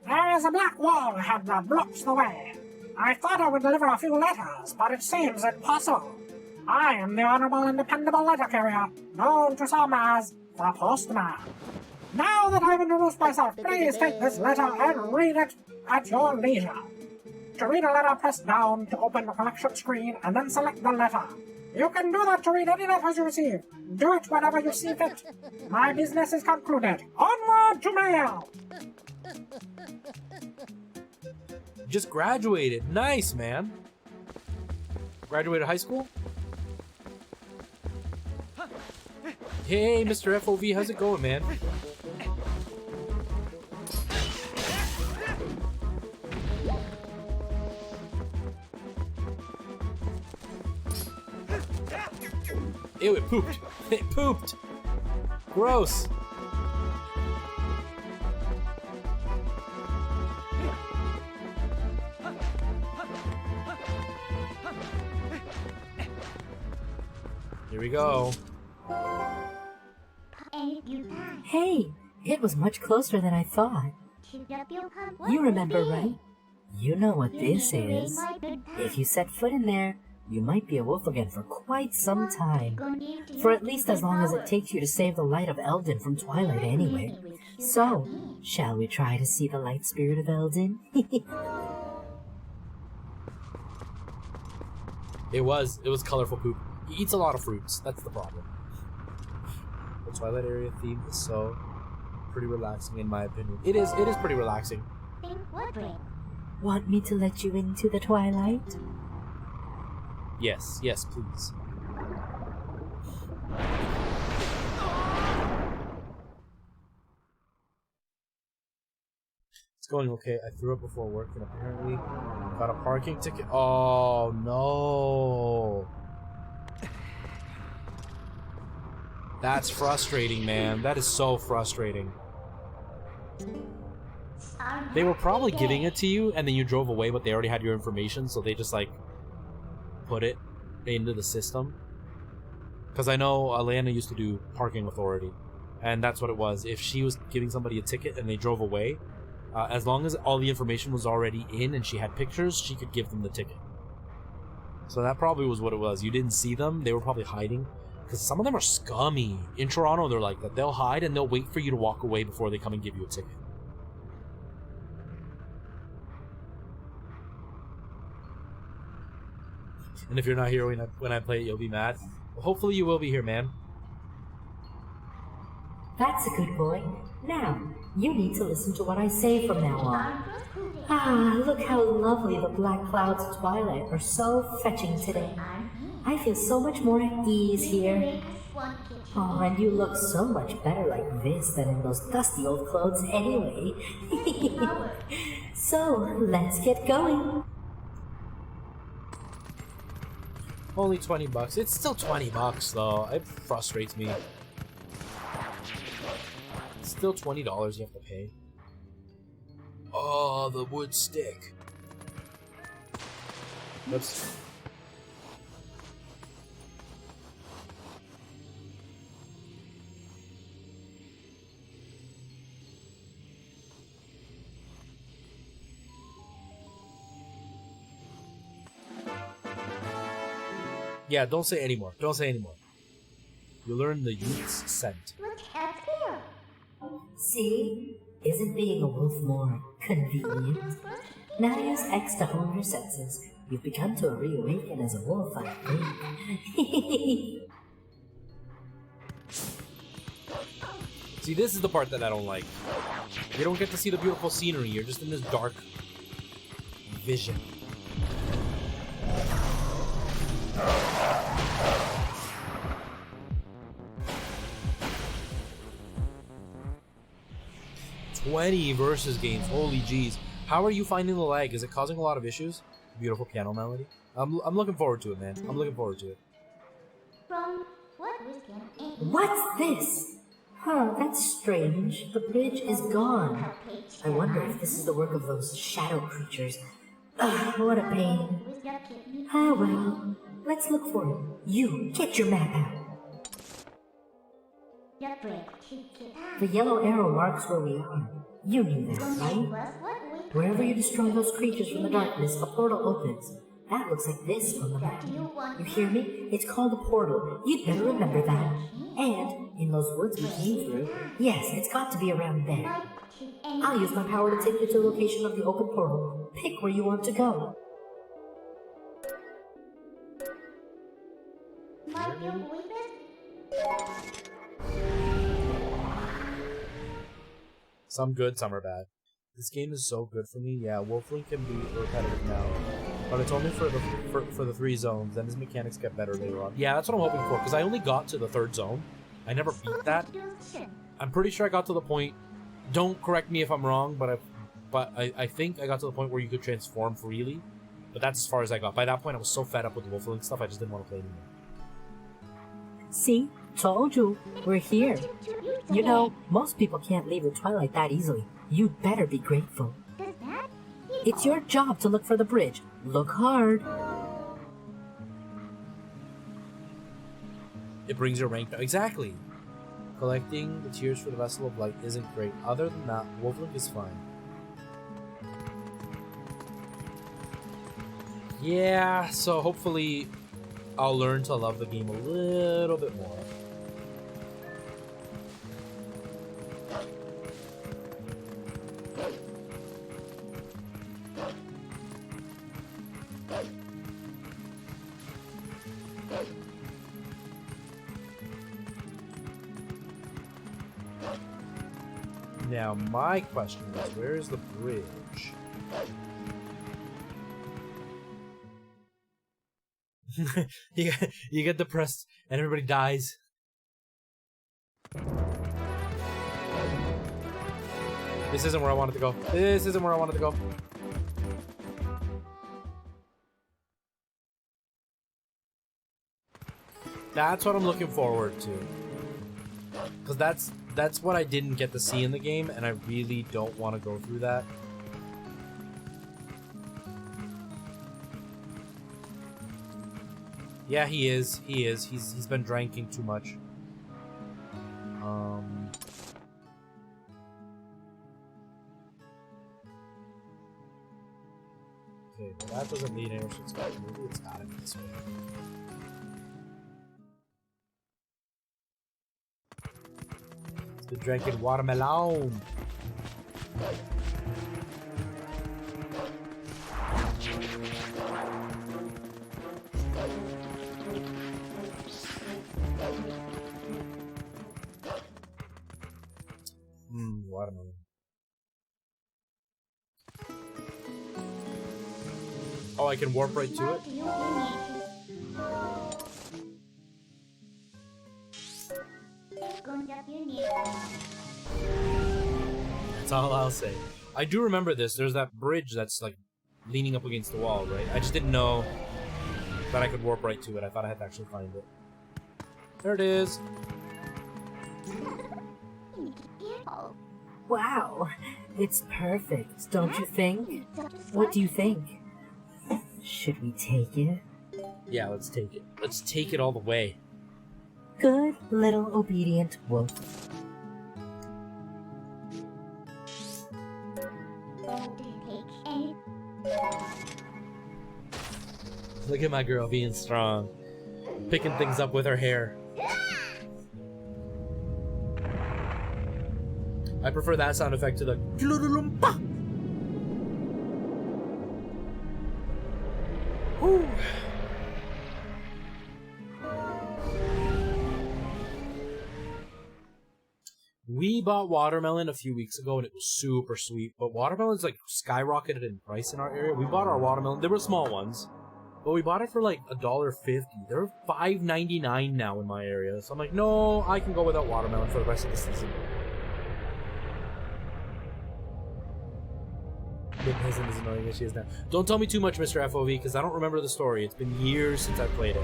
There is a black wall ahead that blocks the way. I thought I would deliver a few letters, but it seems impossible. I am the honorable and dependable letter carrier, known to some as the postman. Now that I've introduced myself, please take this letter and read it at your leisure. To read a letter, press down to open the collection screen and then select the letter. You can do that to read any letters you receive. Do it whenever you see fit. My business is concluded. Onward to mail! Just graduated. Nice, man. Graduated high school? Hey, Mr. FOV, how's it going, man? Ew, it pooped. It pooped. Gross. Here we go. Hey, it was much closer than I thought. You remember, right? You know what this is. If you set foot in there, you might be a wolf again for quite some time. For at least as long as it takes you to save the light of Eldon from Twilight anyway. So, shall we try to see the light spirit of Eldon? It was colorful poop. He eats a lot of fruits. That's the problem. The Twilight area theme is so pretty relaxing in my opinion. It is pretty relaxing. Want me to let you into the Twilight? Yes, please. It's going okay. I threw up before work and apparently got a parking ticket. Oh no. That's frustrating, man. That is so frustrating. They were probably giving it to you and then you drove away, but they already had your information, so they just like put it into the system. Because I know Alana used to do parking authority, and that's what it was. If she was giving somebody a ticket and they drove away, as long as all the information was already in and she had pictures, she could give them the ticket. So that probably was what it was. You didn't see them. They were probably hiding. Because some of them are scummy. In Toronto, they're like that. They'll hide and they'll wait for you to walk away before they come and give you a ticket. And if you're not here when I play it, you'll be mad. Well, hopefully you will be here, man. That's a good boy. Now, you need to listen to what I say from now on. Ah, look how lovely the black clouds of Twilight are so fetching today. I feel so much more at ease here. Oh, and you look so much better like this than in those dusty old clothes anyway. So, let's get going. Only 20 bucks. It's still 20 bucks though. It frustrates me. It's still $20 you have to pay. Oh, the wood stick. Oops. Yeah, don't say anymore. Don't say anymore. You learn the youth's scent. See? Isn't being a wolf more convenient? Now use X to hone your senses. You've begun to reawaken as a wolf, I think. See, this is the part that I don't like. You don't get to see the beautiful scenery. You're just in this dark vision. $20 versus games. Holy jeez. How are you finding the lag? Is it causing a lot of issues? Beautiful piano melody. I'm looking forward to it, man. I'm looking forward to it. What's this? Huh, that's strange. The bridge is gone. I wonder if this is the work of those shadow creatures. Ugh, what a pain. Ah, well. Let's look for it. You, get your map out. The yellow arrow marks where we are. You knew that, right? Wherever you destroy those creatures from the darkness, a portal opens. That looks like this on the map. You hear me? It's called a portal. You'd better remember that. And, in those woods we came through, yes, it's got to be around there. I'll use my power to take you to the location of the open portal. Pick where you want to go. Some good, some are bad. This game is so good for me. Yeah, Wolflink can be repetitive now, but it's only for the 3 zones. Then his mechanics get better later on. Yeah, that's what I'm hoping for, because I only got to the 3rd zone, I never beat that. I'm pretty sure I got to the point. Don't correct me if I'm wrong, but I think I got to the point where you could transform freely. But that's as far as I got. By that point, I was so fed up with the Wolfling stuff, I just didn't want to play anymore. See? Told you. We're here. You know, most people can't leave the Twilight that easily. You'd better be grateful. It's your job to look for the bridge. Look hard. It brings your rank down. Exactly. Collecting the tears for the Vessel of Light isn't great. Other than that, Wolfling is fine. Yeah, so hopefully I'll learn to love the game a little bit more. Now, my question is, where is the bridge? you get depressed and everybody dies. This isn't where I wanted to go. This isn't where I wanted to go. That's what I'm looking forward to. Because that's what I didn't get to see in the game, and I really don't want to go through that. Yeah, he is. He is. He's been drinking too much. Okay, well that doesn't lead anywhere, so it's got to maybe it's gotta be this way. He's been drinking watermelon. Watermelon. Oh, I can warp right to it? That's all I'll say. I do remember this. There's that bridge that's like leaning up against the wall, right? I just didn't know that I could warp right to it. I thought I had to actually find it. There it is. Wow, it's perfect, don't you think? What do you think? Should we take it? Yeah, let's take it. Let's take it all the way. Good little obedient wolf. Look at my girl being strong. Picking things up with her hair. I prefer that sound effect to the Whew. We bought watermelon a few weeks ago and it was super sweet, but watermelon's like skyrocketed in price in our area. We bought our watermelon, they were small ones, but we bought it for like $1.50. They're $5.99 now in my area, so I'm like, no, I can go without watermelon for the rest of the season. Isn't as annoying as she is now. Don't tell me too much, Mr. FOV, because I don't remember the story. It's been years since I played it.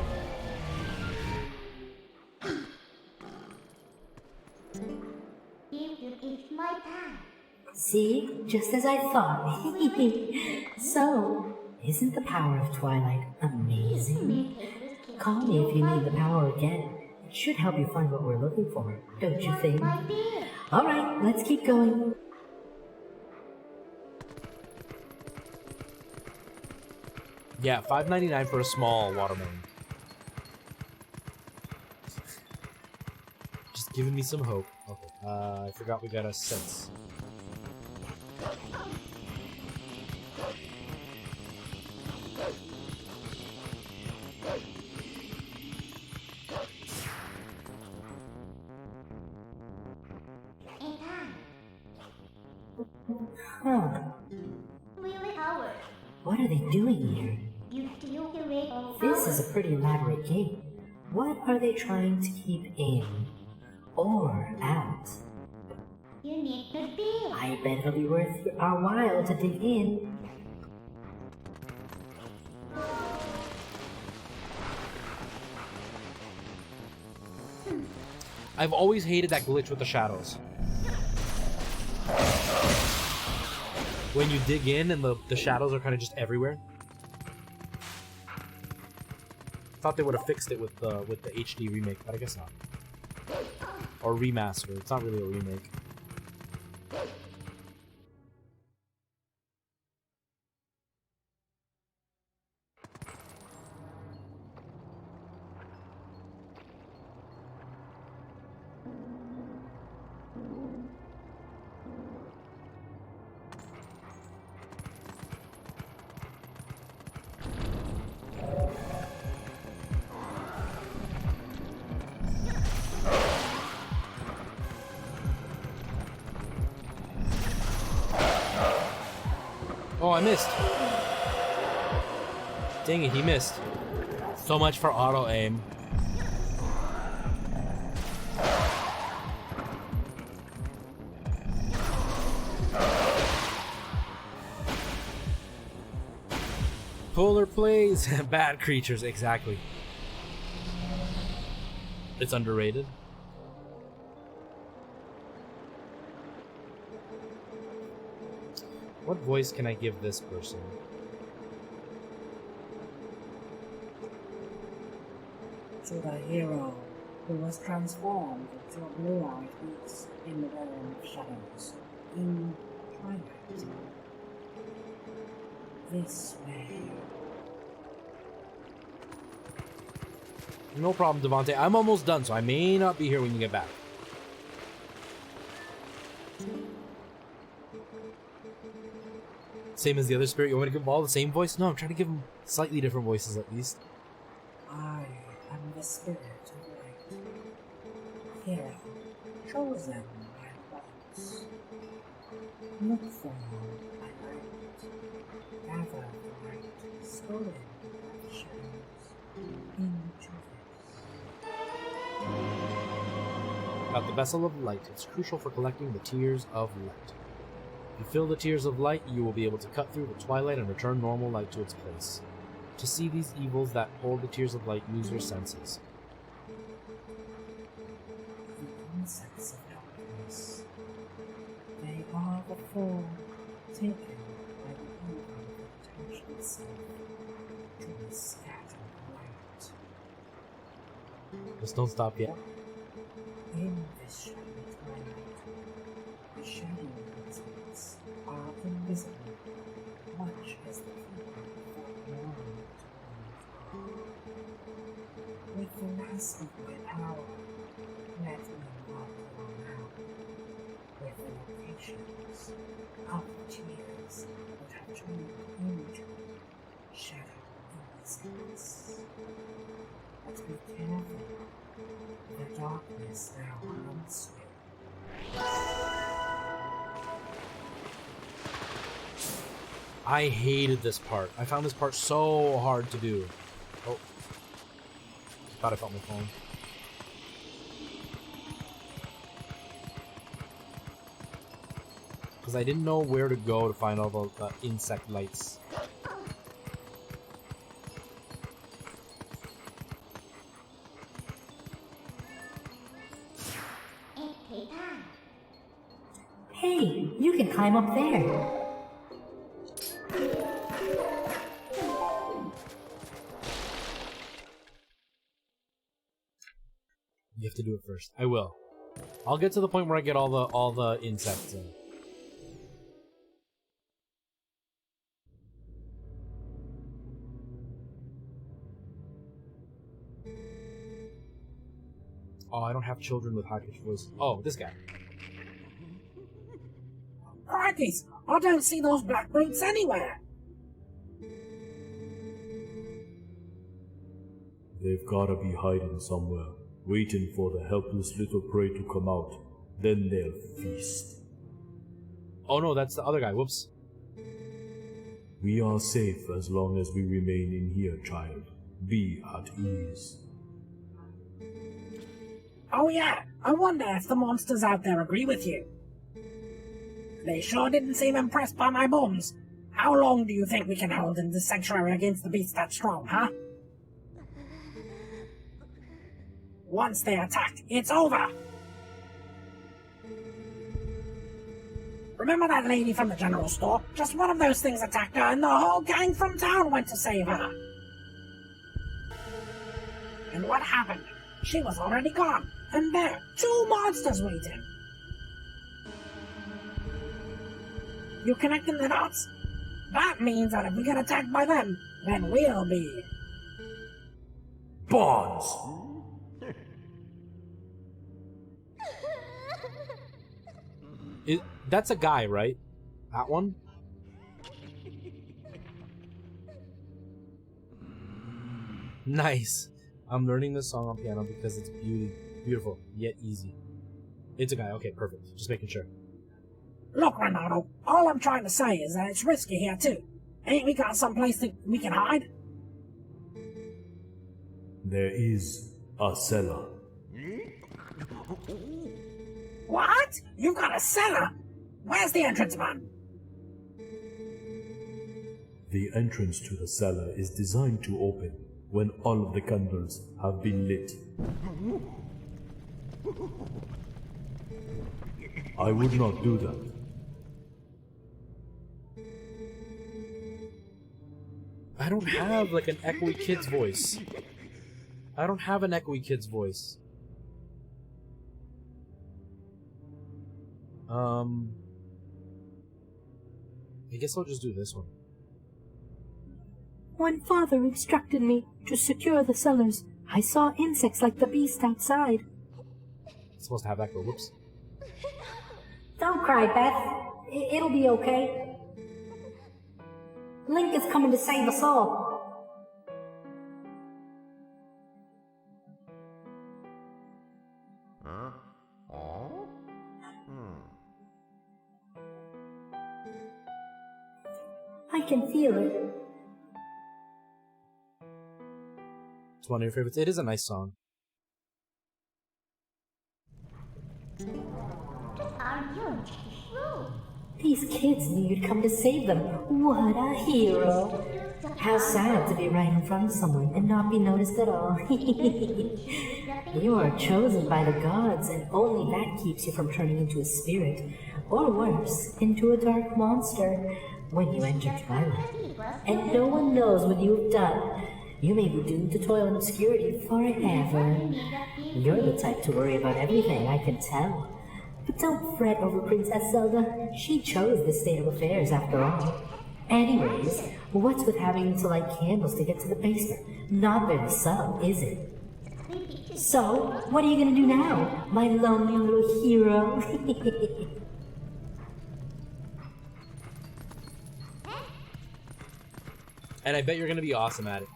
See? Just as I thought. So, isn't the power of Twilight amazing? Call me if you need the power again. It should help you find what we're looking for, don't you think? Alright, let's keep going. Yeah, $5.99 for a small watermelon. Just giving me some hope. Okay, I forgot we got a sense. Huh. What are they doing here? This is a pretty elaborate game. What are they trying to keep in? or out. You need to feel. I bet it'll be worth our while to dig in. I've always hated that glitch with the shadows. When you dig in and the shadows are kind of just everywhere. Thought they would have fixed it with the HD remake, but I guess not. Or remaster. It's not really a remake. Oh, I missed. Dang it, he missed. So much for auto aim. Polar plays. Bad creatures, exactly. It's underrated. What voice can I give this person? To the hero who was transformed into a blue-eyed beast in the realm of shadows in Twilight. This way. No problem, Devontae. I'm almost done, so I may not be here when you get back. Same as the other spirit. You want me to give them all the same voice? No, I'm trying to give them slightly different voices at least. I am the spirit of light. Hero, chosen by gods. Look for my light. Gather the light, stolen by the shadows. Into this. Got the vessel of light. It's crucial for collecting the tears of light. If you fill the tears of light, you will be able to cut through the twilight and return normal light to its place. To see these evils that hold the tears of light, use your senses. The insects of darkness. They are the form taken by the evil that attached itself to the scattered light. Just don't stop yet. In this shadowy twilight, the shadow insects are invisible, much as the people that belong to them. With the mass of my power, let me walk along now, with the locations of the tears that have turned into shadow insects. But be careful, the darkness now hunts you. I hated this part. I found this part so hard to do. Oh. Thought I felt my phone. Because I didn't know where to go to find all the insect lights. Hey, you can climb up there. You have to do it first. I will. I'll get to the point where I get all the insects in. Oh, I don't have children with high-pitched voice. Oh, this guy. Crikey! I don't see those black boots anywhere! They've gotta be hiding somewhere, waiting for the helpless little prey to come out. Then they'll feast. Oh no, that's the other guy. Whoops. We are safe as long as we remain in here, child. Be at ease. Oh yeah, I wonder if the monsters out there agree with you. They sure didn't seem impressed by my bombs. How long do you think we can hold in this sanctuary against the beast that strong, huh? Once they attack, it's over! Remember that lady from the general store? Just one of those things attacked her and the whole gang from town went to save her. And what happened? She was already gone, and there, 2 monsters waiting. You connecting the dots? That means that if we get attacked by them, then we'll be... Bonds! That's a guy, right? That one? Nice. I'm learning this song on piano because it's beautiful, yet easy. It's a guy. Okay, perfect. Just making sure. Look, Renato, all I'm trying to say is that it's risky here, too. Ain't we got someplace that we can hide? There is a cellar. What? You've got a cellar? Where's the entrance, man? The entrance to the cellar is designed to open when all of the candles have been lit. I would not do that. I don't have like an echoey kid's voice. I don't have an echoey kid's voice. I guess I'll just do this one. When Father instructed me to secure the cellars, I saw insects like the beast outside. It's supposed to have echo. Whoops. Don't cry, Beth. It'll be okay. Link is coming to save us all. I can feel it. It's one of your favorites. It is a nice song. These kids knew you'd come to save them. What a hero. How sad to be right in front of someone and not be noticed at all. You are chosen by the gods, and only that keeps you from turning into a spirit, or worse, into a dark monster, when you enter Twilight. And no one knows what you've done. You may be doomed to toil in obscurity forever. You're the type to worry about everything, I can tell. But don't fret over Princess Zelda. She chose this state of affairs after all. Anyways, what's with having to light candles to get to the basement? Not very subtle, is it? So, what are you gonna do now, my lonely little hero? And I bet you're gonna be awesome at it.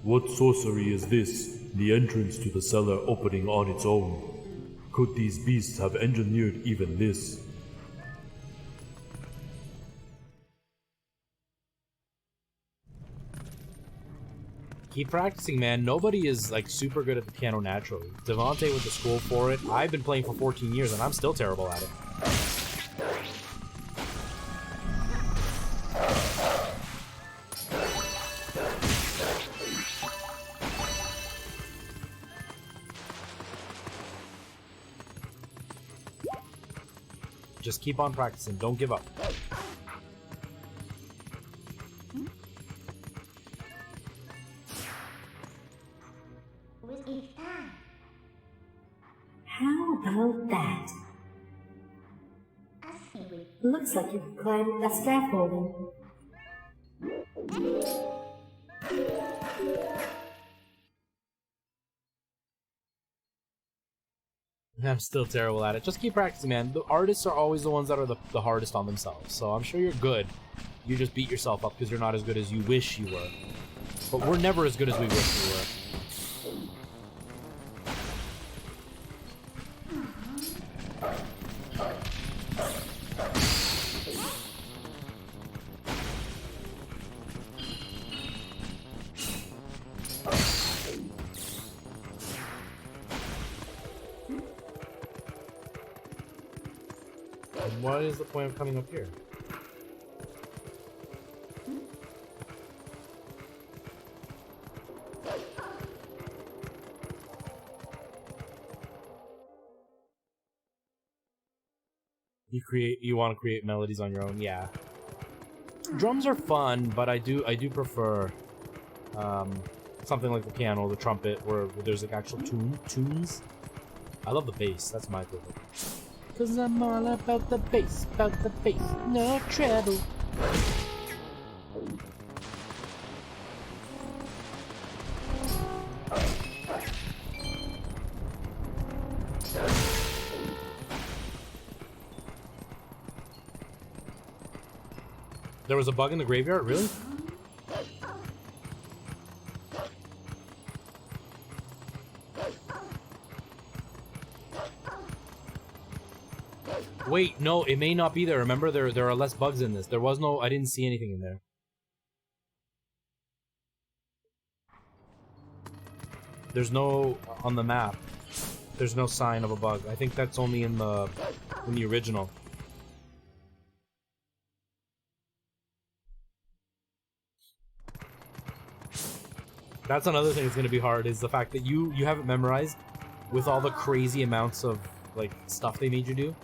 What sorcery is this? The entrance to the cellar opening on its own. Could these beasts have engineered even this? Keep practicing, man. Nobody is like super good at the piano naturally. Devontae went to school for it. I've been playing for 14 years and I'm still terrible at it. Just keep on practicing. Don't give up. How about that? Looks like you can climb that scaffolding. I'm still terrible at it. Just keep practicing, man. The artists are always the ones that are the hardest on themselves. So I'm sure you're good. You just beat yourself up because you're not as good as you wish you were. But we're never as good as we wish we were. What is the point of coming up here? You want to create melodies on your own, yeah. Drums are fun, but I do prefer something like the piano, the trumpet, where there's like actual tunes. I love the bass. That's my favorite. 'Cause I'm all about the bass, no treble. There was a bug in the graveyard, really? Wait, no, it may not be there. Remember, there are less bugs in this. There was no... I didn't see anything in there. There's no... On the map, there's no sign of a bug. I think that's only in the original. That's another thing that's going to be hard, is the fact that you have it memorized with all the crazy amounts of, like, stuff they made you do.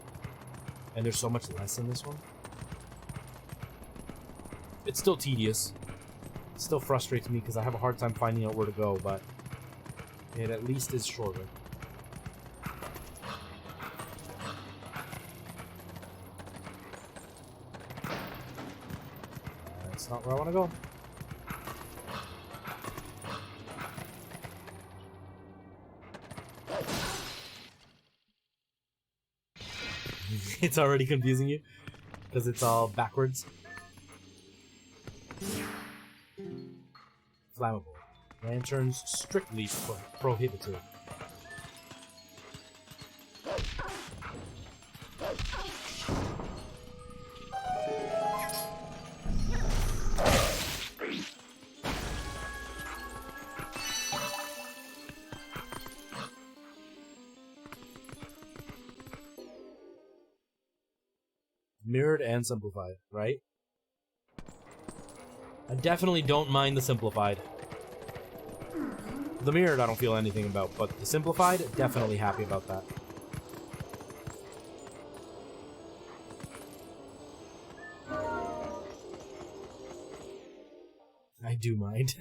And there's so much less in this one. It's still tedious. It still frustrates me because I have a hard time finding out where to go, but it at least is shorter. That's not where I want to go. It's already confusing you because it's all backwards. Flammable. Lanterns strictly prohibited. Mirrored and simplified, right? I definitely don't mind the simplified. The mirrored I don't feel anything about, but the simplified, definitely happy about that. I do mind.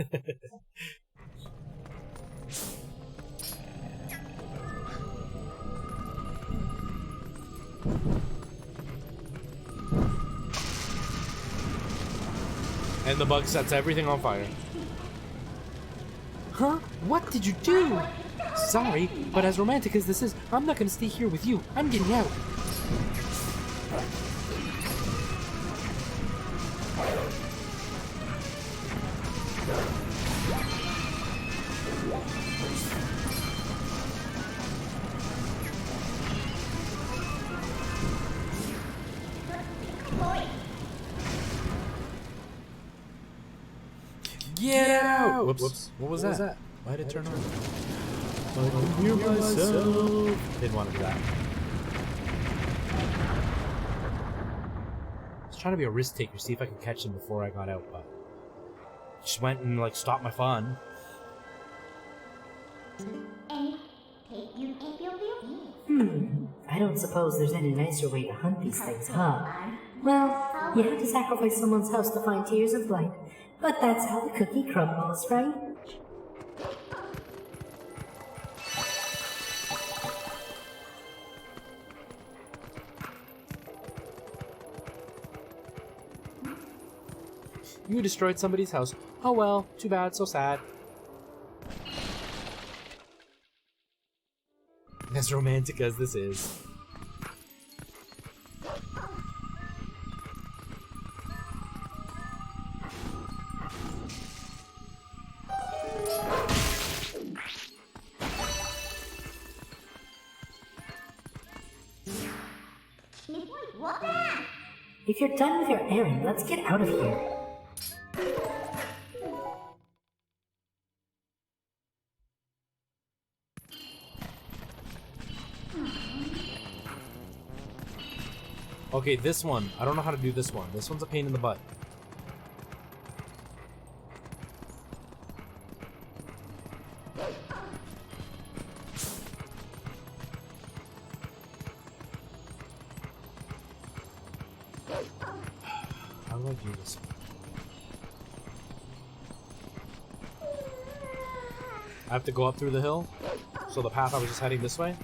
And the bug sets everything on fire. Huh? What did you do? Sorry, but as romantic as this is, I'm not gonna stay here with you. I'm getting out. Get out! Whoops. What was that? Why did it turn on? I can hear myself. Didn't want to do that. I was trying to be a risk taker, see if I could catch them before I got out, but just went and like stopped my fun. I don't suppose there's any nicer way to hunt these things, huh? Well, you have to sacrifice someone's house to find tears of light. But that's how the cookie crumbles, right? You destroyed somebody's house. Oh well, too bad, so sad. As romantic as this is. If you're done with your errand, let's get out of here. Okay, this one. I don't know how to do this one. This one's a pain in the butt. How do I do this one? I have to go up through the hill? So the path I was just heading this way?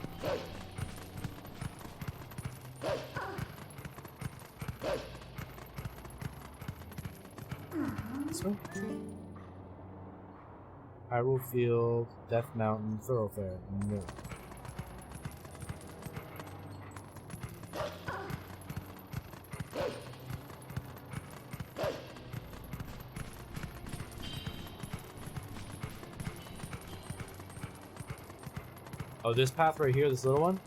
This way? Hyrule Field, Death Mountain, Thoroughfare. No. Oh, this path right here, this little one?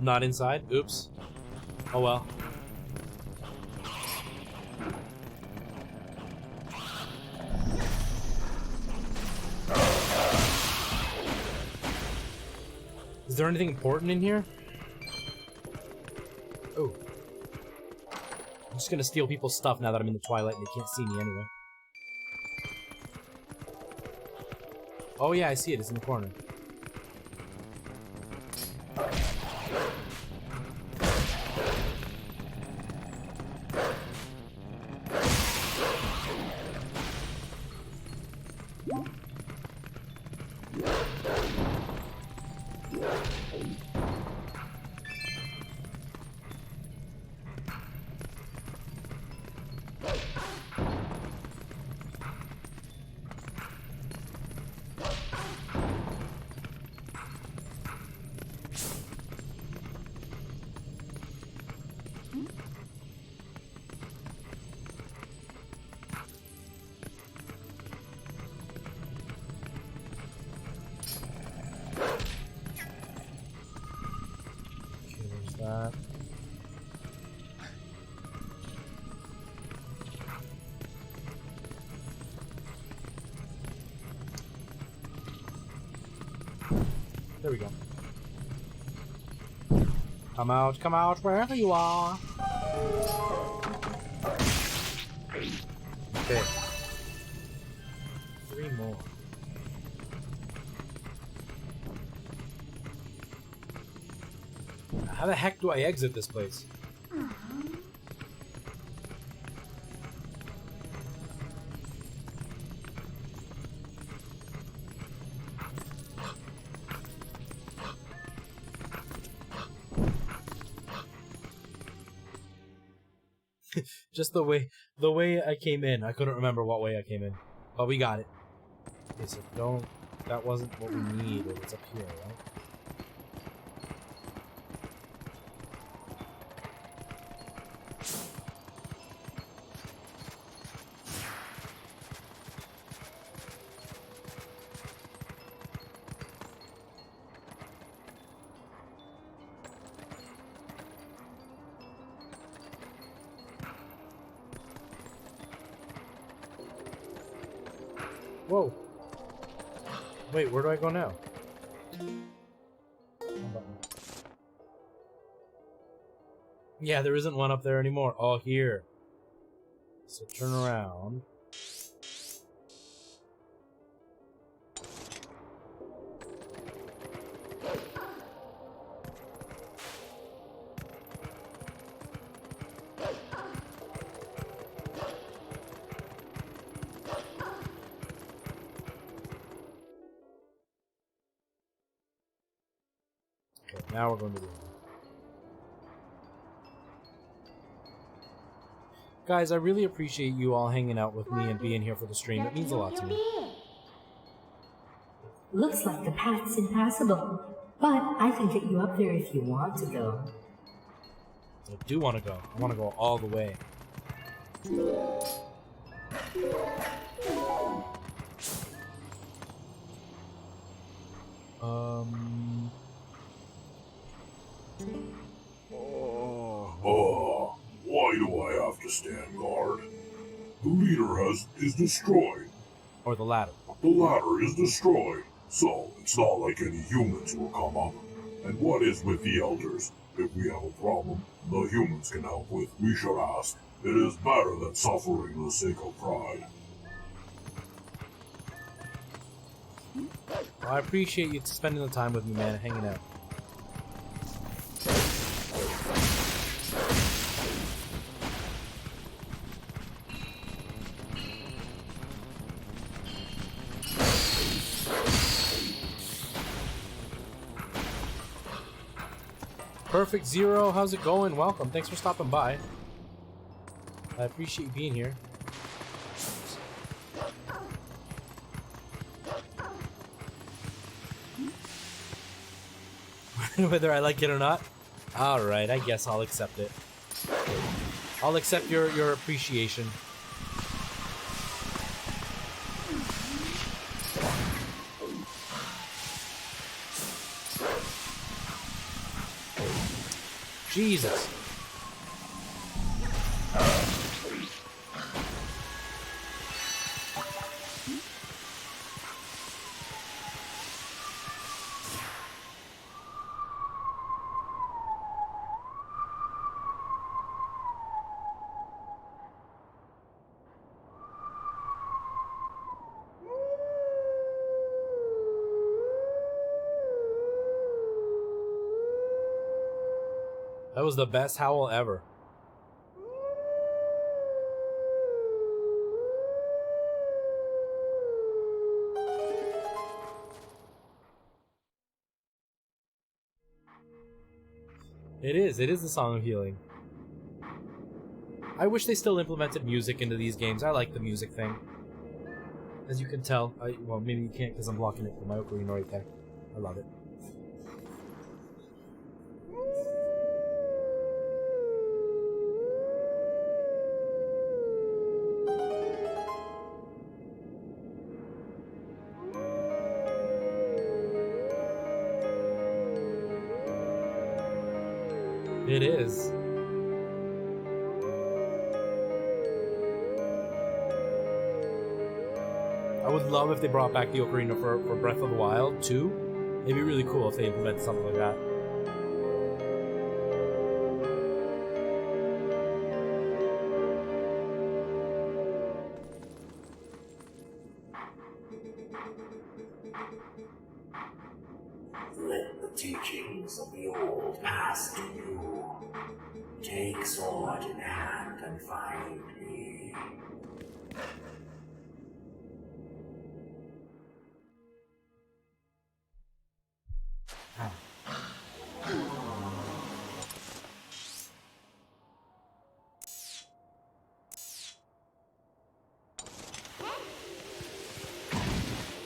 Not inside? Oops. Oh well. Is there anything important in here? Oh. I'm just gonna steal people's stuff now that I'm in the Twilight and they can't see me anyway. Oh yeah, I see it. It's in the corner. That. There we go. Come out, wherever you are. Okay. 3 more. How the heck do I exit this place? Just the way I came in. I couldn't remember what way I came in. But we got it. Okay, so that wasn't what we needed. It's up here, right? Whoa. Wait, where do I go now? Yeah, there isn't one up there anymore. Oh, here. So turn around. Okay, now we're going to the room. Guys, I really appreciate you all hanging out with me and being here for the stream. It means a lot to me. Looks like the path's impassable, but I can get you up there if you want to go. I do want to go. I want to go all the way. Why do I have to stand guard? The leader is destroyed. Or the ladder. The ladder is destroyed. So, it's not like any humans will come up. And what is with the elders? If we have a problem, the humans can help with. We should ask. It is better than suffering for the sake of pride. Well, I appreciate you spending the time with me, man, hanging out. Perfect Zero, how's it going? Welcome. Thanks for stopping by. I appreciate you being here. Whether I like it or not. Alright, I guess I'll accept it. I'll accept your appreciation. Jesus. That was the best howl ever. It is the Song of Healing. I wish they still implemented music into these games. I like the music thing. As you can tell, well, maybe you can't because I'm blocking it with my ocarina right there. I love it. It is. I would love if they brought back the ocarina for Breath of the Wild too. It'd be really cool if they implemented something like that. Let the teachings of the old pass to you. Take sword in hand and find me.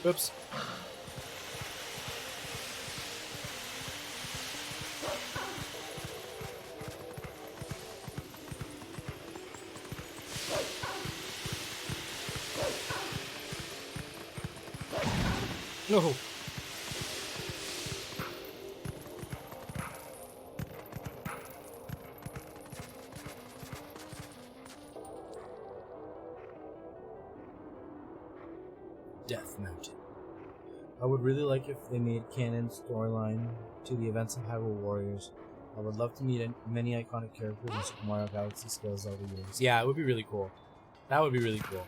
Oops. No. Death Mountain. I would really like if they made canon storyline to the events of Hyrule Warriors. I would love to meet many iconic characters in Super Mario Galaxy skills over the years. Yeah, it would be really cool. That would be really cool.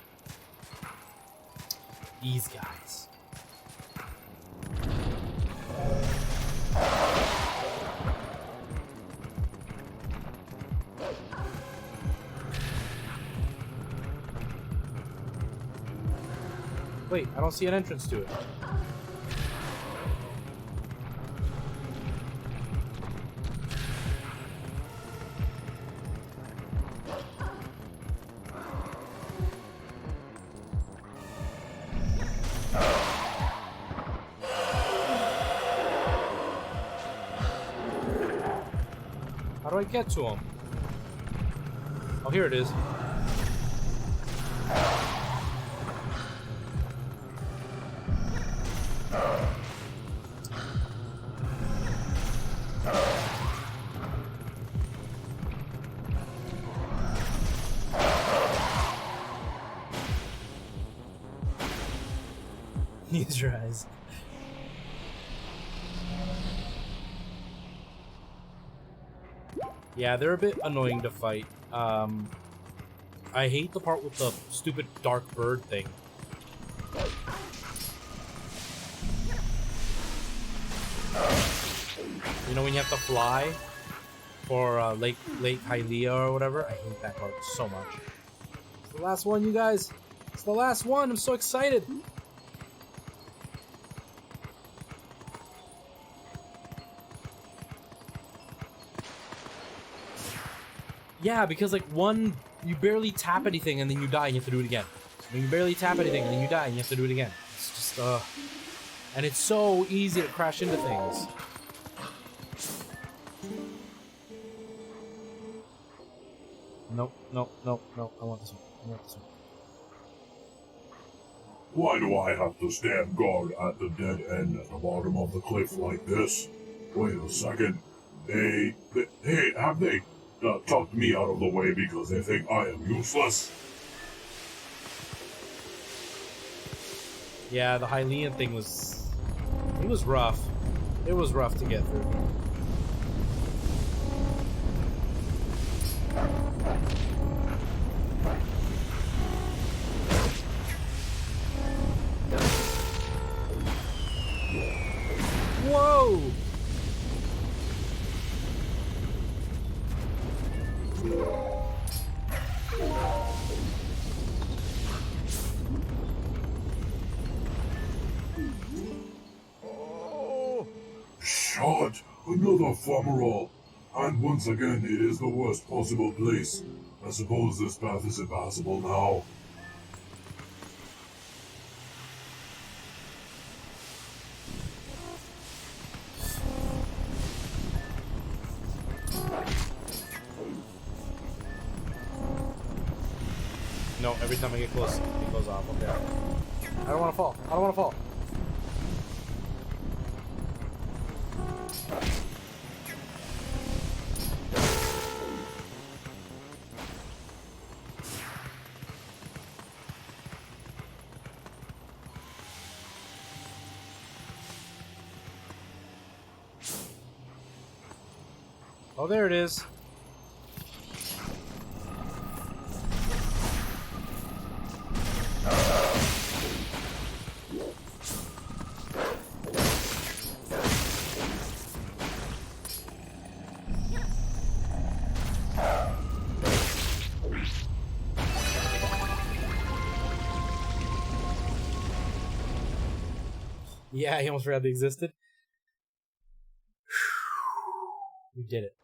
These guys. Wait, I don't see an entrance to it. How do I get to him? Oh, here it is. Use your eyes. Yeah, they're a bit annoying to fight. I hate the part with the stupid dark bird thing. You know when you have to fly for Lake Hylia or whatever? I hate that part so much. It's the last one, you guys. It's the last one. I'm so excited. Yeah, because like one, you barely tap anything and then you die and you have to do it again. And you barely tap anything and then you die and you have to do it again. It's just, and it's so easy to crash into things. Nope, nope, nope, nope. I want this one. I want this one. Why do I have to stand guard at the dead end at the bottom of the cliff like this? Wait a second. Hey, have they talked me out of the way because they think I am useless? Yeah, the Hylian thing was... It was rough. It was rough to get through. Whoa! Shot! Another fumarole! And once again, it is the worst possible place. I suppose this path is impassable now. No, every time I get close, it goes off. Okay. I don't want to fall. I don't want to fall. Oh, there it is. Yeah, I almost forgot they existed. We did it.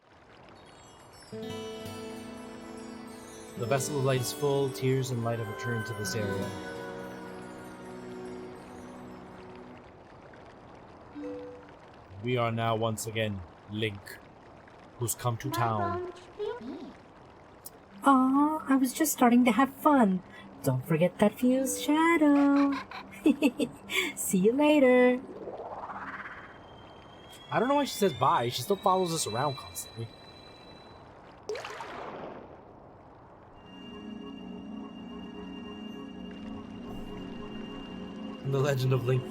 The vessel of light is full. Tears and light have returned to this area. We are now once again Link, who's come to town. Aw, I was just starting to have fun. Don't forget that fused shadow. See you later. I don't know why she says bye. She still follows us around constantly. The Legend of Link.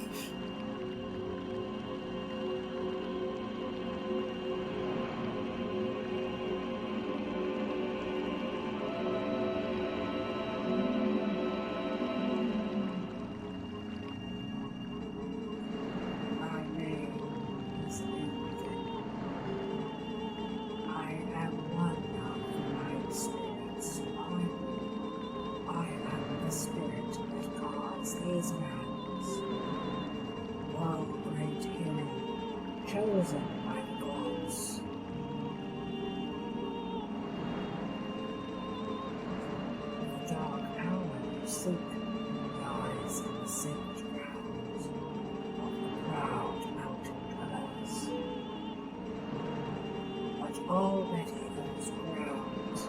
Chosen by the gods. The dark hour sleep lies in the sacred grounds of the proud mountain dwellers. But already those grounds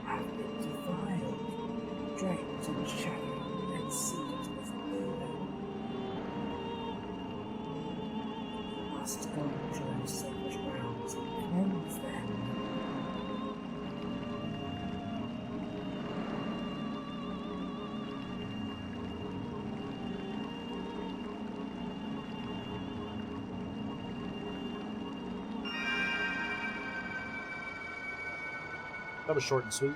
have been defiled, draped in shadow, and sealed with evil. You must go to those sacred grounds and cleanse them. That was short and sweet.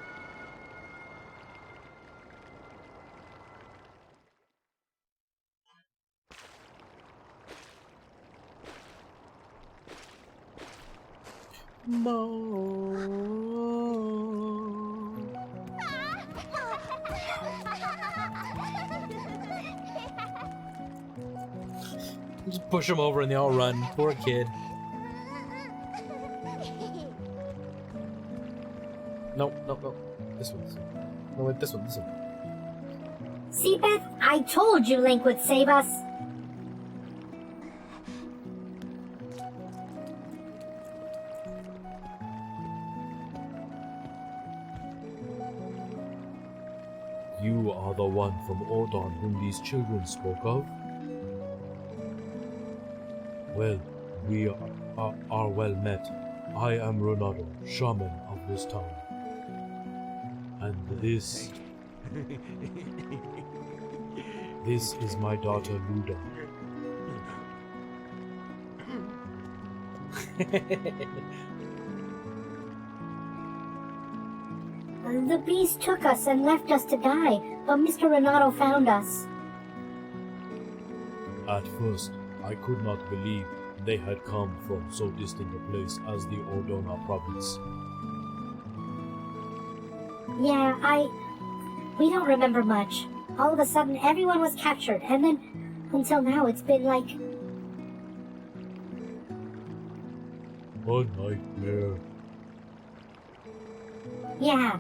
Just push them over and they all run. Poor kid. No. This one. No, wait, this one. See, Beth, I told you Link would save us. You are the one from Ordon whom these children spoke of? Well, we are well met. I am Ronaldo, shaman of this town. And this is my daughter Luda. The beast took us and left us to die, but Mr. Renato found us. At first, I could not believe they had come from so distant a place as the Ordona province. Yeah, we don't remember much. All of a sudden, everyone was captured, and then, until now, it's been like... A nightmare. Yeah,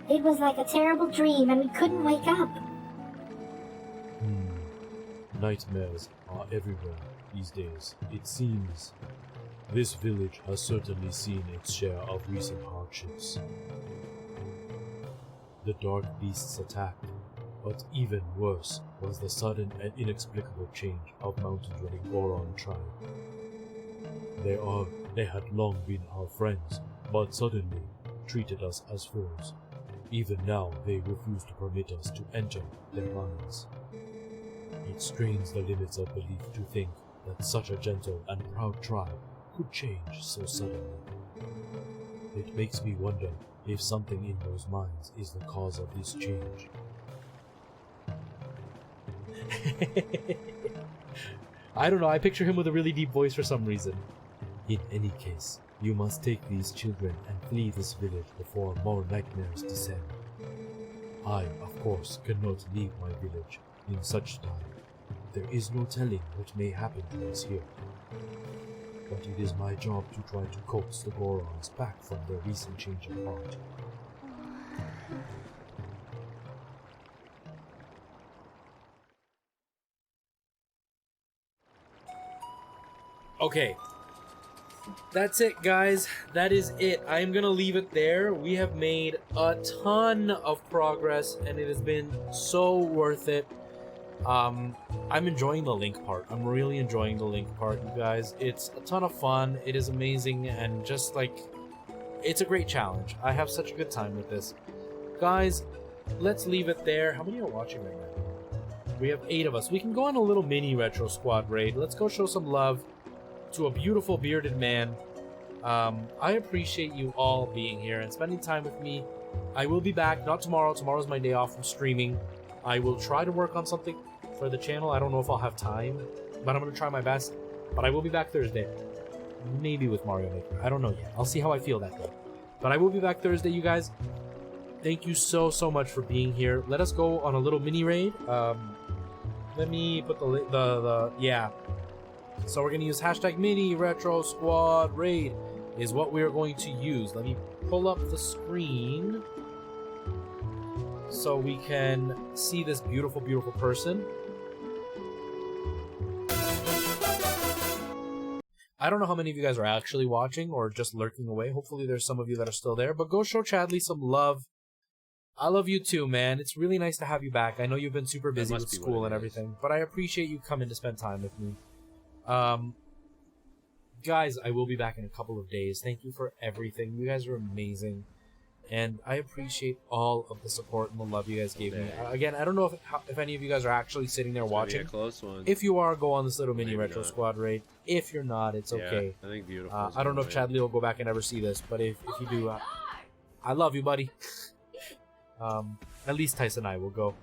it was like a terrible dream, and we couldn't wake up. Nightmares are everywhere these days, it seems. This village has certainly seen its share of recent hardships. The dark beasts attacked, but even worse was the sudden and inexplicable change of mountain-dwelling Goron tribe. They had long been our friends, but suddenly treated us as foes. Even now, they refuse to permit us to enter their lands. It strains the limits of belief to think that such a gentle and proud tribe could change so suddenly. It makes me wonder if something in those minds is the cause of this change. I don't know, I picture him with a really deep voice for some reason. In any case, you must take these children and flee this village before more nightmares descend. I, of course, cannot leave my village in such time. There is no telling what may happen to us here. But it is my job to try to coax the Gorons back from their recent change of heart. Okay. That's it, guys. That is it. I'm gonna leave it there. We have made a ton of progress, and it has been so worth it. I'm enjoying the Link part. I'm really enjoying the Link part, you guys. It's a ton of fun. It is amazing, and just like, it's a great challenge. I have such a good time with this. Guys, let's leave it there. How many are watching right now? We have 8 of us. We can go on a little mini Retro Squad raid. Let's go show some love to a beautiful bearded man. I appreciate you all being here and spending time with me. I will be back, not tomorrow. Tomorrow's my day off from streaming. I will try to work on something for the channel. I don't know if I'll have time, but I'm going to try my best. But I will be back Thursday. Maybe with Mario Maker. I don't know yet. I'll see how I feel that day. But I will be back Thursday, you guys. Thank you so much for being here. Let us go on a little mini raid. Let me put yeah. So we're going to use hashtag mini retro squad raid is what we're going to use. Let me pull up the screen so we can see this beautiful, beautiful person. I I don't know how many of you guys are actually watching or just lurking away. Hopefully there's some of you that are still there. But go show Chadley some love. I love you too, man. It's really nice to have you back. I know you've been super busy with school and everything, but I appreciate you coming to spend time with me. Guys, I will be back in a couple of days. Thank you for everything. You guys are amazing. And I appreciate all of the support and the love you guys gave me. Again, I don't know if any of you guys are actually sitting there watching. A close one. If you are, go on this little mini Retro Squad raid. If you're not, it's okay. I think beautiful. I don't know if Chadley will go back and ever see this, but if you do, I love you, buddy. At least Tyson and I will go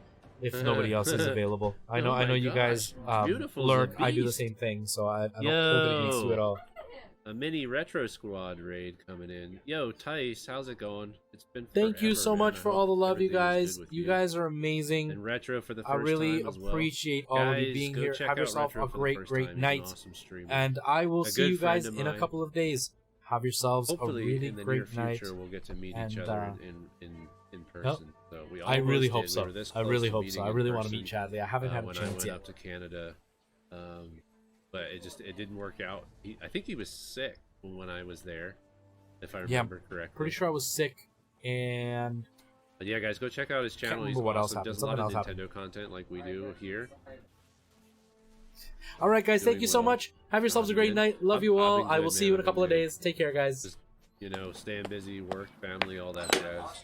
if nobody else is available. I know you guys lurk. I do the same thing, so I don't hold it against you at all. A mini Retro Squad raid coming in. Yo, Tice, how's it going? It's been Thank you forever, so man. much I for hope all the love, you everything is guys. good with You guys are amazing. And Retro for the first I really time as well. appreciate all of you Guys, being go here. check Have out yourself Retro a for the great, first great time. He's night. an awesome streamer. And I will A see you good friend guys of in a mine. couple of days. Have yourselves Hopefully, a really in the great near night. future, we'll get to meet each And, other in person. So we I really almost hope did. We so. were this I close really to hope so. meeting I in really want to meet person, Chadley. I haven't had a when I chance went yet. up to Canada, but it didn't work out. I think he was sick when I was there, if I remember correctly. Pretty sure I was sick, and But yeah, guys, go check out his channel. He's remember what else awesome. happened. Does a lot of Something else Nintendo content like we do here. all right, guys. Thank Doing you so well. much. Have yourselves a great night. Love you I've all. been I good, will see man. you in a I've couple of been good. days. Take care, guys. Just, staying busy, work, family, all that jazz.